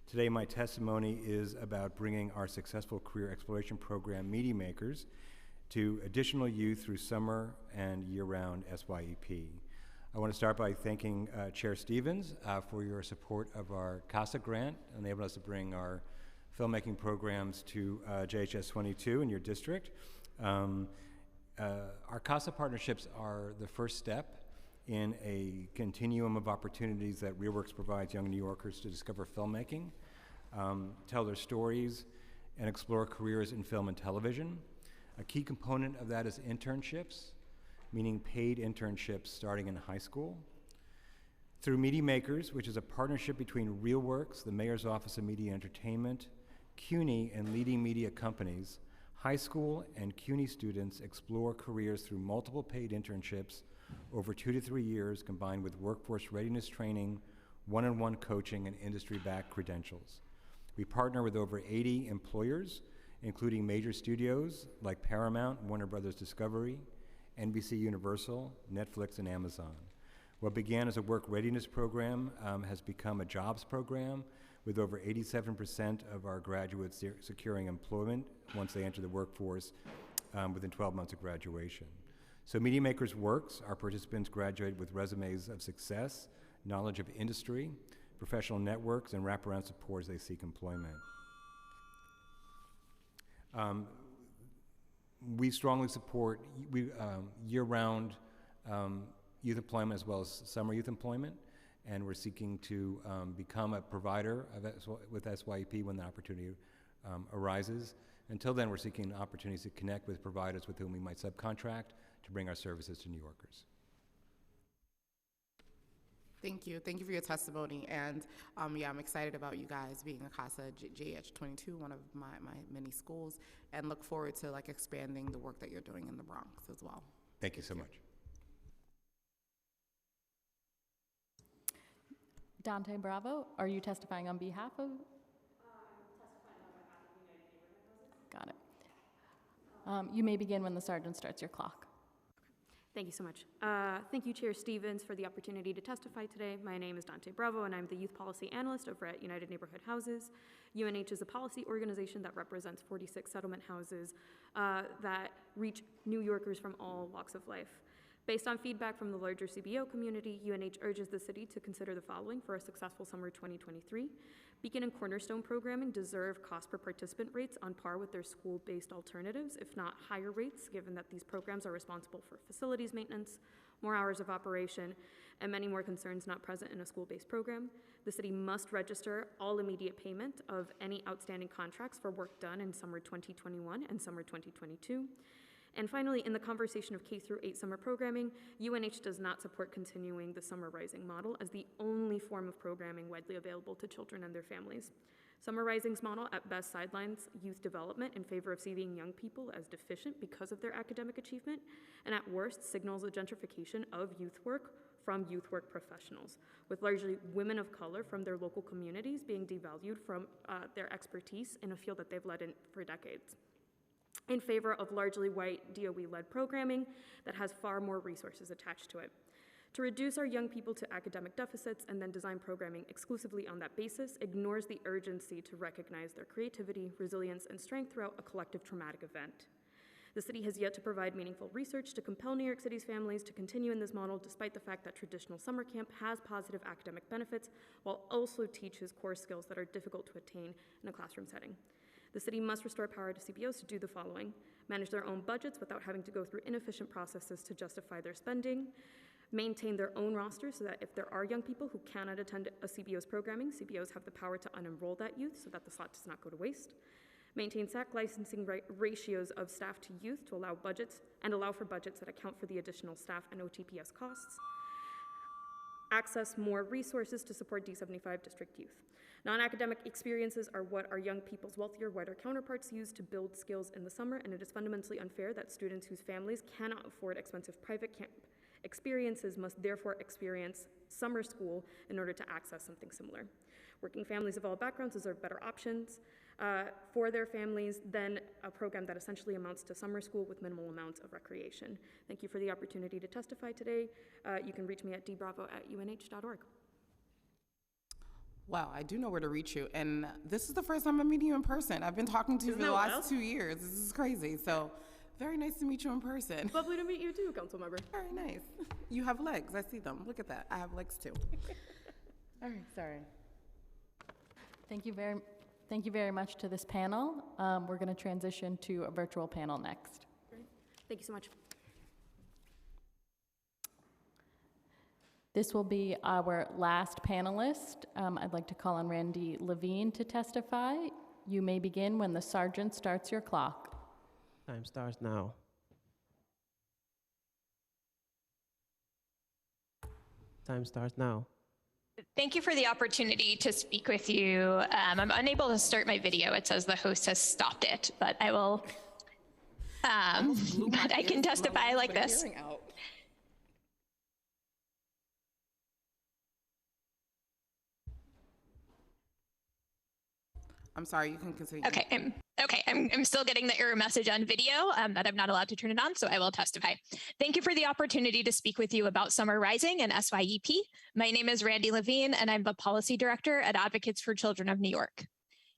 Today, my testimony is about bringing our successful career exploration program, Media Makers, to additional youth through summer and year-round SYEP. I want to start by thanking Chair Stevens for your support of our CASA grant, enabling us to bring our filmmaking programs to JHS 22 in your district. Our CASA partnerships are the first step in a continuum of opportunities that RealWorks provides young New Yorkers to discover filmmaking, tell their stories, and explore careers in film and television. A key component of that is internships, meaning paid internships starting in high school. Through Media Makers, which is a partnership between RealWorks, the Mayor's Office of Media Entertainment, CUNY, and leading media companies, high school and CUNY students explore careers through multiple paid internships over 2 to 3 years, combined with workforce readiness training, one-on-one coaching, and industry-backed credentials. We partner with over 80 employers, including major studios like Paramount, Warner Brothers Discovery, NBC Universal, Netflix, and Amazon. What began as a work readiness program has become a jobs program, with over 87% of our graduates securing employment once they enter the workforce within 12 months of graduation. So Media Makers works. Our participants graduate with resumes of success, knowledge of industry, professional networks, and wraparound support as they seek employment. We strongly support year-round youth employment as well as summer youth employment, and we're seeking to become a provider of with SYEP when the opportunity arises. Until then, we're seeking opportunities to connect with providers with whom we might subcontract to bring our services to New Yorkers. Thank you. Thank you for your testimony. And yeah, I'm excited about you guys being a CASA JH 22, one of my many schools, and look forward to like expanding the work that you're doing in the Bronx as well. Thank you so much. Dante Bravo, are you testifying on behalf of? Got it. You may begin when the sergeant starts your clock. Thank you so much. Thank you, Chair Stevens, for the opportunity to testify today. My name is Dante Bravo, and I'm the Youth Policy Analyst over at United Neighborhood Houses. UNH is a policy organization that represents 46 settlement houses that reach New Yorkers from all walks of life. Based on feedback from the larger CBO community, UNH urges the city to consider the following for a successful summer 2023. Beacon and Cornerstone programming deserve cost per participant rates on par with their school-based alternatives, if not higher rates, given that these programs are responsible for facilities maintenance, more hours of operation, and many more concerns not present in a school-based program. The city must register all immediate payment of any outstanding contracts for work done in summer 2021 and summer 2022. And finally, in the conversation of K-8 summer programming, UNH does not support continuing the Summer Rising model as the only form of programming widely available to children and their families. Summer Rising's model at best sidelines youth development in favor of seeing young people as deficient because of their academic achievement, and at worst signals a gentrification of youth work from youth work professionals, with largely women of color from their local communities being devalued from their expertise in a field that they've led in for decades, in favor of largely white DOE-led programming that has far more resources attached to it. To reduce our young people to academic deficits and then design programming exclusively on that basis ignores the urgency to recognize their creativity, resilience, and strength throughout a collective traumatic event. The city has yet to provide meaningful research to compel New York City's families to continue in this model, despite the fact that traditional summer camp has positive academic benefits while also teaches core skills that are difficult to attain in a classroom setting. The city must restore power to CBOs to do the following: manage their own budgets without having to go through inefficient processes to justify their spending, maintain their own roster so that if there are young people who cannot attend a CBO's programming, CBOs have the power to unenroll that youth so that the slot does not go to waste, maintain SAC licensing ratios of staff to youth to allow for budgets that account for the additional staff and OTPS costs, access more resources to support D75 district youth. Non-academic experiences are what our young people's wealthier, whiter counterparts use to build skills in the summer, and it is fundamentally unfair that students whose families cannot afford expensive private camp experiences must therefore experience summer school in order to access something similar. Working families of all backgrounds deserve better options. for their families than a program that essentially amounts to summer school with minimal amounts of recreation. Thank you for the opportunity to testify today. You can reach me at dbravo@unh.org. Wow, I do know where to reach you. And this is the first time I'm meeting you in person. I've been talking to you for the last 2 years. This is crazy. So very nice to meet you in person. Lovely to meet you too, Councilmember. Very nice. You have legs. I see them. Look at that. I have legs too. All right, sorry. Thank you very much to this panel. We're going to transition to a virtual panel next. Thank you so much. This will be our last panelist. I'd like to call on Randy Levine to testify. You may begin when the sergeant starts your clock. Time starts now. Time starts now. Thank you for the opportunity to speak with you. I'm unable to start my video. It says the host has stopped it, but I will, but I can testify like this. I'm sorry, you can continue. Okay, I'm still getting the error message on video that I'm not allowed to turn it on, so I will testify. Thank you for the opportunity to speak with you about Summer Rising and SYEP. My name is Randy Levine, and I'm the Policy Director at Advocates for Children of New York.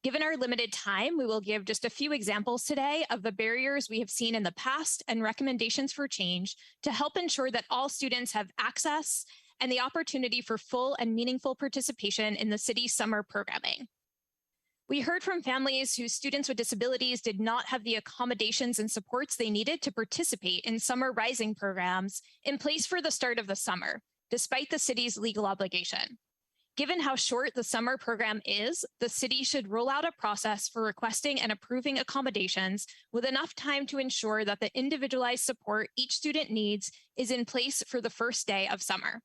Given our limited time, we will give just a few examples today of the barriers we have seen in the past and recommendations for change to help ensure that all students have access and the opportunity for full and meaningful participation in the city's summer programming. We heard from families whose students with disabilities did not have the accommodations and supports they needed to participate in Summer Rising programs in place for the start of the summer, despite the city's legal obligation. Given how short the summer program is, the city should roll out a process for requesting and approving accommodations with enough time to ensure that the individualized support each student needs is in place for the first day of summer.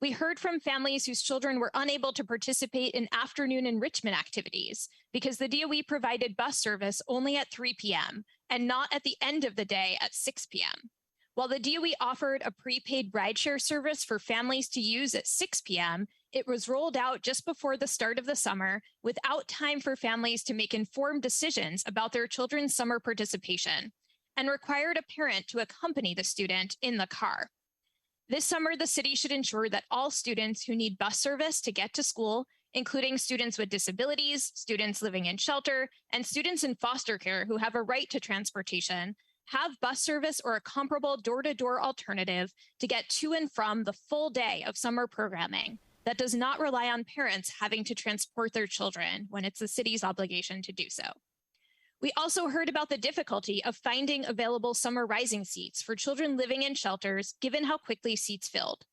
We heard from families whose children were unable to participate in afternoon enrichment activities because the DOE provided bus service only at 3 p.m. and not at the end of the day at 6 p.m. While the DOE offered a prepaid rideshare service for families to use at 6 p.m., it was rolled out just before the start of the summer without time for families to make informed decisions about their children's summer participation and required a parent to accompany the student in the car. This summer, the city should ensure that all students who need bus service to get to school, including students with disabilities, students living in shelter, and students in foster care who have a right to transportation, have bus service or a comparable door-to-door alternative to get to and from the full day of summer programming that does not rely on parents having to transport their children when it's the city's obligation to do so. We also heard about the difficulty of finding available Summer Rising seats for children living in shelters, given how quickly seats filled.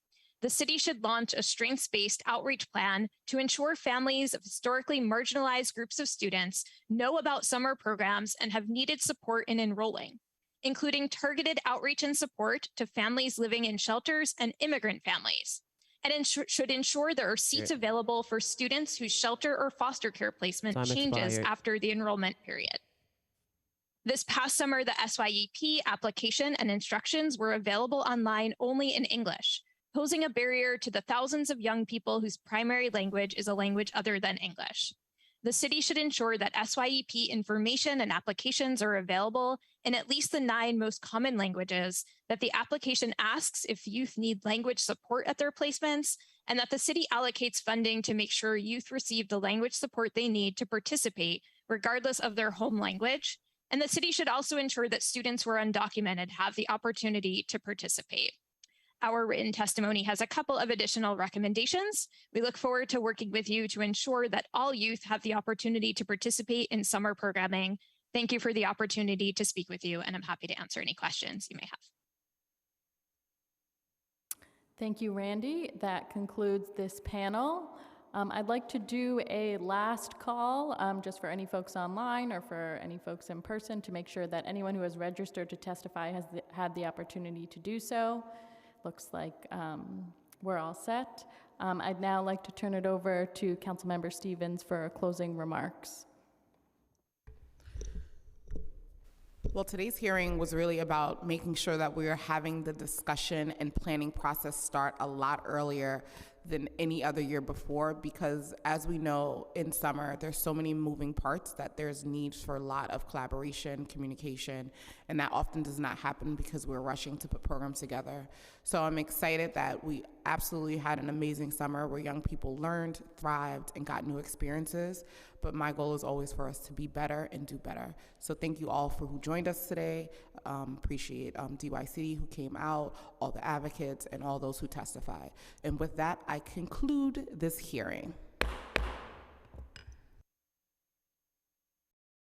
The city should launch a strengths-based outreach plan to ensure families of historically marginalized groups of students know about summer programs and have needed support in enrolling, including targeted outreach and support to families living in shelters and immigrant families, and should ensure there are seats available for students whose shelter or foster care placement changes after the enrollment period. This past summer, the SYEP application and instructions were available online only in English, posing a barrier to the thousands of young people whose primary language is a language other than English. The city should ensure that SYEP information and applications are available in at least the 9 most common languages, that the application asks if youth need language support at their placements, and that the city allocates funding to make sure youth receive the language support they need to participate, regardless of their home language. And the city should also ensure that students who are undocumented have the opportunity to participate. Our written testimony has a couple of additional recommendations. We look forward to working with you to ensure that all youth have the opportunity to participate in summer programming. Thank you for the opportunity to speak with you, and I'm happy to answer any questions you may have. Thank you, Randy. That concludes this panel. I'd like to do a last call just for any folks online or for any folks in person to make sure that anyone who has registered to testify has had the opportunity to do so. Looks like we're all set. I'd now like to turn it over to Councilmember Stevens for closing remarks. Well, today's hearing was really about making sure that we are having the discussion and planning process start a lot earlier than any other year before, because as we know, in summer, there's so many moving parts that there's needs for a lot of collaboration, communication, and that often does not happen because we're rushing to put programs together. So I'm excited that we absolutely had an amazing summer where young people learned, thrived, and got new experiences. But my goal is always for us to be better and do better. So thank you all for who joined us today. Appreciate DYCD who came out, all the advocates, and all those who testified. And with that, I conclude this hearing.